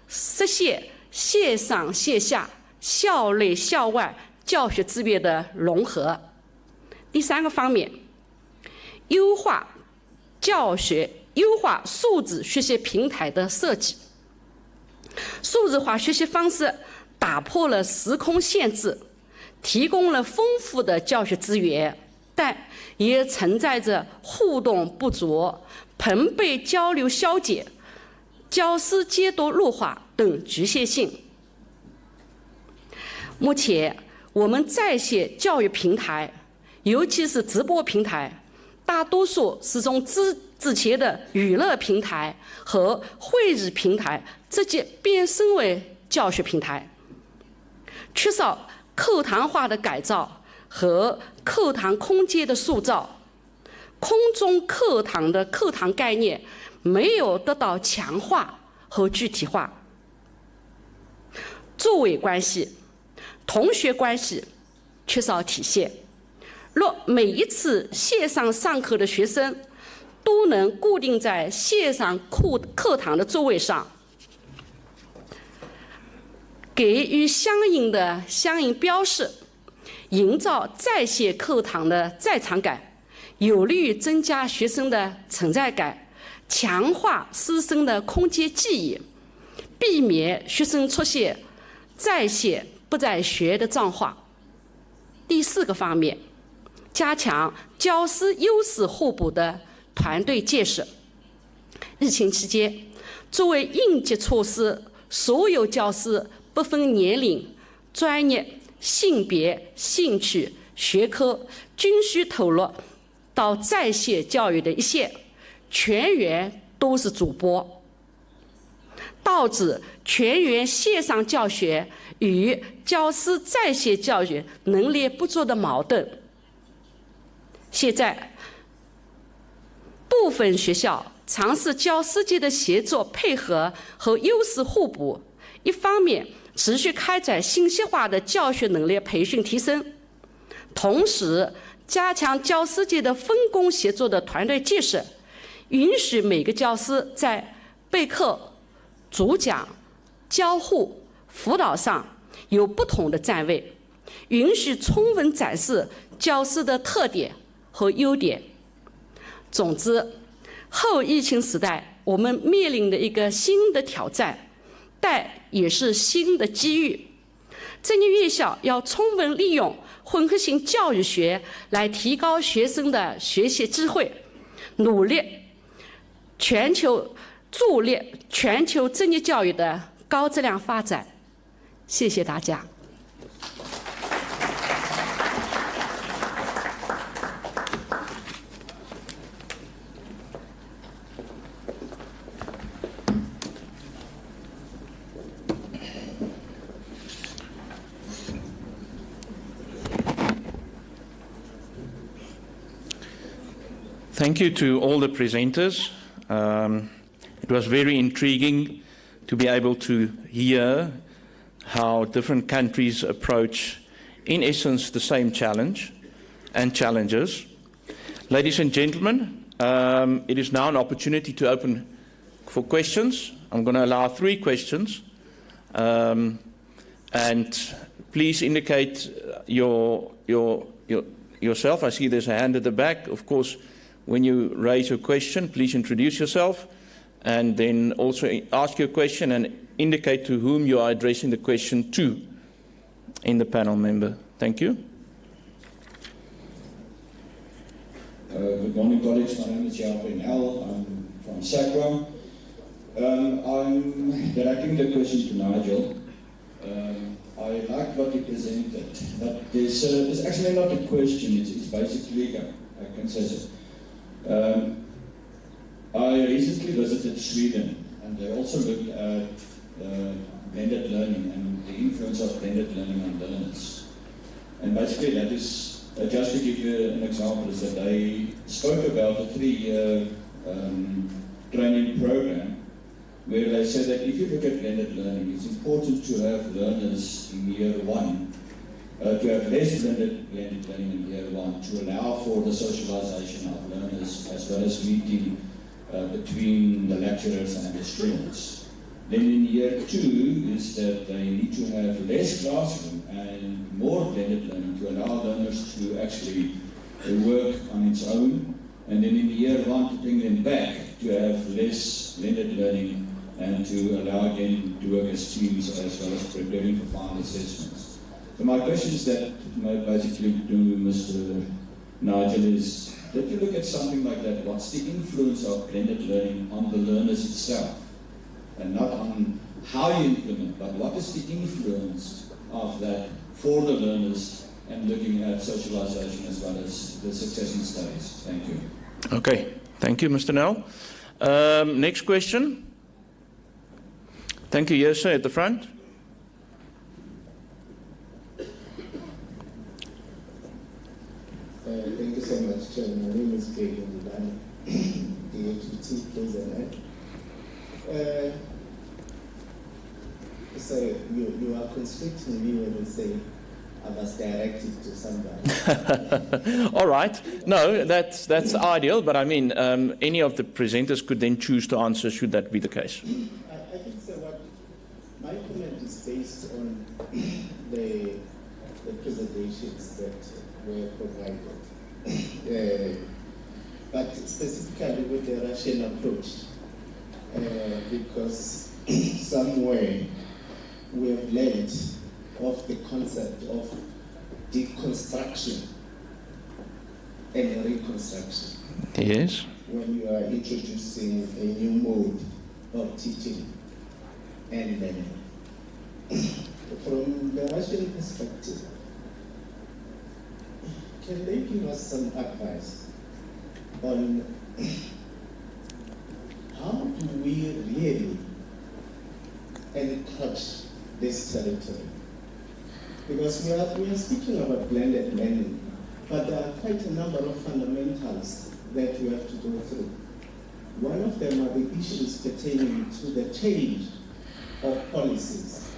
实现线上线下、校内校外教学资源的融合。第三个方面，优化数字学习平台的设计。数字化学习方式打破了时空限制，提供了丰富的教学资源，但也存在着互动不足、朋辈交流消减、教师监督弱化等局限性。目前，我们在线教育平台，尤其是直播平台，大多数是从之前的娱乐平台和会议平台直接变身为教学平台，缺少课堂化的改造和课堂空间的塑造，空中课堂的课堂概念没有得到强化和具体化。座位关系、同学关系缺少体现。若每一次线上上课的学生都能固定在线上课堂的座位上，给予相应标示，营造在线课堂的在场感，有利于增加学生的存在感，强化师生的空间记忆，避免学生出现在线不在学的状况。第四个方面，加强教师优势互补的团队建设。疫情期间，作为应急措施，所有教师不分年龄、专业、性别、兴趣、学科，均需投入到在线教育的一线，全员都是主播，导致全员线上教学与教师在线教育能力不足的矛盾。现在，部分学校尝试教师间的协作配合和优势互补，一方面持续开展信息化的教学能力培训提升，同时加强教师间的分工协作的团队建设，允许每个教师在备课、主讲、交互、辅导上有不同的站位，允许充分展示教师的特点和优点。总之，后疫情时代，我们面临的一个新的挑战，但也是新的机遇。这些院校要充分利用混合型教育学来提高学生的学习机会，助力全球职业教育的高质量发展。谢谢大家。Thank you to all the presenters. It was very intriguing to be able to hear how different countries approach, in essence, the same challenge and challenges. Ladies and gentlemen, it is now an opportunity to open for questions. I'm going to allow 3 questions. And please indicate yourself. I see there's a hand at the back. Of course, when you raise your question, please introduce yourself and then also ask your question and indicate to whom you are addressing the question to in the panel member. Thank you. Good morning, colleagues. My name is Jaap L. I'm from SACRA. I'm directing the question to Nigel. I like what he presented, but there's actually not a question. It's basically, I can say so. I recently visited Sweden, and they also looked at blended learning and the influence of blended learning on learners. And basically that is, just to give you an example, is that they spoke about a 3-year training program where they said that if you look at blended learning, it's important to have learners in year 1, to have less blended learning in year 1, to allow for the socialization of learners as well as meeting between the lecturers and the students. Then in year 2 is that they need to have less classroom and more blended learning to allow learners to actually work on its own. And then in year 1 to bring them back to have less blended learning and to allow them to work as teams as well as preparing for final assessments. So my question is that, basically to Mr. Nigel is, that you look at something like that, what's the influence of blended learning on the learners itself? And not on how you implement, but what is the influence of that for the learners and looking at socialization as well as the succession studies? Thank you. Okay, thank you, Mr. Nell. Next question. Thank you, yes, sir, at the front. Thank you so much, Chairman. My name is Greg Ndulani, DHBT, President. So you are constricting me when you say I must direct it to somebody. All right. No, that's ideal, but I mean, any of the presenters could then choose to answer should that be the case. I think so. What my comment is based on the presentations that were provided, but specifically with the Russian approach, because somewhere we have learned of the concept of deconstruction and reconstruction. Yes. When you are introducing a new mode of teaching and learning. From the Russian perspective, can they give us some advice on how do we really encroach this territory? Because we are speaking about blended learning, but there are quite a number of fundamentals that we have to go through. One of them are the issues pertaining to the change of policies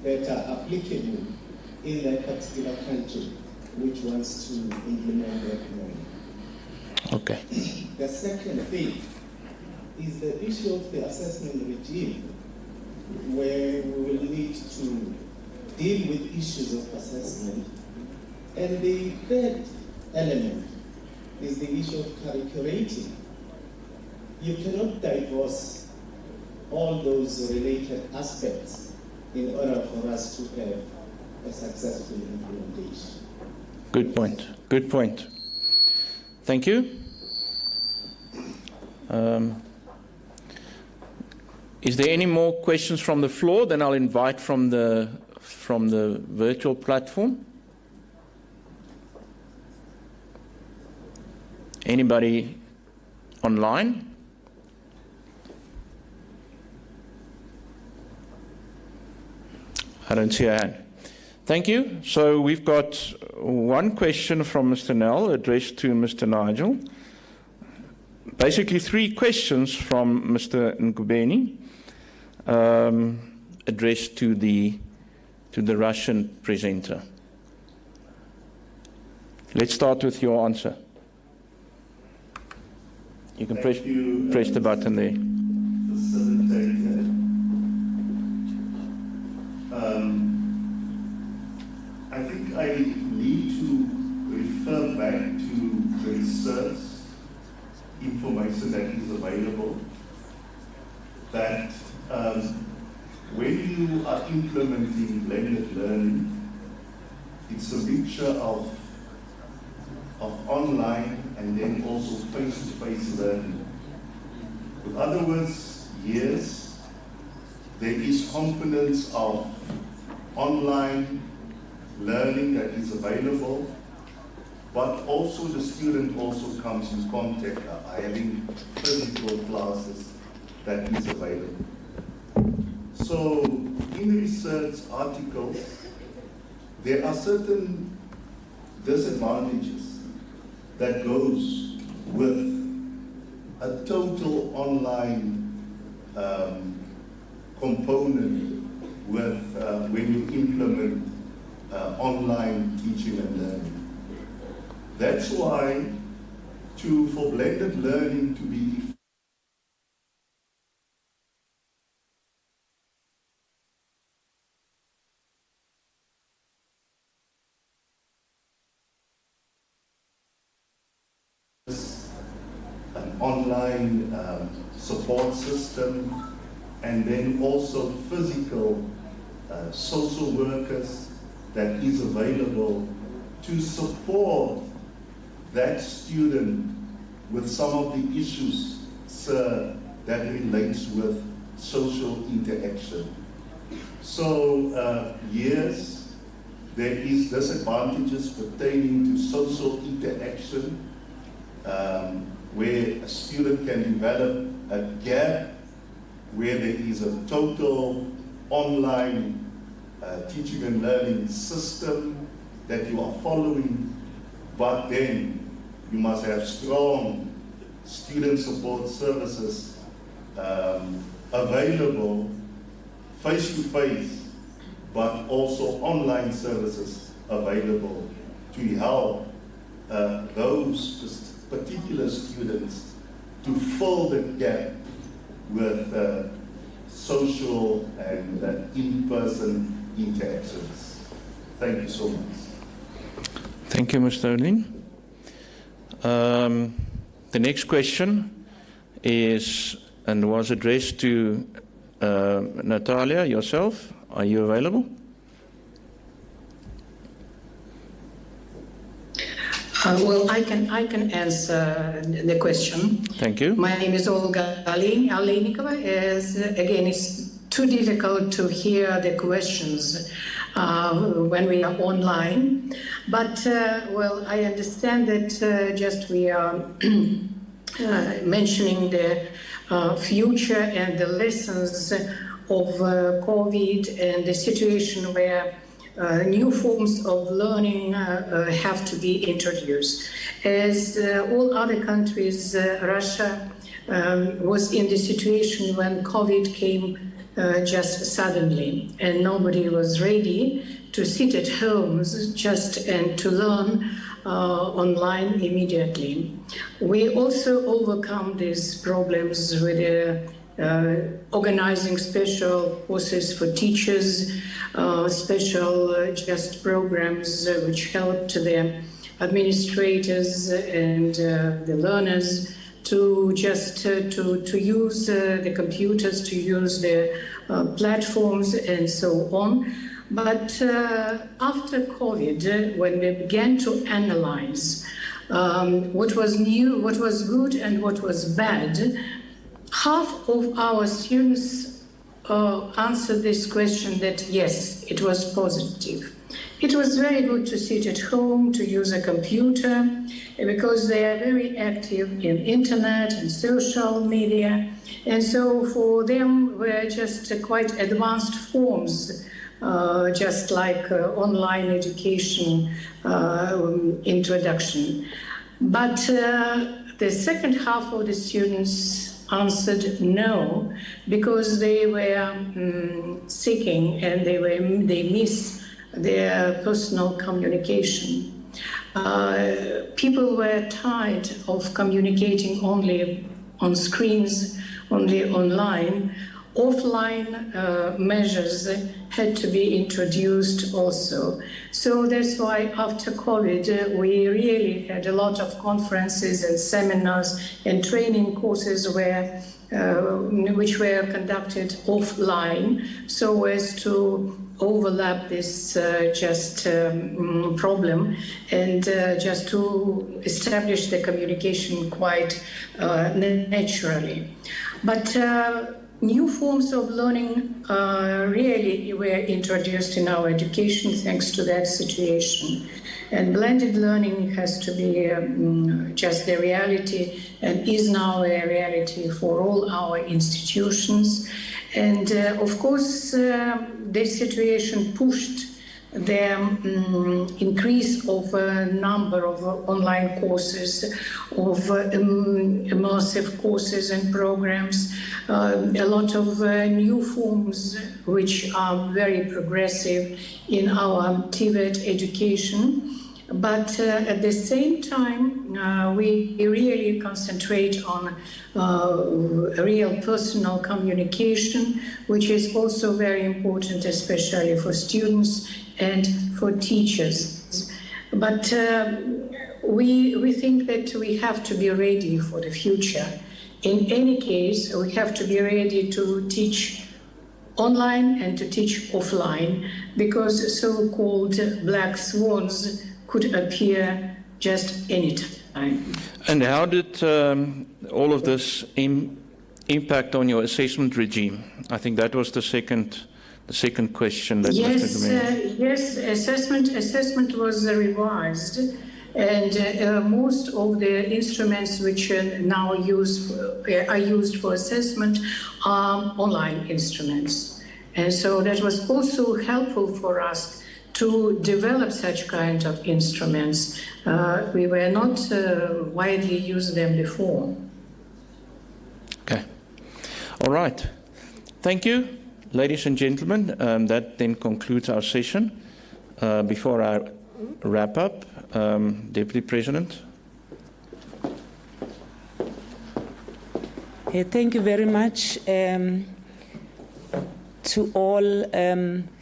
that are applicable in that particular country which wants to implement that learning. Okay. The second thing is the issue of the assessment regime where we will need to deal with issues of assessment. And the third element is the issue of curriculating. You cannot divorce all those related aspects in order for us to have a successful implementation. Good point. Good point. Thank you. Is there any more questions from the floor? Then I'll invite from the virtual platform. Anybody online? I don't see a hand. Thank you. So we've got one question from Mr. Nell addressed to Mr. Nigel. Basically 3 questions from Mr. Ngubeni addressed to the Russian presenter. Let's start with your answer. You can press the button there. I think I need to refer back to the research information that is available, that when you are implementing blended learning, it's a mixture of online and then also face-to-face learning. In other words, yes, there is components of online learning that is available, but also the student also comes in contact having physical classes that is available. So in the research articles, there are certain disadvantages that goes with a total online component with when you implement online teaching and learning. That's why for blended learning to be an online support system, and then also physical social workers that is available to support that student with some of the issues, sir, that relates with social interaction. So yes, there is disadvantages pertaining to social interaction, where a student can develop a gap where there is a total online teaching and learning system that you are following, but then you must have strong student support services available face-to-face, but also online services available to help those particular students to fill the gap with social and in-person interactions. Thank you so much. Thank you, Mr. Olin. The next question is and was addressed to Natalia, yourself. Are you available? Well, I can answer the question. Thank you. My name is Olga Aleinikova. Again, it's too difficult to hear the questions when we are online. But, well, I understand that just we are mentioning the future and the lessons of COVID and the situation where new forms of learning have to be introduced. As all other countries, Russia was in the situation when COVID came just suddenly, and nobody was ready to sit at homes just and to learn online immediately. We also overcome these problems with organizing special courses for teachers, special just programs which helped the administrators and the learners to just to use the computers, to use the platforms and so on. But after COVID, when we began to analyze what was new, what was good and what was bad, half of our students answered this question that yes, it was positive. It was very good to sit at home, to use a computer, because they are very active in internet and social media. And so for them were just quite advanced forms, just like online education introduction. But the second half of the students answered no, because they were seeking and they miss their personal communication. People were tired of communicating only on screens, only online. Offline measures had to be introduced also. So that's why after COVID, we really had a lot of conferences and seminars and training courses which were conducted offline, so as to overlap this problem and just to establish the communication quite naturally. But new forms of learning really were introduced in our education thanks to that situation. And blended learning has to be just the reality and is now a reality for all our institutions. And of course, this situation pushed the increase of a number of online courses, of immersive courses and programs, a lot of new forms which are very progressive in our Tvet education. But at the same time, we really concentrate on real personal communication, which is also very important, especially for students and for teachers. But we think that we have to be ready for the future. In any case, we have to be ready to teach online and to teach offline, because so-called black swans could appear just any time. And how did all of this impact on your assessment regime? I think that was the second question that was made. Yes, assessment was revised, and most of the instruments which are now are used for assessment are online instruments. And so that was also helpful for us to develop such kind of instruments. We were not widely using them before. Okay. All right. Thank you, ladies and gentlemen. That then concludes our session. Before I wrap up, Deputy President. Thank you very much to all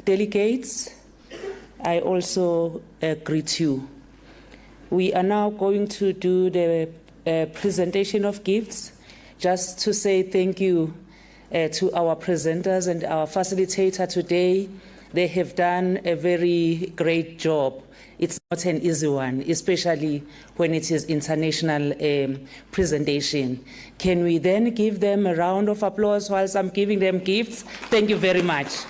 delegates. I also greet you. We are now going to do the presentation of gifts. Just to say thank you to our presenters and our facilitator today. They have done a very great job. It's not an easy one, especially when it is international presentation. Can we then give them a round of applause whilst I'm giving them gifts? Thank you very much.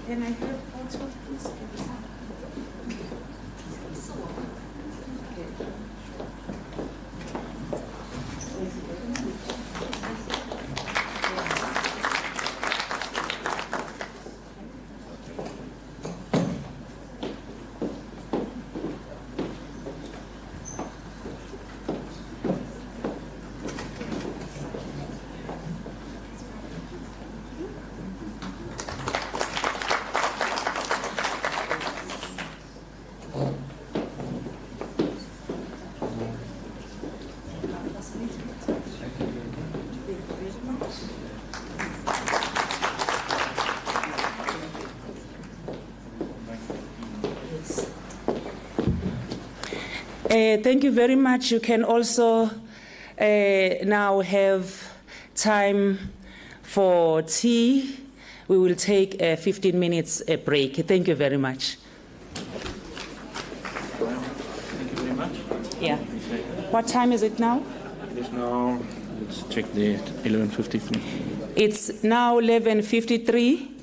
Can I have a photo, please? Thank you very much. You can also now have time for tea. We will take a 15 minutes break. Thank you very much. Thank you very much. Yeah. What time is it now? It is now, let's check the 11:53. It's now 11:53.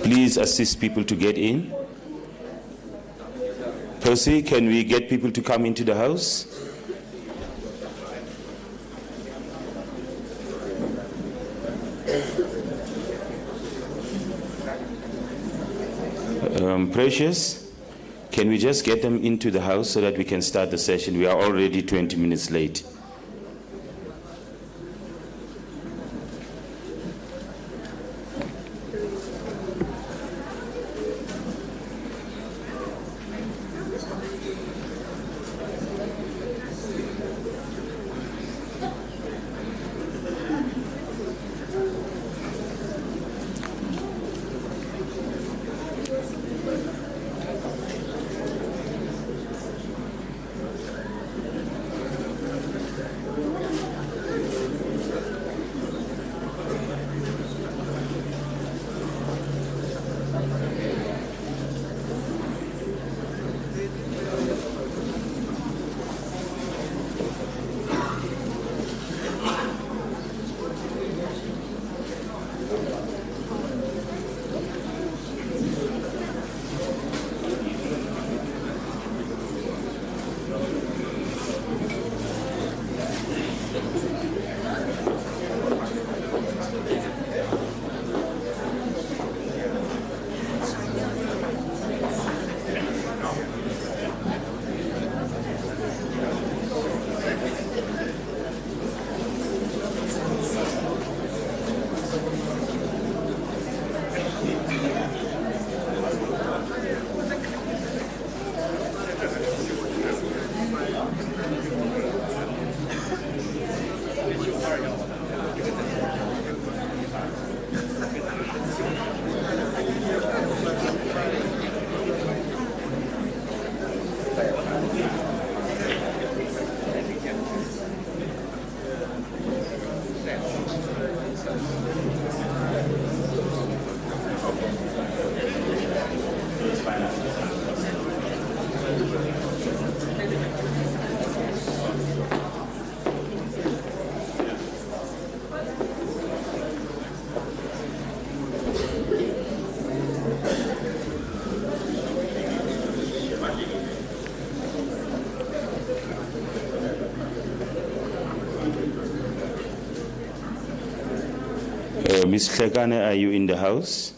Please assist people to get in. Percy, can we get people to come into the house? Precious, can we just get them into the house so that we can start the session? We are already 20 minutes late. Miss Klekane, are you in the house?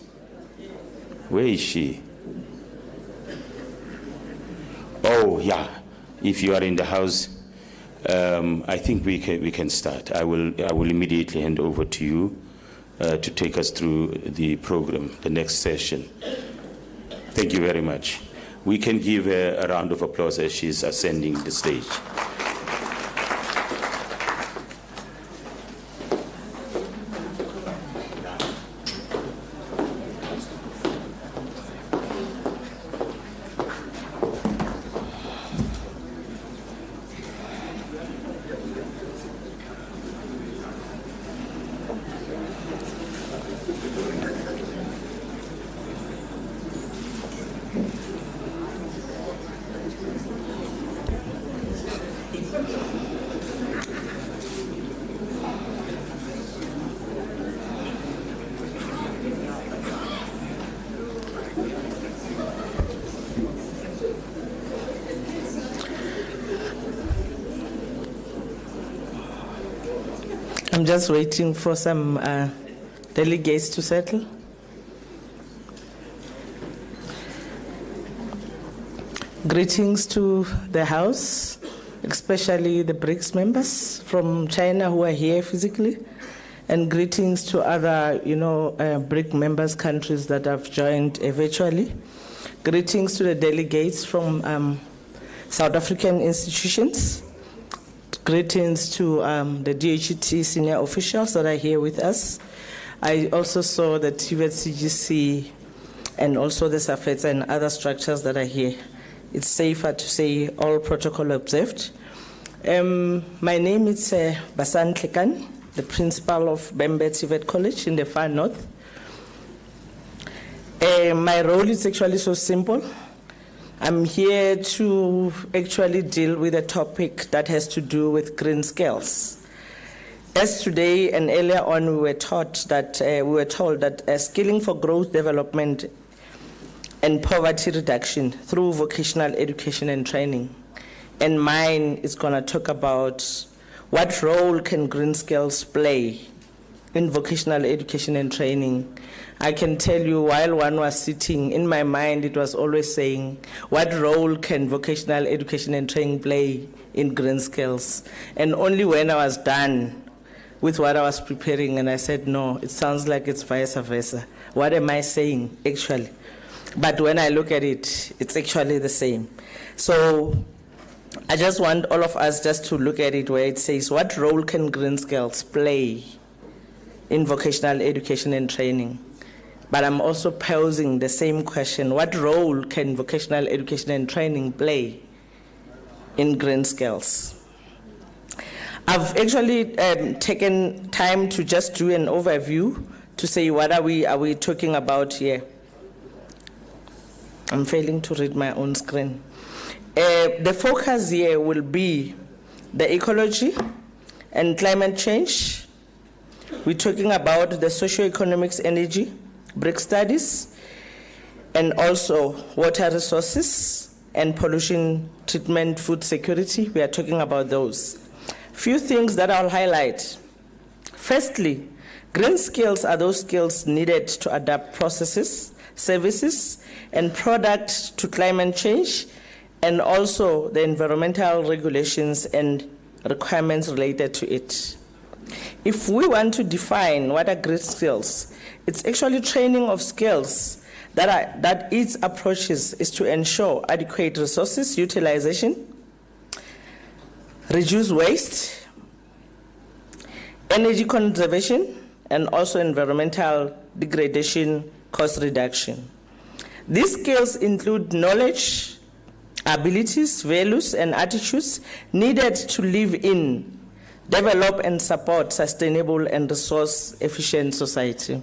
Where is she? Oh, yeah. If you are in the house, I think we can start. I will immediately hand over to you to take us through the program, the next session. Thank you very much. We can give her a round of applause as she's ascending the stage. I'm just waiting for some delegates to settle. Greetings to the House, especially the Brics members from China who are here physically, and greetings to other, BRIC members countries that have joined virtually. Greetings to the delegates from South African institutions. Greetings to the DHET senior officials that are here with us. I also saw the Tvet CGC and also the SAFETs and other structures that are here. It's safer to say all protocol observed. My name is Basan Klekan, the principal of Bembe Tvet College in the far north. My role is actually so simple. I'm here to actually deal with a topic that has to do with green skills. As today and earlier on, we were told that skilling for growth, development, and poverty reduction through vocational education and training. And mine is going to talk about what role can green skills play in vocational education and training. I can tell you, while one was sitting, in my mind it was always saying, what role can vocational education and training play in green skills? And only when I was done with what I was preparing and I said, no, it sounds like it's vice versa. What am I saying, actually? But when I look at it, it's actually the same. So I just want all of us just to look at it where it says, what role can green skills play in vocational education and training? But I'm also posing the same question, what role can vocational education and training play in green skills? I've actually taken time to just do an overview to say what are we talking about here. I'm failing to read my own screen. The focus here will be the ecology and climate change. We're talking about the socioeconomics, energy, Brics studies, and also water resources and pollution treatment, food security. We are talking about those. Few things that I'll highlight. Firstly, green skills are those skills needed to adapt processes, services, and products to climate change, and also the environmental regulations and requirements related to it. If we want to define what are green skills, it's actually training of skills that its approaches is to ensure adequate resources utilization, reduce waste, energy conservation, and also environmental degradation, cost reduction. These skills include knowledge, abilities, values, and attitudes needed to live in, develop, and support sustainable and resource-efficient society.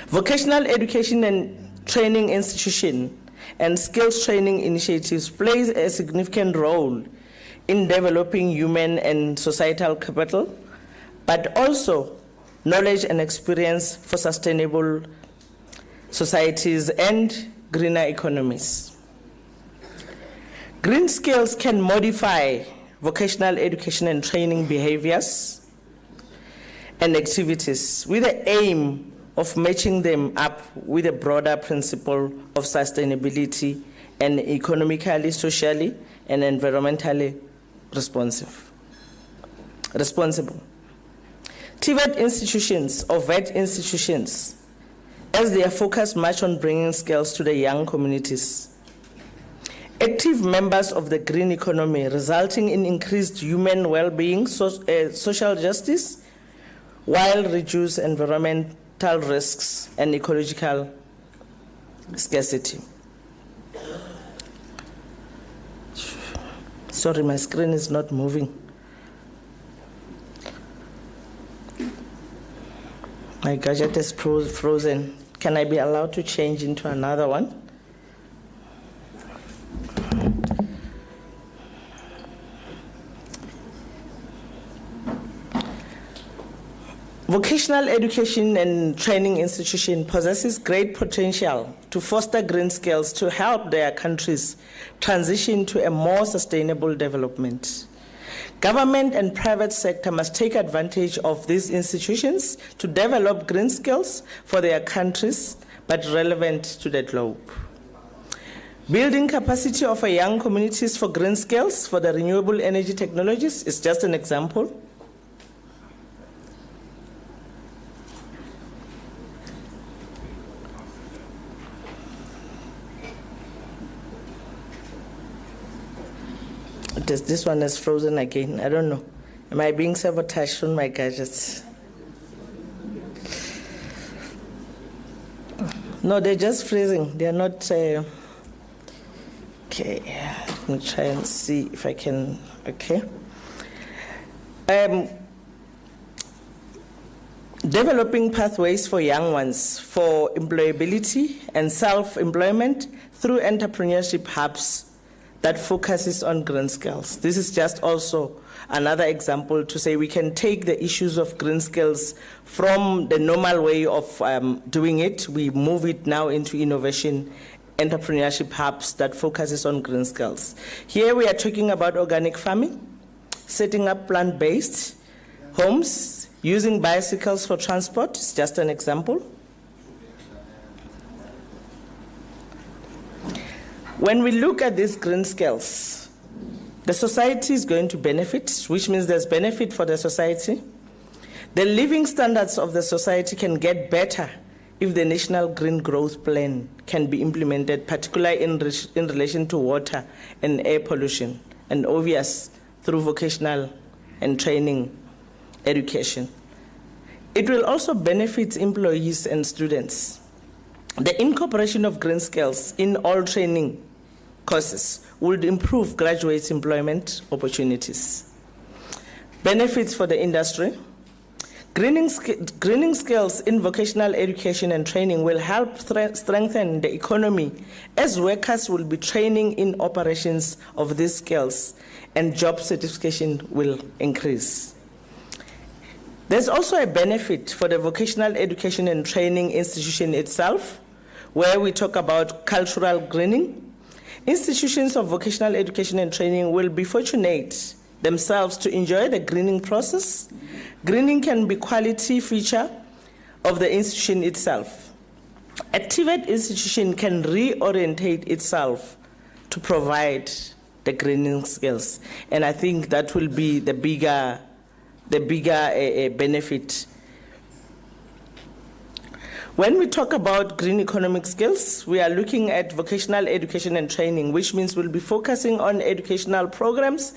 Vocational education and training institution and skills training initiatives plays a significant role in developing human and societal capital, but also knowledge and experience for sustainable societies and greener economies. Green skills can modify vocational education and training behaviors and activities with the aim of matching them up with a broader principle of sustainability and economically, socially, and environmentally responsible. Tvet institutions or VET institutions, as they are focused much on bringing skills to the young communities. Active members of the green economy, resulting in increased human well-being, social justice, while reduce environmental risks and ecological scarcity. Sorry, my screen is not moving. My gadget is frozen. Can I be allowed to change into another one? Vocational education and training institution possesses great potential to foster green skills to help their countries transition to a more sustainable development. Government and private sector must take advantage of these institutions to develop green skills for their countries, but relevant to the globe. Building capacity of young communities for green skills for the renewable energy technologies is just an example. This one is frozen again. I don't know. Am I being sabotaged on my gadgets? No, they're just freezing. They're not. Okay, let me try and see if I can. Okay. Developing pathways for young ones for employability and self-employment through entrepreneurship hubs that focuses on green skills. This is just also another example to say we can take the issues of green skills from the normal way of doing it. We move it now into innovation entrepreneurship hubs that focuses on green skills. Here we are talking about organic farming, setting up plant-based homes, using bicycles for transport. It's just an example. When we look at these green skills, the society is going to benefit, which means there's benefit for the society. The living standards of the society can get better if the National Green Growth Plan can be implemented, particularly in relation to water and air pollution, and obvious through vocational and training education. It will also benefit employees and students. The incorporation of green skills in all training courses would improve graduates' employment opportunities. Benefits for the industry. Greening skills in vocational education and training will help strengthen the economy as workers will be training in operations of these skills and job certification will increase. There's also a benefit for the vocational education and training institution itself, where we talk about cultural greening. Institutions of vocational education and training will be fortunate themselves to enjoy the greening process. Greening can be a quality feature of the institution itself. A Tvet institution can reorientate itself to provide the greening skills, and I think that will be the bigger benefit. When we talk about green economic skills, we are looking at vocational education and training, which means we'll be focusing on educational programs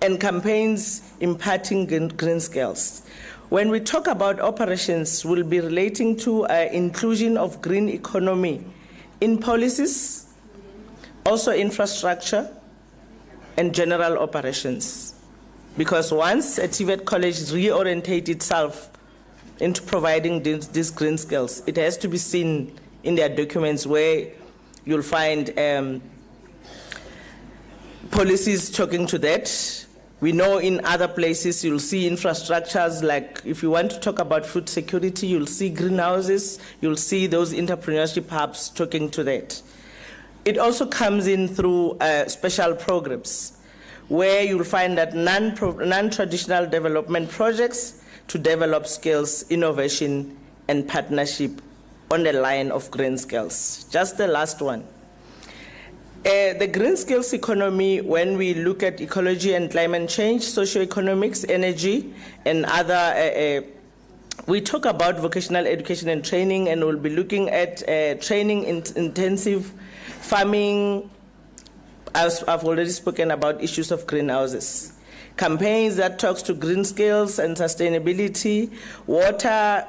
and campaigns imparting green skills. When we talk about operations, we'll be relating to inclusion of green economy in policies, also infrastructure, and general operations. Because once a Tvet college reorientates itself into providing these green skills, it has to be seen in their documents where you'll find policies talking to that. We know in other places you'll see infrastructures, like if you want to talk about food security, you'll see greenhouses, you'll see those entrepreneurship hubs talking to that. It also comes in through special programs, where you'll find that non-traditional development projects to develop skills, innovation, and partnership on the line of green skills. Just the last one. The green skills economy, when we look at ecology and climate change, socioeconomics, energy, and other, we talk about vocational education and training, and we'll be looking at training intensive farming. As I've already spoken about issues of greenhouses. Campaigns that talks to green skills and sustainability, water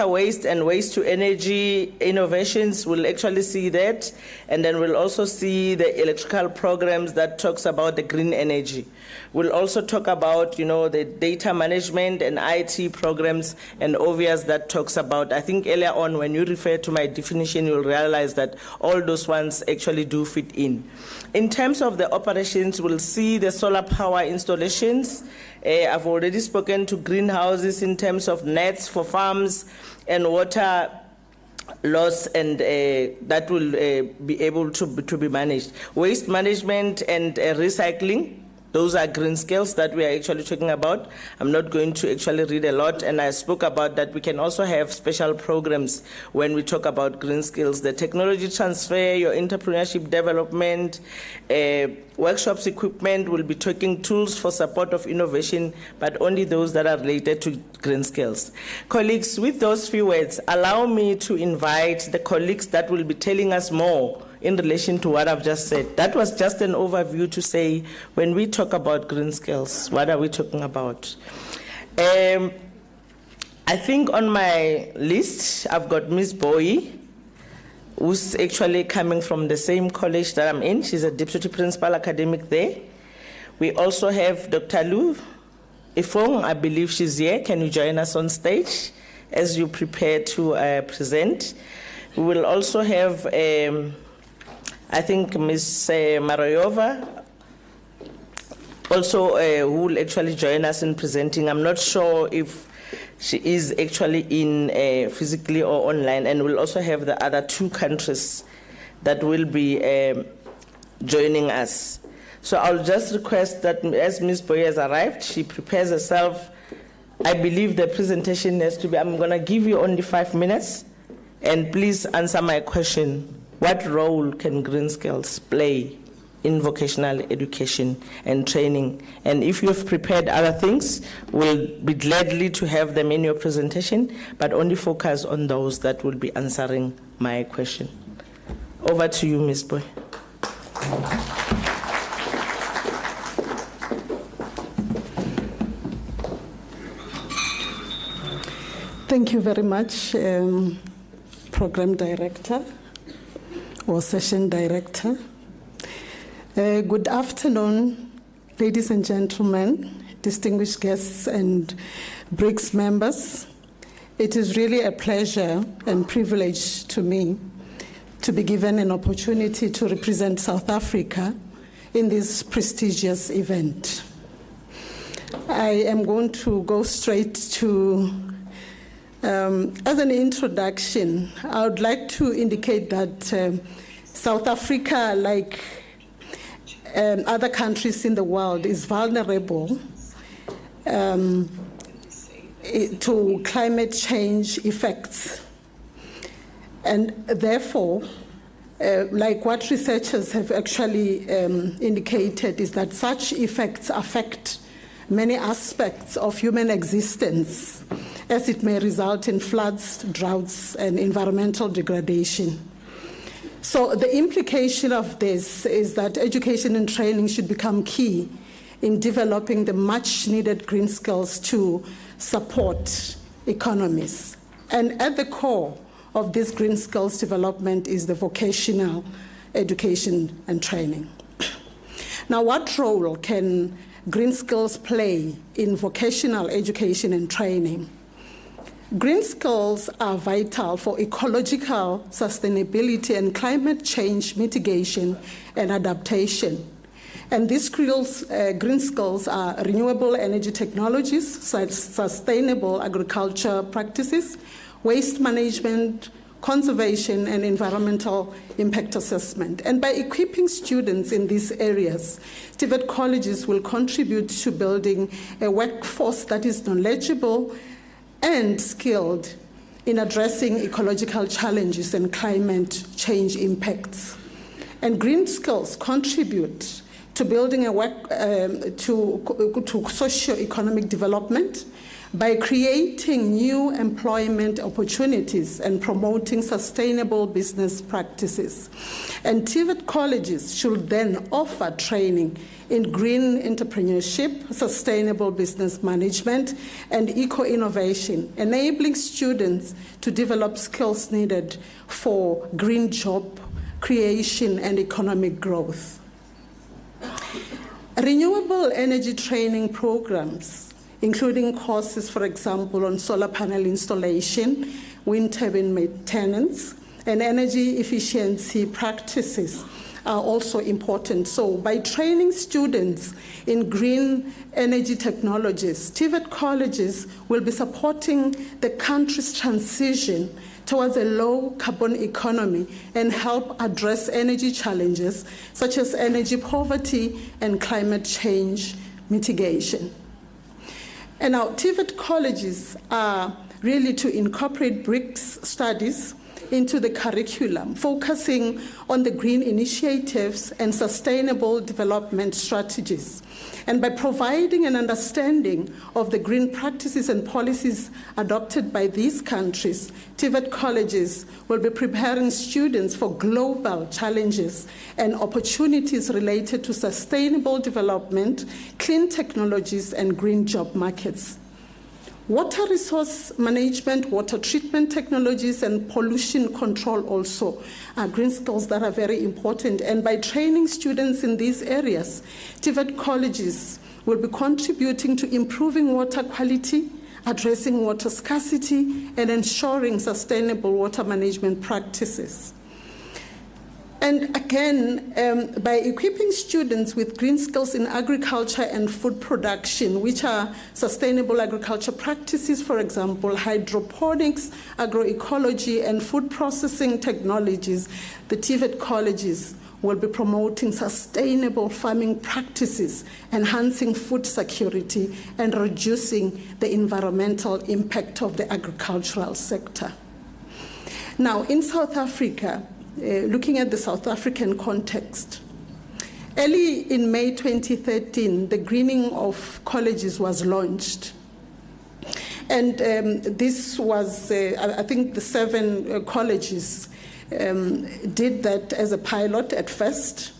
waste and waste to energy innovations, we'll actually see that. And then we'll also see the electrical programs that talks about the green energy. We'll also talk about, the data management and IT programs, and obvious that talks about, I think earlier on when you refer to my definition, you'll realize that all those ones actually do fit in. In terms of the operations, we'll see the solar power installations. I've already spoken to greenhouses in terms of nets for farms and water loss, and that will be able to be managed. Waste management and recycling. Those are green skills that we are actually talking about. I'm not going to actually read a lot, and I spoke about that. We can also have special programs when we talk about green skills. The technology transfer, your entrepreneurship development, workshops equipment, will be talking tools for support of innovation, but only those that are related to green skills. Colleagues, with those few words, allow me to invite the colleagues that will be telling us more in relation to what I've just said. That was just an overview to say, when we talk about green skills, what are we talking about? I think on my list, I've got Ms. Bowie, who's actually coming from the same college that I'm in. She's a deputy principal academic there. We also have Dr. Lu Ifong, I believe she's here. Can you join us on stage as you prepare to present? We will also have I think Ms. Marayova also who will actually join us in presenting. I'm not sure if she is actually in physically or online, and we'll also have the other 2 countries that will be joining us. So I'll just request that as Ms. Boy has arrived, she prepares herself. I believe the presentation has to be, I'm going to give you only 5 minutes, and please answer my question. What role can green skills play in vocational education and training? And if you have prepared other things, we'll be gladly to have them in your presentation, but only focus on those that will be answering my question. Over to you, Ms. Boy. Thank you very much, Program Director or Session Director. Good afternoon, ladies and gentlemen, distinguished guests and Brics members. It is really a pleasure and privilege to me to be given an opportunity to represent South Africa in this prestigious event. I am going to go straight to, as an introduction, I would like to indicate that South Africa, like other countries in the world, is vulnerable to climate change effects. And therefore, like what researchers have actually indicated, is that such effects affect many aspects of human existence, as it may result in floods, droughts, and environmental degradation. So the implication of this is that education and training should become key in developing the much-needed green skills to support economies. And at the core of this green skills development is the vocational education and training. Now, what role can green skills play in vocational education and training? Green skills are vital for ecological sustainability and climate change mitigation and adaptation. And these green skills are renewable energy technologies, sustainable agriculture practices, waste management, conservation, and environmental impact assessment. And by equipping students in these areas, Tvet colleges will contribute to building a workforce that is knowledgeable and skilled in addressing ecological challenges and climate change impacts. And green skills contribute to building to socio-economic development by creating new employment opportunities and promoting sustainable business practices. And Tvet colleges should then offer training in green entrepreneurship, sustainable business management, and eco-innovation, enabling students to develop skills needed for green job creation and economic growth. Renewable energy training programs, including courses, for example, on solar panel installation, wind turbine maintenance, and energy efficiency practices are also important. So by training students in green energy technologies, Tvet colleges will be supporting the country's transition towards a low carbon economy and help address energy challenges such as energy poverty and climate change mitigation. And now Tvet colleges are really to incorporate Brics studies into the curriculum, focusing on the green initiatives and sustainable development strategies. And by providing an understanding of the green practices and policies adopted by these countries, Tvet colleges will be preparing students for global challenges and opportunities related to sustainable development, clean technologies, and green job markets. Water resource management, water treatment technologies, and pollution control also are green skills that are very important. And by training students in these areas, Tvet colleges will be contributing to improving water quality, addressing water scarcity, and ensuring sustainable water management practices. And again, by equipping students with green skills in agriculture and food production, which are sustainable agriculture practices, for example, hydroponics, agroecology, and food processing technologies, the Tvet colleges will be promoting sustainable farming practices, enhancing food security, and reducing the environmental impact of the agricultural sector. Now, in South Africa, looking at the South African context, early in May 2013, the greening of colleges was launched. And this was, I think the 7 colleges did that as a pilot at first.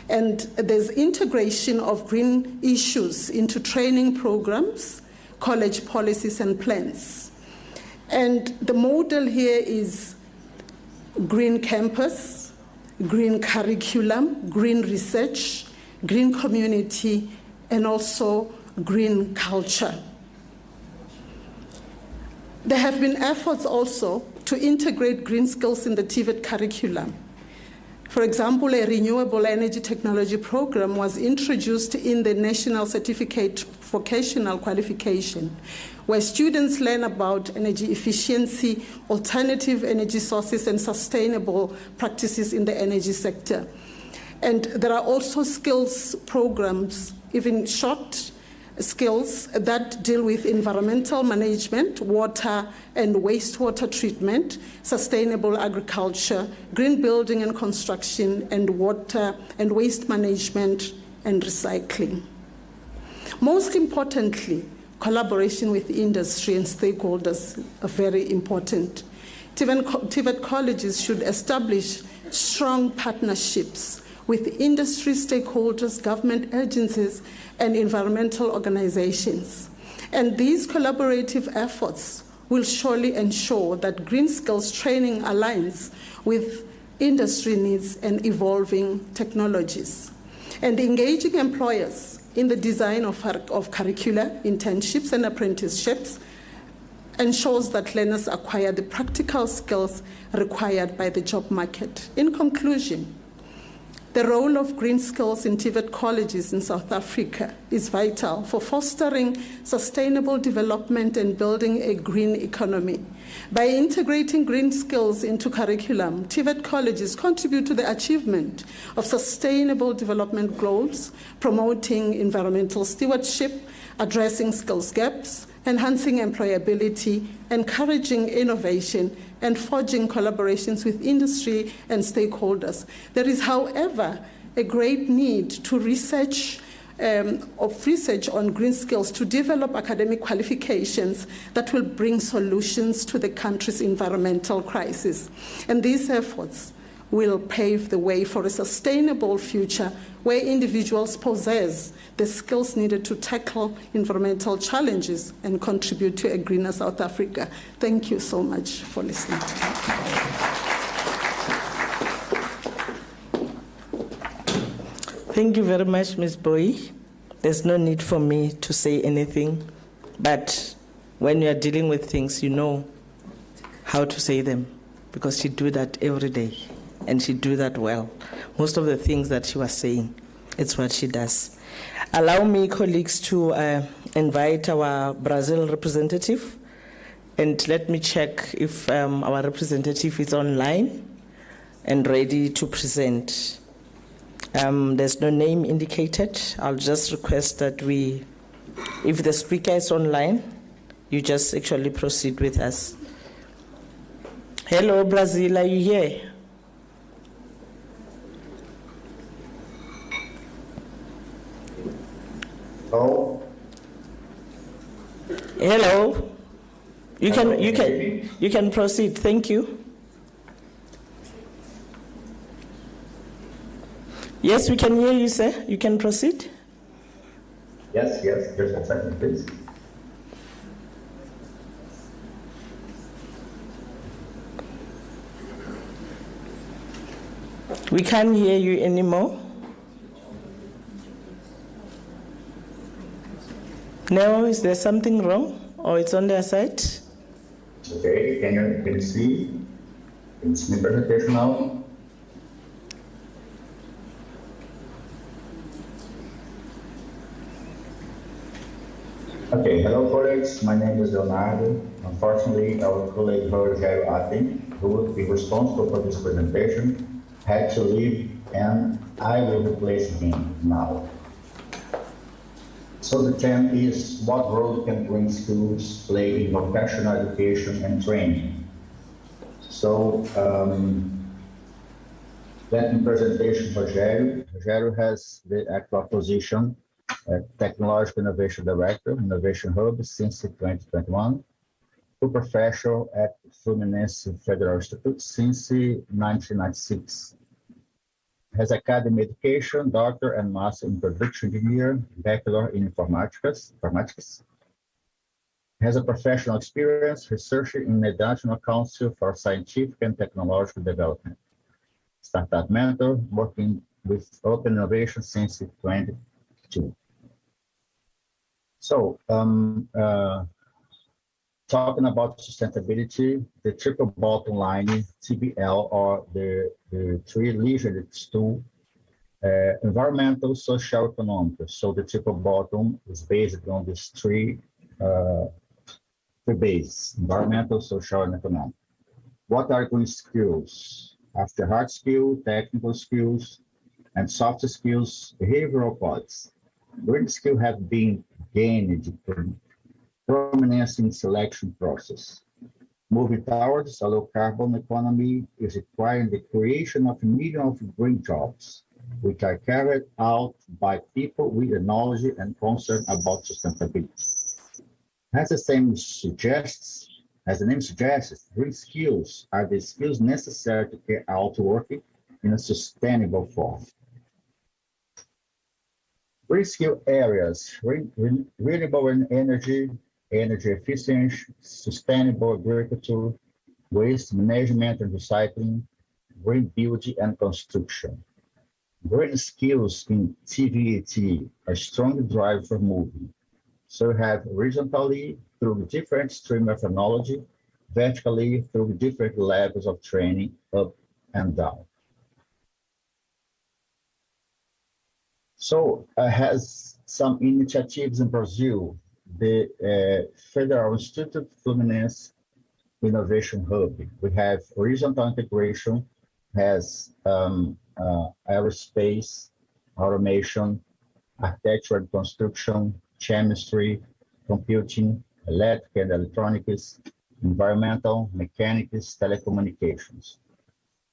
And there's integration of green issues into training programs, college policies and plans. And the model here is green campus, green curriculum, green research, green community, and also green culture. There have been efforts also to integrate green skills in the Tvet curriculum. For example, a renewable energy technology program was introduced in the National Certificate Vocational Qualification, where students learn about energy efficiency, alternative energy sources, and sustainable practices in the energy sector. And there are also skills programs, even short skills, that deal with environmental management, water and wastewater treatment, sustainable agriculture, green building and construction, and water and waste management and recycling. Most importantly, collaboration with industry and stakeholders are very important. Tvet colleges should establish strong partnerships with industry stakeholders, government agencies, and environmental organizations. And these collaborative efforts will surely ensure that green skills training aligns with industry needs and evolving technologies. And engaging employers in the design of curricula, internships, and apprenticeships ensures that learners acquire the practical skills required by the job market. In conclusion, the role of green skills in Tvet colleges in South Africa is vital for fostering sustainable development and building a green economy. By integrating green skills into curriculum, Tvet colleges contribute to the achievement of sustainable development goals, promoting environmental stewardship, addressing skills gaps, enhancing employability, encouraging innovation, and forging collaborations with industry and stakeholders. There is, however, a great need to research on green skills to develop academic qualifications that will bring solutions to the country's environmental crisis. And these efforts will pave the way for a sustainable future where individuals possess the skills needed to tackle environmental challenges and contribute to a greener South Africa. Thank you so much for listening. Thank you very much, Ms. Boy. There's no need for me to say anything, but when you are dealing with things, you know how to say them, because you do that every day, and she do that well. Most of the things that she was saying, it's what she does. Allow me, colleagues, to invite our Brazil representative, and let me check if our representative is online and ready to present. There's no name indicated. I'll just request that if the speaker is online, you just actually proceed with us. Hello, Brazil, are you here? Hello. Hello. You can proceed. Thank you. Yes, we can hear you, sir. You can proceed. Yes. Just a second, please. We can't hear you anymore. No, is there something wrong, or it's on their side? Okay, can you see? Can you see the presentation now? Okay, hello colleagues, my name is Leonardo. Unfortunately, our colleague Rogério Atem, who would be responsible for this presentation, had to leave and I will replace him now. So the theme is, what role can green schools play in vocational education and training? So, let me presentation Rogério. Rogério has the actual position Technological Innovation Director, Innovation Hub since 2021, professional at Fluminense Federal Institute since 1996. Has academic education, doctor and master in production engineer, bachelor in informatics. Has a professional experience researching in the National Council for Scientific and Technological Development. Startup mentor, working with open innovation since 2022. So, talking about sustainability, the triple bottom line, TBL, or the three leadership stool, environmental, social, economic. So the triple bottom is based on these three bases: environmental, social, and economic. What are green skills? After hard skills, technical skills, and soft skills, behavioral qualities. Green skills have been gained prominence in selection process. Moving towards a low carbon economy is requiring the creation of millions of green jobs, which are carried out by people with knowledge and concern about sustainability. As the name suggests, green skills are the skills necessary to carry out work in a sustainable form. Green skill areas: renewable energy, energy efficiency, sustainable agriculture, waste management and recycling, green building and construction. Green skills in TVET are strong drive for moving. So have horizontally through different streams of knowledge, vertically through different levels of training, up and down. So has some initiatives in Brazil. The Federal Institute Fluminense Innovation Hub. We have horizontal integration, has aerospace, automation, architecture and construction, chemistry, computing, electric and electronics, environmental, mechanics, telecommunications.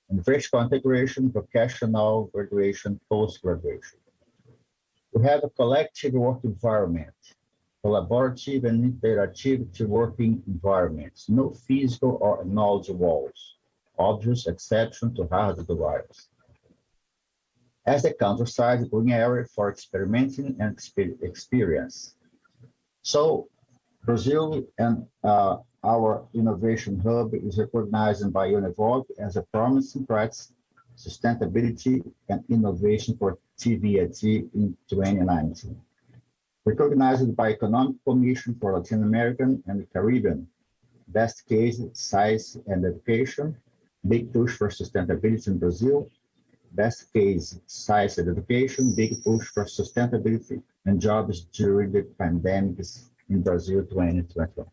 And vertical integration, vocational, graduation, post-graduation. We have a collective work environment, collaborative and interactive working environments, no physical or knowledge walls, obvious exception to hazard wires. As a countryside, green area for experimenting and experience. So Brazil and our innovation hub is recognized by UNIVOC as a promising practice, sustainability and innovation for TVET in 2019. Recognized by Economic Commission for Latin American and the Caribbean, best case, science and education, big push for sustainability in Brazil, best case, science and education, big push for sustainability and jobs during the pandemic in Brazil 2021.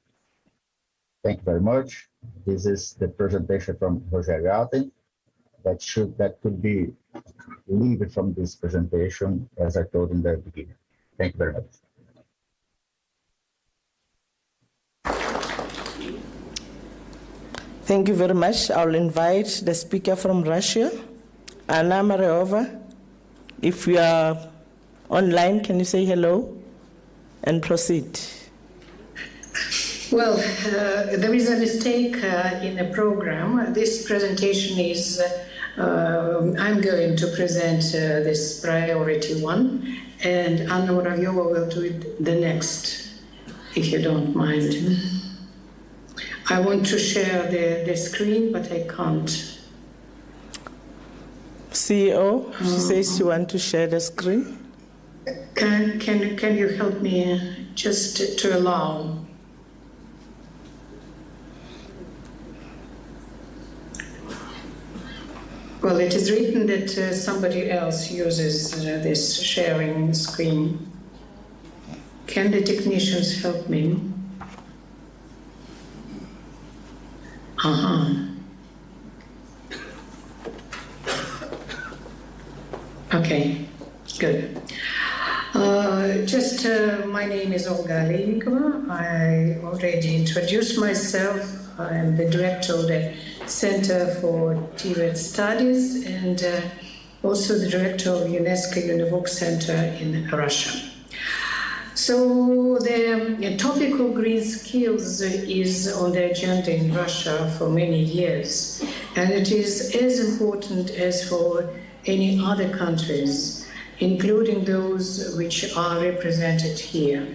Thank you very much. This is the presentation from Rogério Atem that could be leave from this presentation, as I told in the beginning. Thank you very much. Thank you very much. I'll invite the speaker from Russia, Anna Mariova. If you are online, can you say hello and proceed? Well, there is a mistake in the program. This presentation is, I'm going to present this priority one, and Anna Muravyova will do it the next, if you don't mind. I want to share the screen, but I can't. CEO, she says she wants to share the screen. Can you help me just to allow? Well, it is written that somebody else uses this sharing screen. Can the technicians help me? Okay, good. My name is Olga Leinikova. I already introduced myself. I am the director of the Center for Tvet Studies and also the director of UNESCO UNIVOC Center in Russia. So the topic of green skills is on the agenda in Russia for many years, and it is as important as for any other countries, including those which are represented here.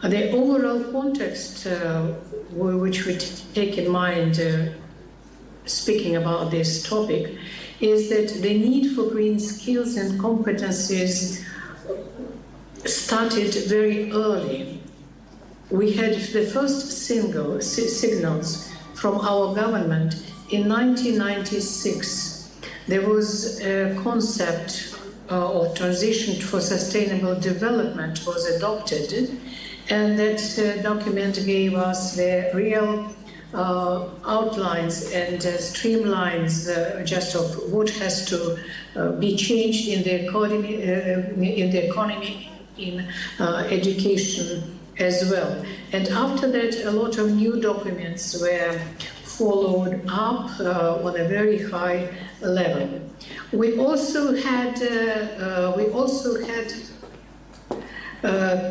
The overall context which we take in mind speaking about this topic is that the need for green skills and competencies started very early. We had the first signals from our government in 1996. There was a concept of transition for sustainable development was adopted, and that document gave us the real outlines and streamlines just of what has to be changed in the economy, in education as well. And after that, a lot of new documents were followed up on a very high level. We also had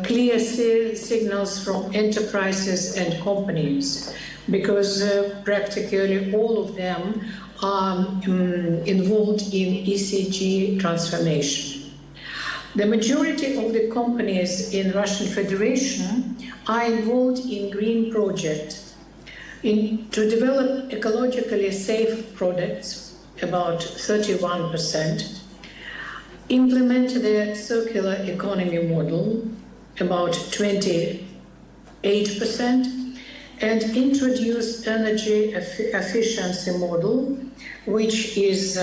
clear signals from enterprises and companies, because practically all of them are involved in ECG transformation. The majority of the companies in Russian Federation are involved in green projects to develop ecologically safe products, about 31%, implement the circular economy model, about 28%, and introduce energy efficiency model, which is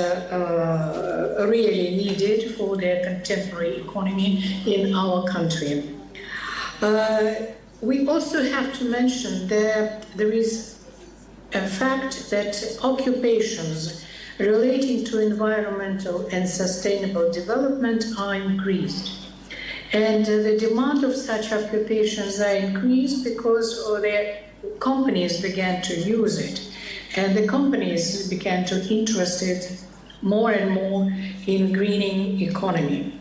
really needed for the contemporary economy in our country. We also have to mention that there is a fact that occupations relating to environmental and sustainable development are increased. And the demand of such occupations are increased because the companies began to use it. And the companies began to be interested more and more in greening economy.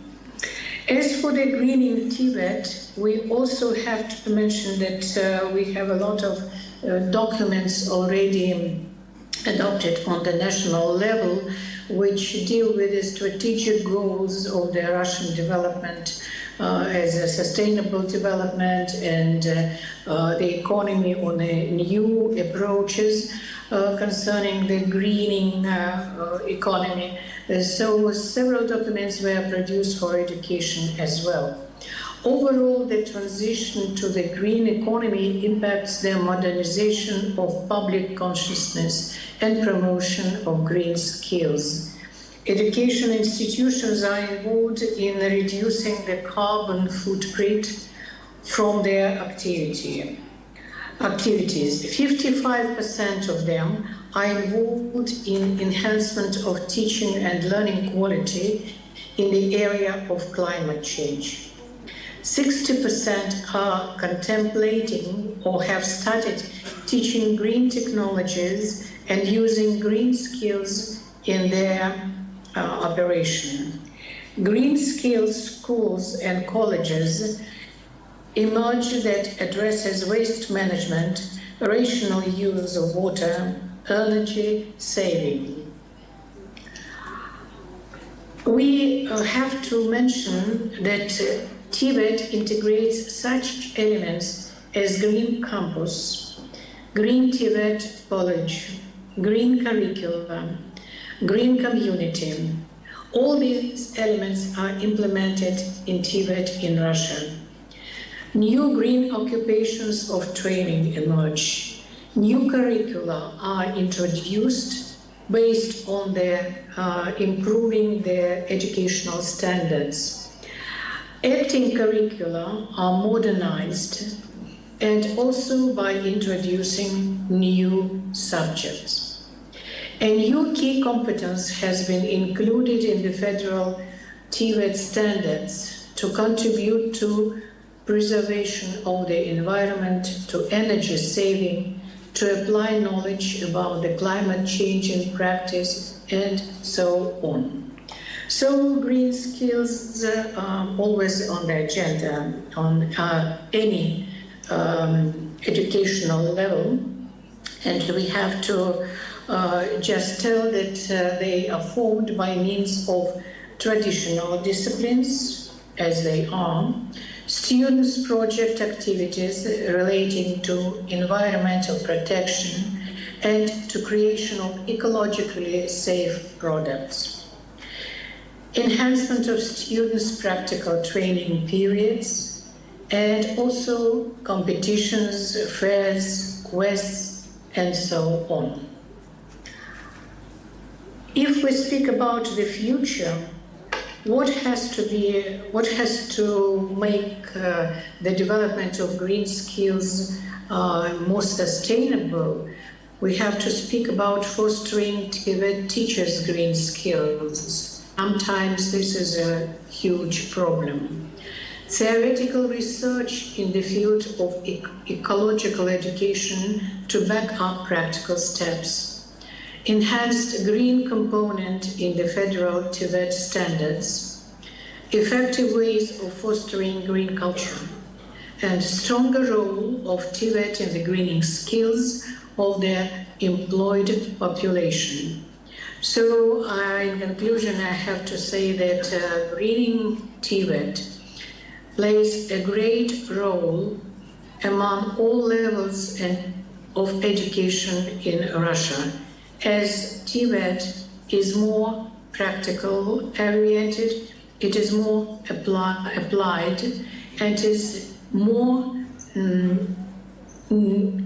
As for the greening Tibet, we also have to mention that we have a lot of documents already adopted on the national level, which deal with the strategic goals of the Russian development as a sustainable development and the economy on the new approaches concerning the greening economy. So several documents were produced for education as well. Overall, the transition to the green economy impacts the modernization of public consciousness and promotion of green skills. Education institutions are involved in reducing the carbon footprint from their activities. 55% of them are involved in enhancement of teaching and learning quality in the area of climate change. 60% are contemplating or have started teaching green technologies and using green skills in their operation. Green skills schools and colleges emerge that addresses waste management, rational use of water, energy saving. We have to mention that Tibet integrates such elements as green campus, green Tibet college, green curriculum, green community. All these elements are implemented in Tibet in Russia. New green occupations of training emerge. New curricula are introduced based on improving their educational standards. Acting curricula are modernized and also by introducing new subjects. A new key competence has been included in the federal Tvet standards to contribute to preservation of the environment, to energy saving, to apply knowledge about the climate change in practice, and so on. So green skills are always on the agenda on any educational level, and we have to just tell that they are formed by means of traditional disciplines, as they are, students' project activities relating to environmental protection and to creation of ecologically safe products. Enhancement of students' practical training periods, and also competitions, fairs, quests, and so on. If we speak about the future, what has to make the development of green skills more sustainable? We have to speak about fostering teachers' green skills. Sometimes this is a huge problem. Theoretical research in the field of ecological education to back up practical steps. Enhanced green component in the federal Tvet standards. Effective ways of fostering green culture. And stronger role of Tvet in the greening skills of the employed population. So in conclusion, I have to say that greening Tvet plays a great role among all levels of education in Russia, as Tvet is more practical oriented, it is more applied, and is more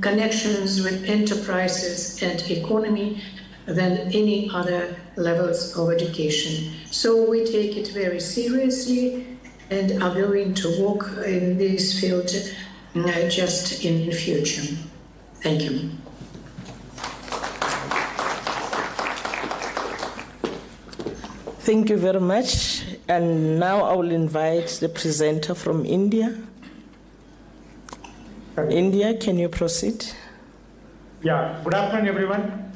connections with enterprises and economy than any other levels of education. So we take it very seriously and are going to work in this field just in the future. Thank you. Thank you very much. And now I will invite the presenter from India. India, can you proceed? Yeah, good afternoon, everyone.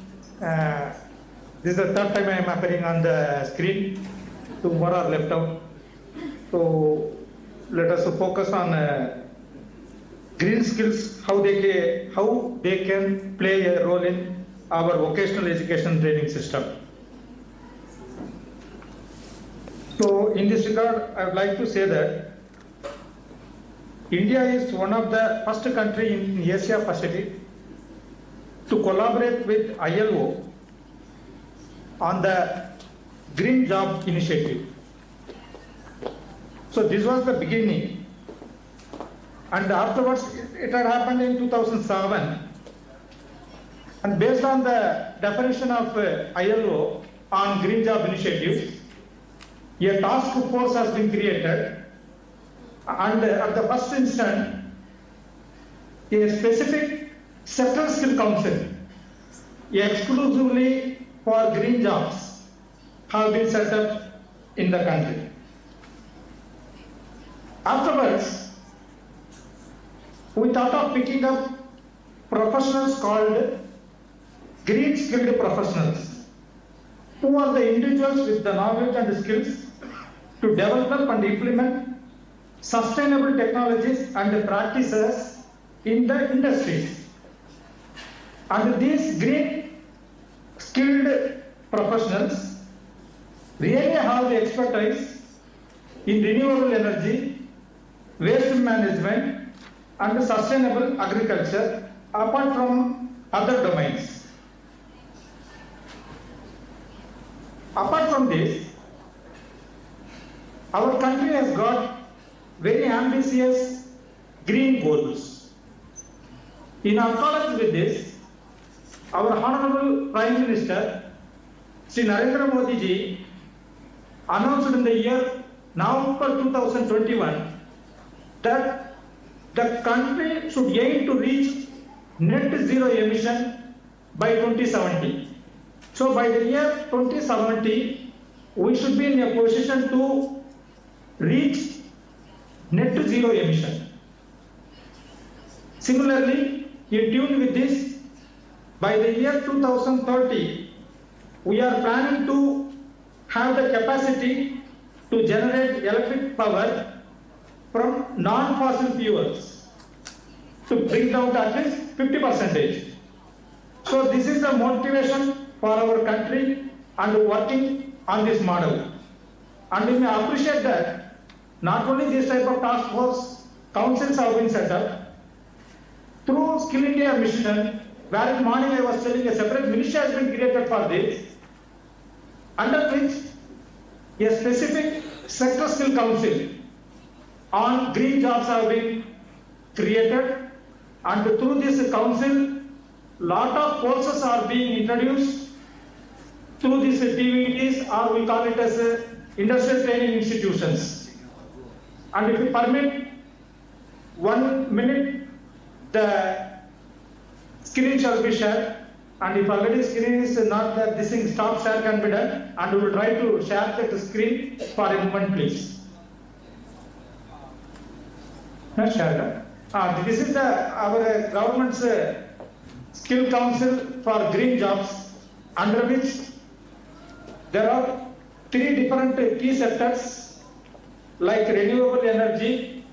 This is the third time I am appearing on the screen. Two more are left out. So let us focus on green skills, how they can play a role in our vocational education training system. So in this regard, I would like to say that India is one of the first country in Asia Pacific to collaborate with ILO on the Green Job Initiative. So this was the beginning, and afterwards it had happened in 2007, and based on the definition of ILO on Green Job Initiatives, a task force has been created, and at the first instant, a specific sectoral skill council exclusively for green jobs have been set up in the country. Afterwards, we thought of picking up professionals called green skilled professionals, who are the individuals with the knowledge and the skills to develop and implement sustainable technologies and practices in the industries. And these green skilled professionals really have the expertise in renewable energy, waste management, and sustainable agriculture, apart from other domains. Apart from this, our country has got very ambitious green goals. In accordance with this, our Honorable Prime Minister, Sri Narendra Modi ji, announced in the year November 2021 that the country should aim to reach net zero emission by 2070. So by the year 2070, we should be in a position to reach net zero emission. Similarly, in tune with this, by the year 2030, we are planning to have the capacity to generate electric power from non-fossil fuels to bring down to at least 50%. So this is the motivation for our country and working on this model. And we may appreciate that not only this type of task force councils have been set up, through Skill India mission, where in morning I was telling a separate ministry has been created for this, under which a specific sector skill council on green jobs have been created, and through this council, lot of courses are being introduced through these TVTs, or we call it as industrial training institutions. And if you permit 1 minute, the screen shall be shared. And if already screen is not that this thing, stop share can be done, and we will try to share that screen for a moment, please. Not shared. This is our government's skill council for green jobs, under which there are 3 different key sectors like renewable energy,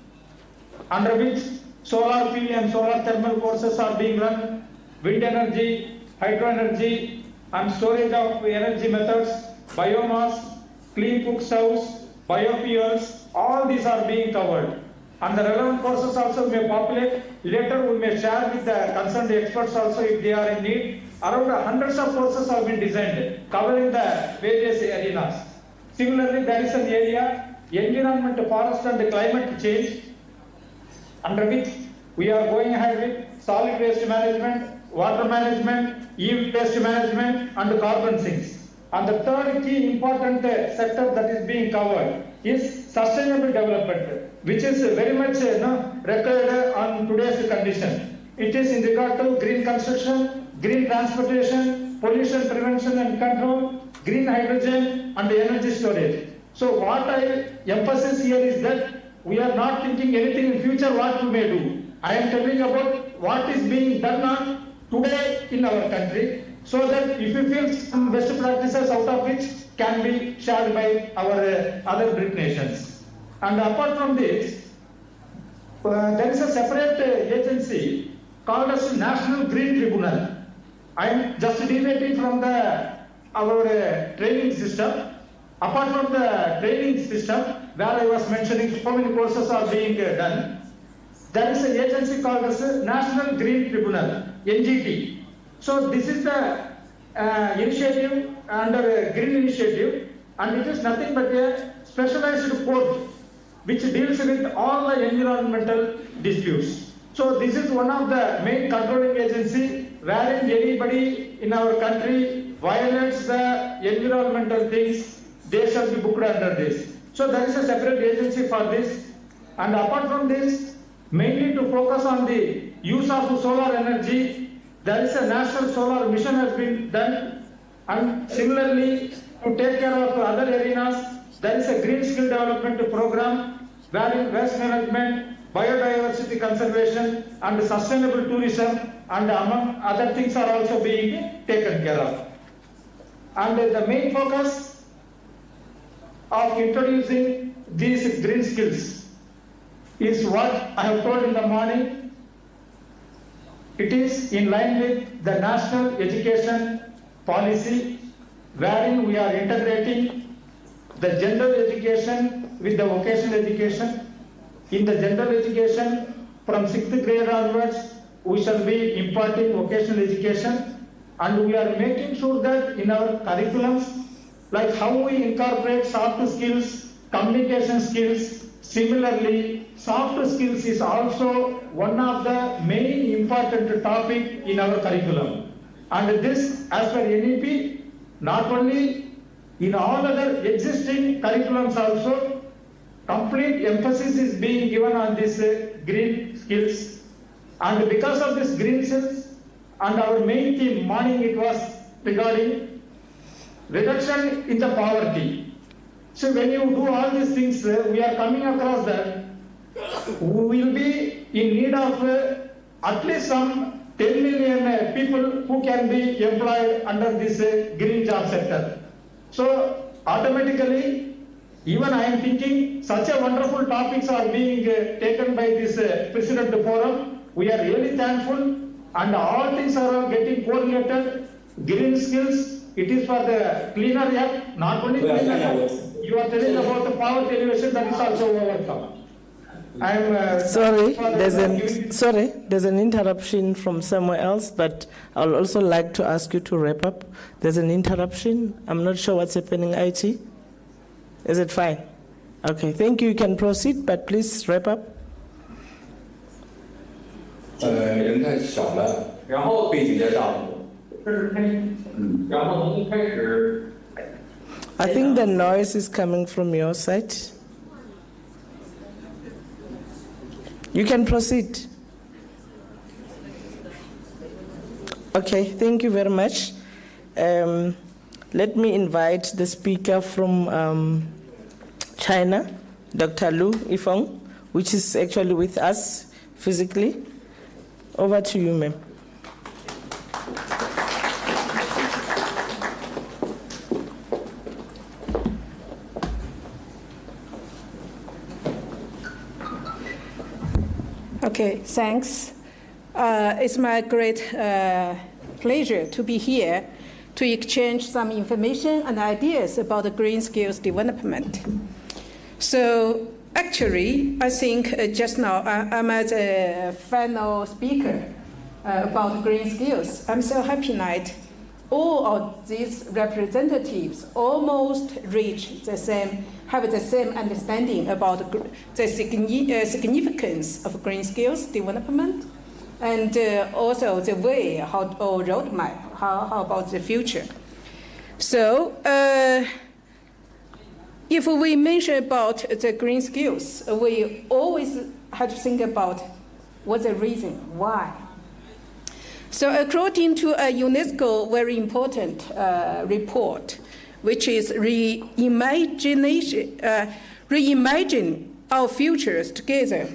under which solar PV and solar thermal courses are being run, wind energy, hydro energy and storage of energy methods, biomass, clean cook stoves, biofuels, all these are being covered. And the relevant courses also may populate. Later we may share with the concerned experts also if they are in need. Around hundreds of courses have been designed covering the various arenas. Similarly, there is an area, environment, forest and climate change, under which we are going ahead with solid waste management, water management, e-waste management and carbon sinks. And the third key important sector that is being covered is sustainable development, which is very much required on today's condition. It is in regard to green construction, green transportation, pollution prevention and control, green hydrogen and energy storage. So what I emphasize here is that we are not thinking anything in future what we may do. I am telling about what is being done on today in our country, so that if you feel some best practices out of which can be shared by our other BRIC nations. And apart from this, there is a separate agency called as National Green Tribunal. I am just deviating from our training system. Apart from the training system, where I was mentioning so many courses are being done, there is an agency called as National Green Tribunal, NGT. So this is the initiative under Green Initiative, and it is nothing but a specialized court which deals with all the environmental disputes. So this is one of the main controlling agency wherein anybody in our country violates the environmental things, they shall be booked under this. So there is a separate agency for this. And apart from this, mainly to focus on the use of solar energy, there is a national solar mission has been done. And similarly, to take care of other arenas, there is a green skill development program wherein waste management, biodiversity conservation and sustainable tourism and among other things are also being taken care of. And the main focus of introducing these green skills is what I have told in the morning. It is in line with the national education policy, wherein we are integrating the general education with the vocational education. In the general education, from 6th grade onwards, we shall be imparting vocational education, and we are making sure that in our curriculums, like how we incorporate soft skills, communication skills, similarly, soft skills is also one of the main important topic in our curriculum. And this, as per NEP, not only in all other existing curriculums also, complete emphasis is being given on this green skills. And because of this green skills, and our main theme morning it was regarding reduction in the poverty. So when you do all these things, we are coming across that we will be in need of at least some 10 million people who can be employed under this green job sector. So automatically, even I am thinking such a wonderful topics are being taken by this President Forum. We are really thankful, and all things are getting correlated. Green skills, it is for the cleaner air, not only cleaner air. You are telling about the poverty elevation, that is also overcome. There's an interruption from somewhere else, but I'll also like to ask you to wrap up. There's an interruption. I'm not sure what's happening, IT. Is it fine? Okay, thank you. You can proceed, but please wrap up. 人太少了，然后背景在大陆，这是开始，然后从一开始。I think the noise is coming from your side. You can proceed. Okay, thank you very much. Let me invite the speaker from China, Dr. Lu Yifeng, which is actually with us physically. Over to you, ma'am. Okay, thanks. It's my great pleasure to be here to exchange some information and ideas about the green skills development. So actually, I think just now I'm as a final speaker about green skills. I'm so happy that all of these representatives almost reach the same, have the same understanding about the significance of green skills development, and also the way how, or roadmap, how about the future. So if we mention about the green skills, we always have to think about what's the reason, why. So according to a UNESCO very important report, which is reimagine our futures together,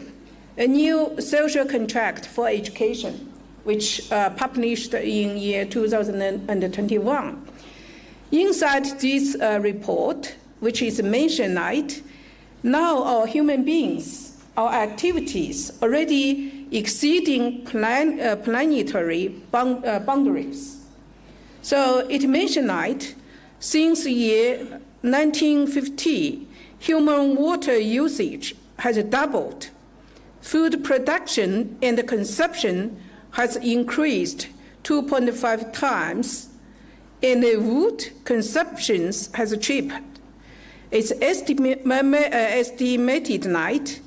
a new social contract for education, which published in year 2021. Inside this report, which is mentioned, now our human beings, our activities already exceeding planetary boundaries. So it mentioned since year 1950, human water usage has doubled. Food production and consumption has increased 2.5 times, and wood consumption has tripled. It's estimated that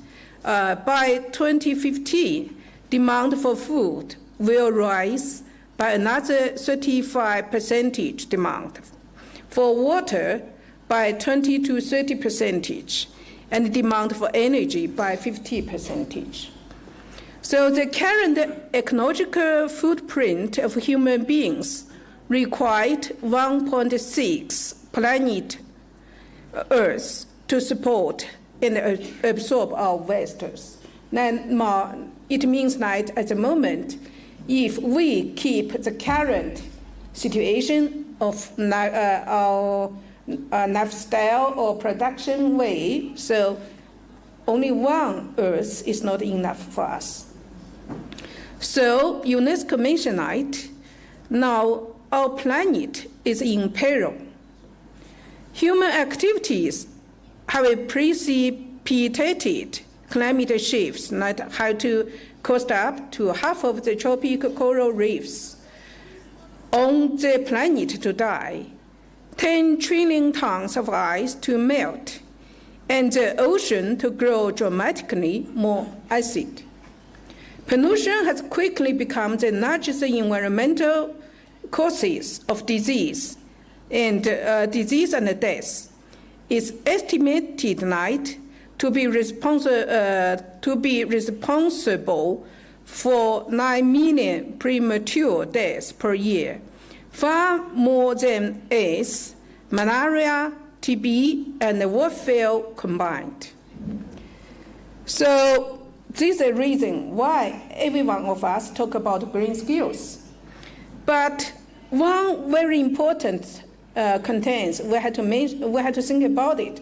by 2050, demand for food will rise by another 35% demand, for water by 20 to 30%, and demand for energy by 50%. So the current ecological footprint of human beings required 1.6 planet Earth to support and absorb our wastes. Now, it means that at the moment, if we keep the current situation of our lifestyle or production way, so only one Earth is not enough for us. So UNESCO mentioned now our planet is in peril. Human activities have precipitated climate shifts that have to cost up to half of the tropical coral reefs on the planet to die, 10 trillion tons of ice to melt, and the ocean to grow dramatically more acid. Pollution has quickly become the largest environmental causes of disease and death. It's estimated that to be responsible for 9 million premature deaths per year, far more than AIDS, malaria, TB, and warfare combined. So this is the reason why every one of us talk about green skills. But one very important content, we had to think about it.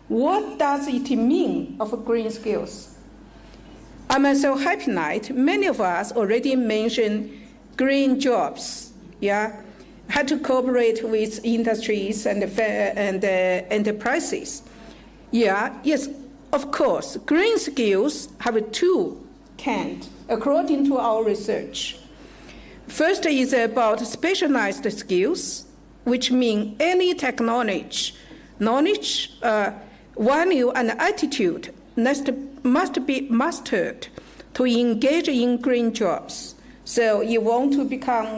What does it mean of green skills? I'm so happy tonight. Many of us already mentioned green jobs. Yeah, had to cooperate with industries and enterprises. Yeah, yes, of course. Green skills have two kinds, according to our research. First is about specialized skills, which mean any technology, knowledge, value, and attitude must be mastered to engage in green jobs. So you want to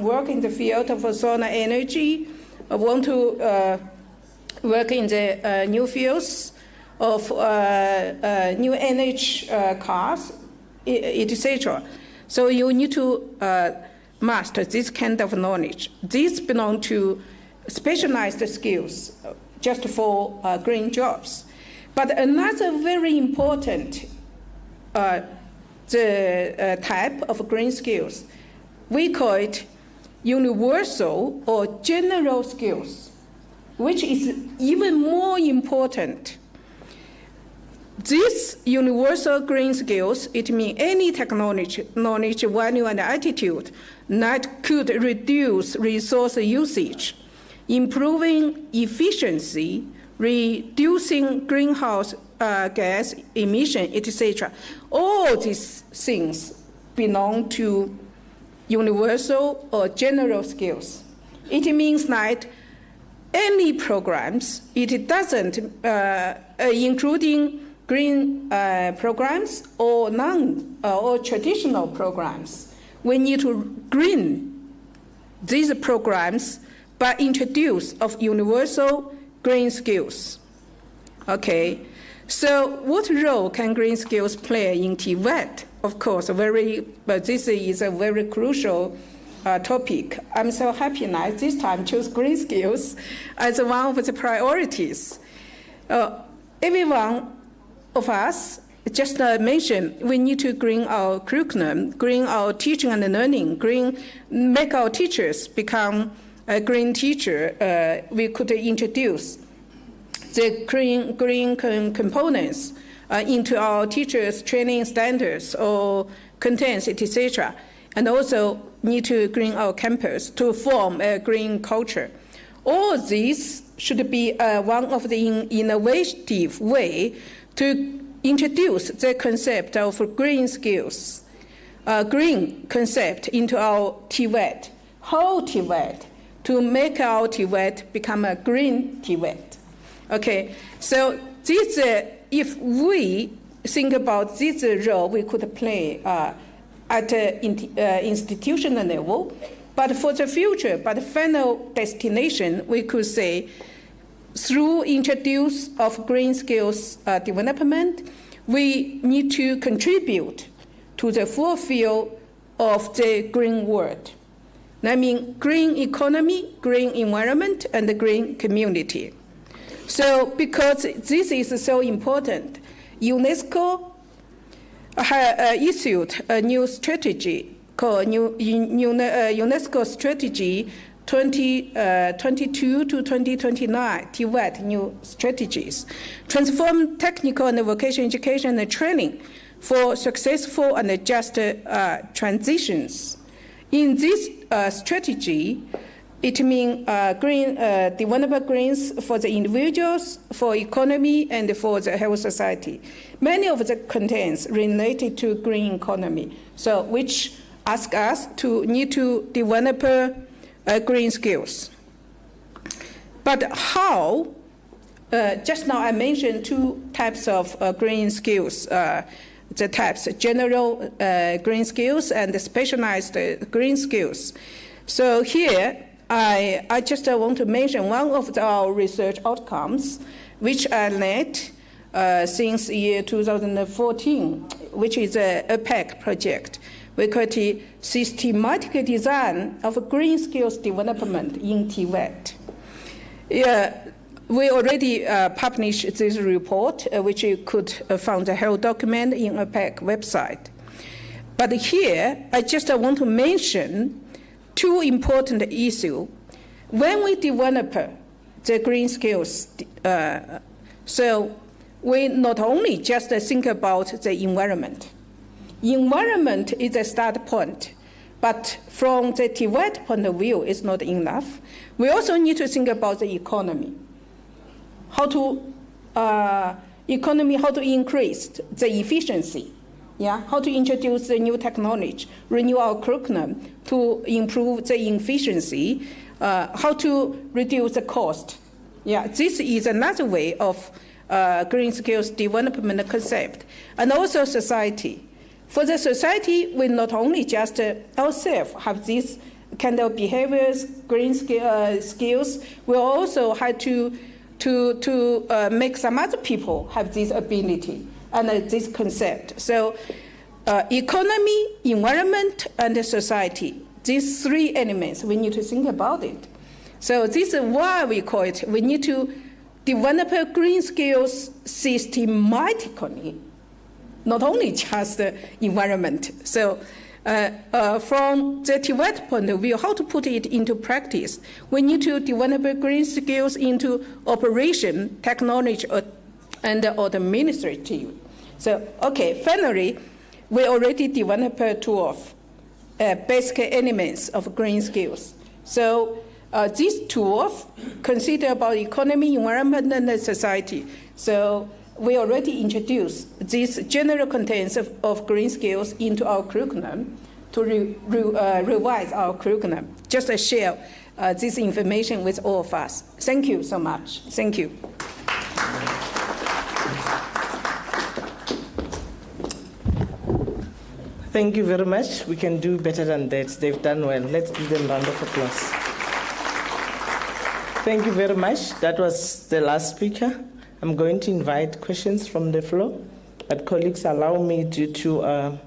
work in the field of solar energy, or want to work in the new fields of new energy cars, etc. So you need to master this kind of knowledge. These belong to specialized skills just for green jobs. But another very important type of green skills, we call it universal or general skills, which is even more important. These universal green skills, it means any technology, knowledge, value, and attitude that could reduce resource usage, improving efficiency, reducing greenhouse gas emission, etc. All these things belong to universal or general skills. It means that any programs, it doesn't, including green programs or or traditional programs, we need to green these programs by introduce of universal green skills. Okay, so what role can green skills play in Tvet? Of course, but this is a very crucial topic. I'm so happy now this time choose green skills as one of the priorities. Every one of us just mentioned we need to green our curriculum, green our teaching and learning, make our teachers become a green teacher. We could introduce the green components into our teachers' training standards or contents, etc. And also need to green our campus to form a green culture. All these should be one of the innovative way to introduce the concept of green skills, green concept into our Tvet, whole Tvet, to make our Tvet become a green Tvet. Okay, so this, if we think about this role we could play at institutional level, but for the future, but the final destination, we could say, through introduce of green skills development, we need to contribute to the fulfill of the green world. I mean, green economy, green environment, and the green community. So because this is so important, UNESCO issued a new strategy called UNESCO Strategy 2022 to 2029, Tvet new strategies, transform technical and vocational education and training for successful and just transitions. In this strategy, it means develop greens for the individuals, for economy, and for the whole society. Many of the contents related to green economy, so which ask us to need to develop green skills. But how? Just now I mentioned two types of green skills. The types, general green skills and specialized green skills. So here, I just want to mention one of our research outcomes, which I led since year 2014, which is a APEC project. We call it Systematic Design of Green Skills Development in Tvet. Yeah, we already published this report, which you could find the whole document in APEC website. But here, I just want to mention two important issues. When we develop the green skills, so we not only just think about the environment. Environment is a start point, but from the Tvet point of view, it's not enough. We also need to think about the economy. How to increase the efficiency. Yeah, how to introduce the new technology, renew our curriculum to improve the efficiency, how to reduce the cost. Yeah, this is another way of green skills development concept. And also society. For the society, we not only just ourselves have these kind of behaviors, green skills, we also have to make some other people have this ability and this concept. So economy, environment, and society, these three elements, we need to think about it. So this is why we call it, we need to develop green skills systematically, not only just the environment. So from the Tvet point of view, how to put it into practice, we need to develop green skills into operation, technology, and administrative. So, okay, finally, we already developed two of basic elements of green skills. So these two consider about economy, environment, and society. So we already introduced these general contents of green skills into our curriculum to revise our curriculum. Just to share this information with all of us. Thank you so much. Thank you. Thank you very much. We can do better than that. They've done well. Let's give them a round of applause. Thank you very much. That was the last speaker. I'm going to invite questions from the floor, but colleagues, allow me due to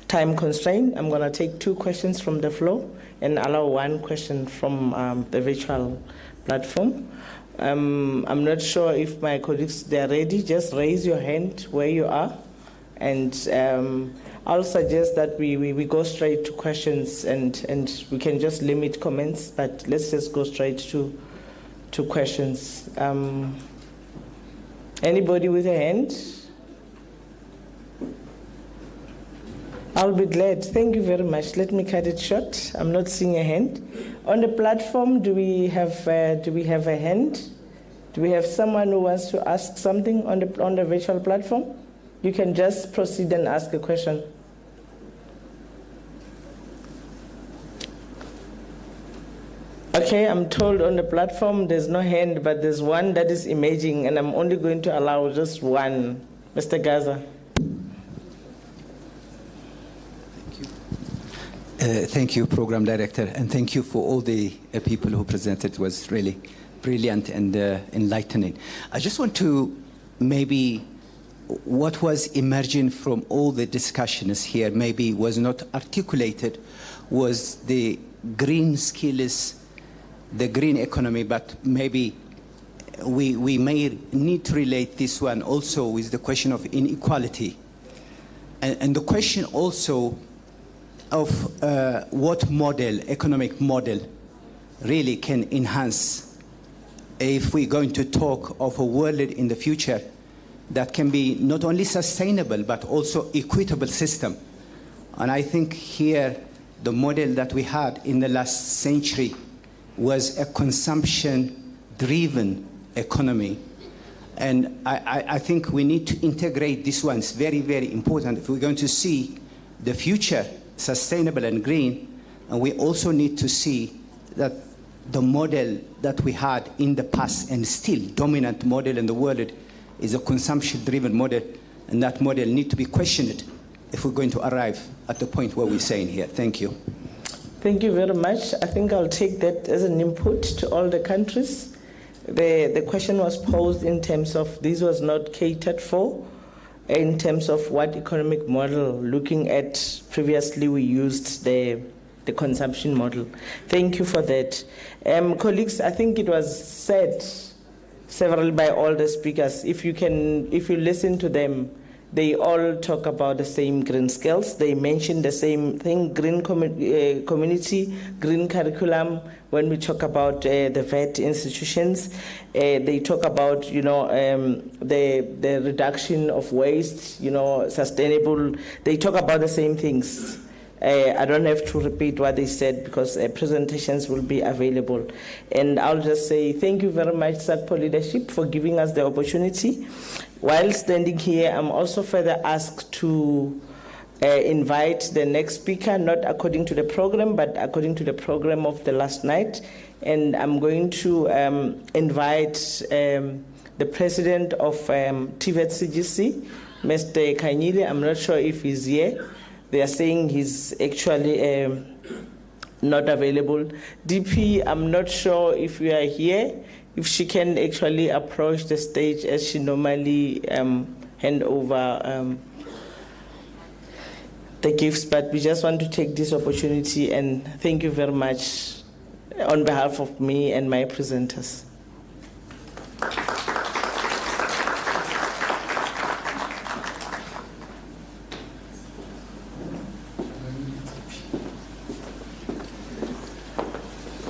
time constraint. I'm going to take two questions from the floor and allow one question from the virtual platform. I'm not sure if my colleagues, they're ready. Just raise your hand where you are. And I'll suggest that we go straight to questions and we can just limit comments, but let's just go straight to questions. Anybody with a hand? I'll be glad. Thank you very much. Let me cut it short. I'm not seeing a hand. On the platform, do we have a hand? Do we have someone who wants to ask something on the virtual platform? You can just proceed and ask a question. Okay, I'm told on the platform there's no hand, but there's one that is emerging, and I'm only going to allow just one. Mr. Gaza. Thank you, Program Director, and thank you for all the people who presented. It was really brilliant and enlightening. I just want to maybe what was emerging from all the discussions here maybe was not articulated was the green skills, the green economy, but maybe we may need to relate this one also with the question of inequality. And the question also of what model, economic model, really can enhance if we're going to talk of a world in the future that can be not only sustainable but also equitable system. And I think here the model that we had in the last century was a consumption-driven economy. And I think we need to integrate this one. It's very, very important if we're going to see the future sustainable and green. And we also need to see that the model that we had in the past and still dominant model in the world is a consumption-driven model, and that model needs to be questioned if we're going to arrive at the point where we're saying here. Thank you. Thank you very much. I think I'll take that as an input to all the countries. the question was posed in terms of this was not catered for, in terms of what economic model, looking at previously we used the consumption model. Thank you for that. Colleagues, I think it was said several by all the speakers. If you listen to them, they all talk about the same green skills. They mention the same thing, green community, green curriculum. When we talk about the Tvet institutions, they talk about, the reduction of waste, sustainable. They talk about the same things. I don't have to repeat what they said because presentations will be available. And I'll just say thank you very much, SACPO leadership, for giving us the opportunity. While standing here, I'm also further asked to invite the next speaker, not according to the program, but according to the program of the last night. And I'm going to invite the president of Tvet CGC, Mr. Kanyile. I'm not sure if he's here. They are saying he's actually not available. DP, I'm not sure if you are here, if she can actually approach the stage as she normally hand over the gifts, but we just want to take this opportunity and thank you very much on behalf of me and my presenters.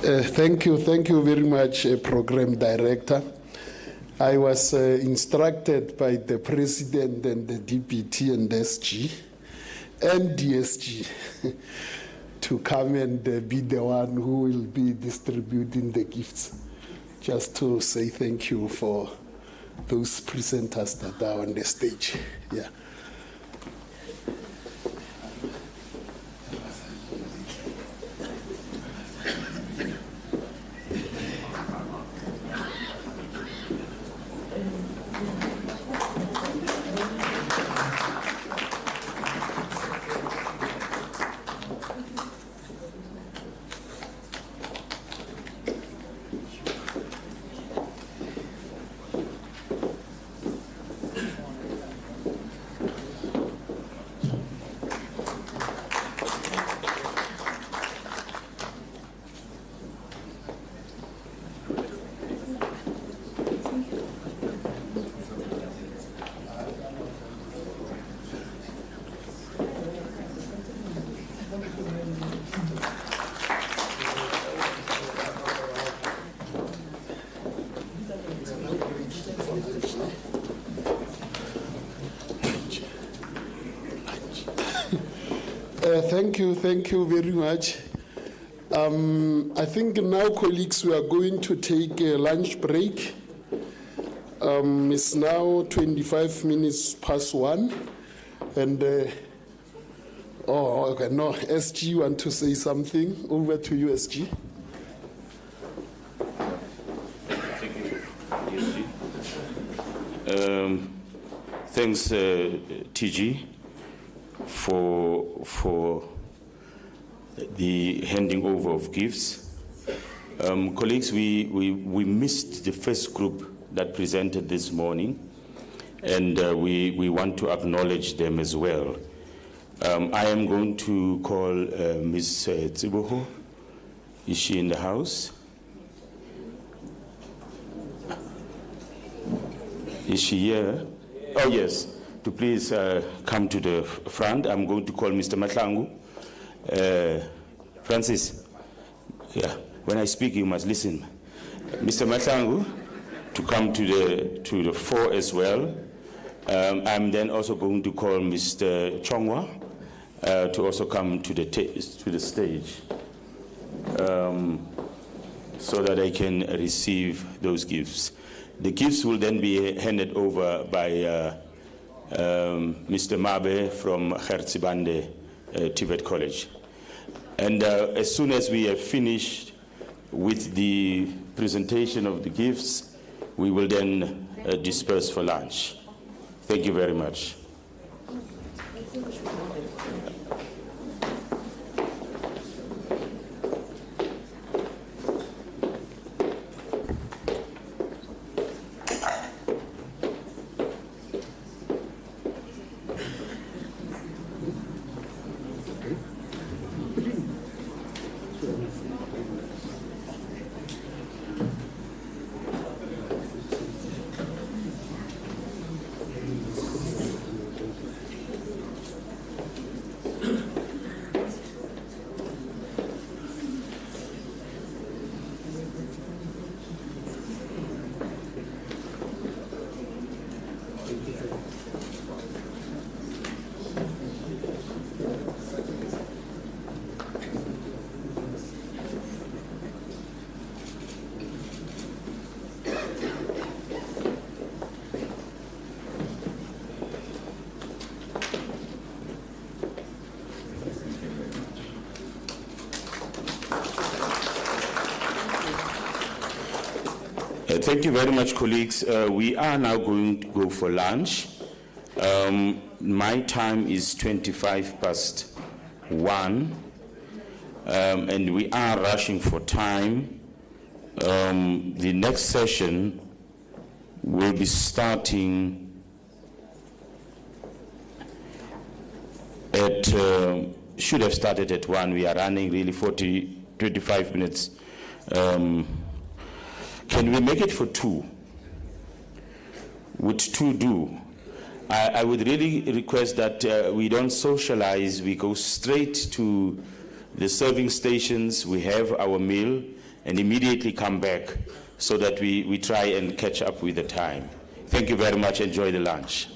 Thank you very much, Program Director. I was instructed by the President and the DPT and SG and DSG to come and be the one who will be distributing the gifts. Just to say thank you for those presenters that are on the stage. Yeah. Thank you very much. I think now, colleagues, we are going to take a lunch break. It's now 25 minutes past 1. And, okay, no, SG, you want to say something? Over to you, SG. Thank you, DSG. Thanks, TG, for the handing over of gifts. Colleagues, we missed the first group that presented this morning, and we want to acknowledge them as well. I am going to call Ms. Tsiboho. Is she in the house? Is she here? Oh, yes. To please come to the front. I'm going to call Mr. Mahlangu. Francis, yeah, when I speak, you must listen. Mr. Mahlangu, to come to the fore as well. I'm then also going to call Mr. Chongwa to also come to the stage so that I can receive those gifts. The gifts will then be handed over by Mr. Mabe from Hertzibande Tvet College. And as soon as we have finished with the presentation of the gifts, we will then disperse for lunch. Thank you very much. Thank you very much, colleagues. We are now going to go for lunch. My time is 1:25, and we are rushing for time. The next session will be starting at, should have started at 1. We are running really 25 minutes. Can we make it for 2? Would 2 do? I would really request that we don't socialize, we go straight to the serving stations, we have our meal, and immediately come back so that we try and catch up with the time. Thank you very much. Enjoy the lunch.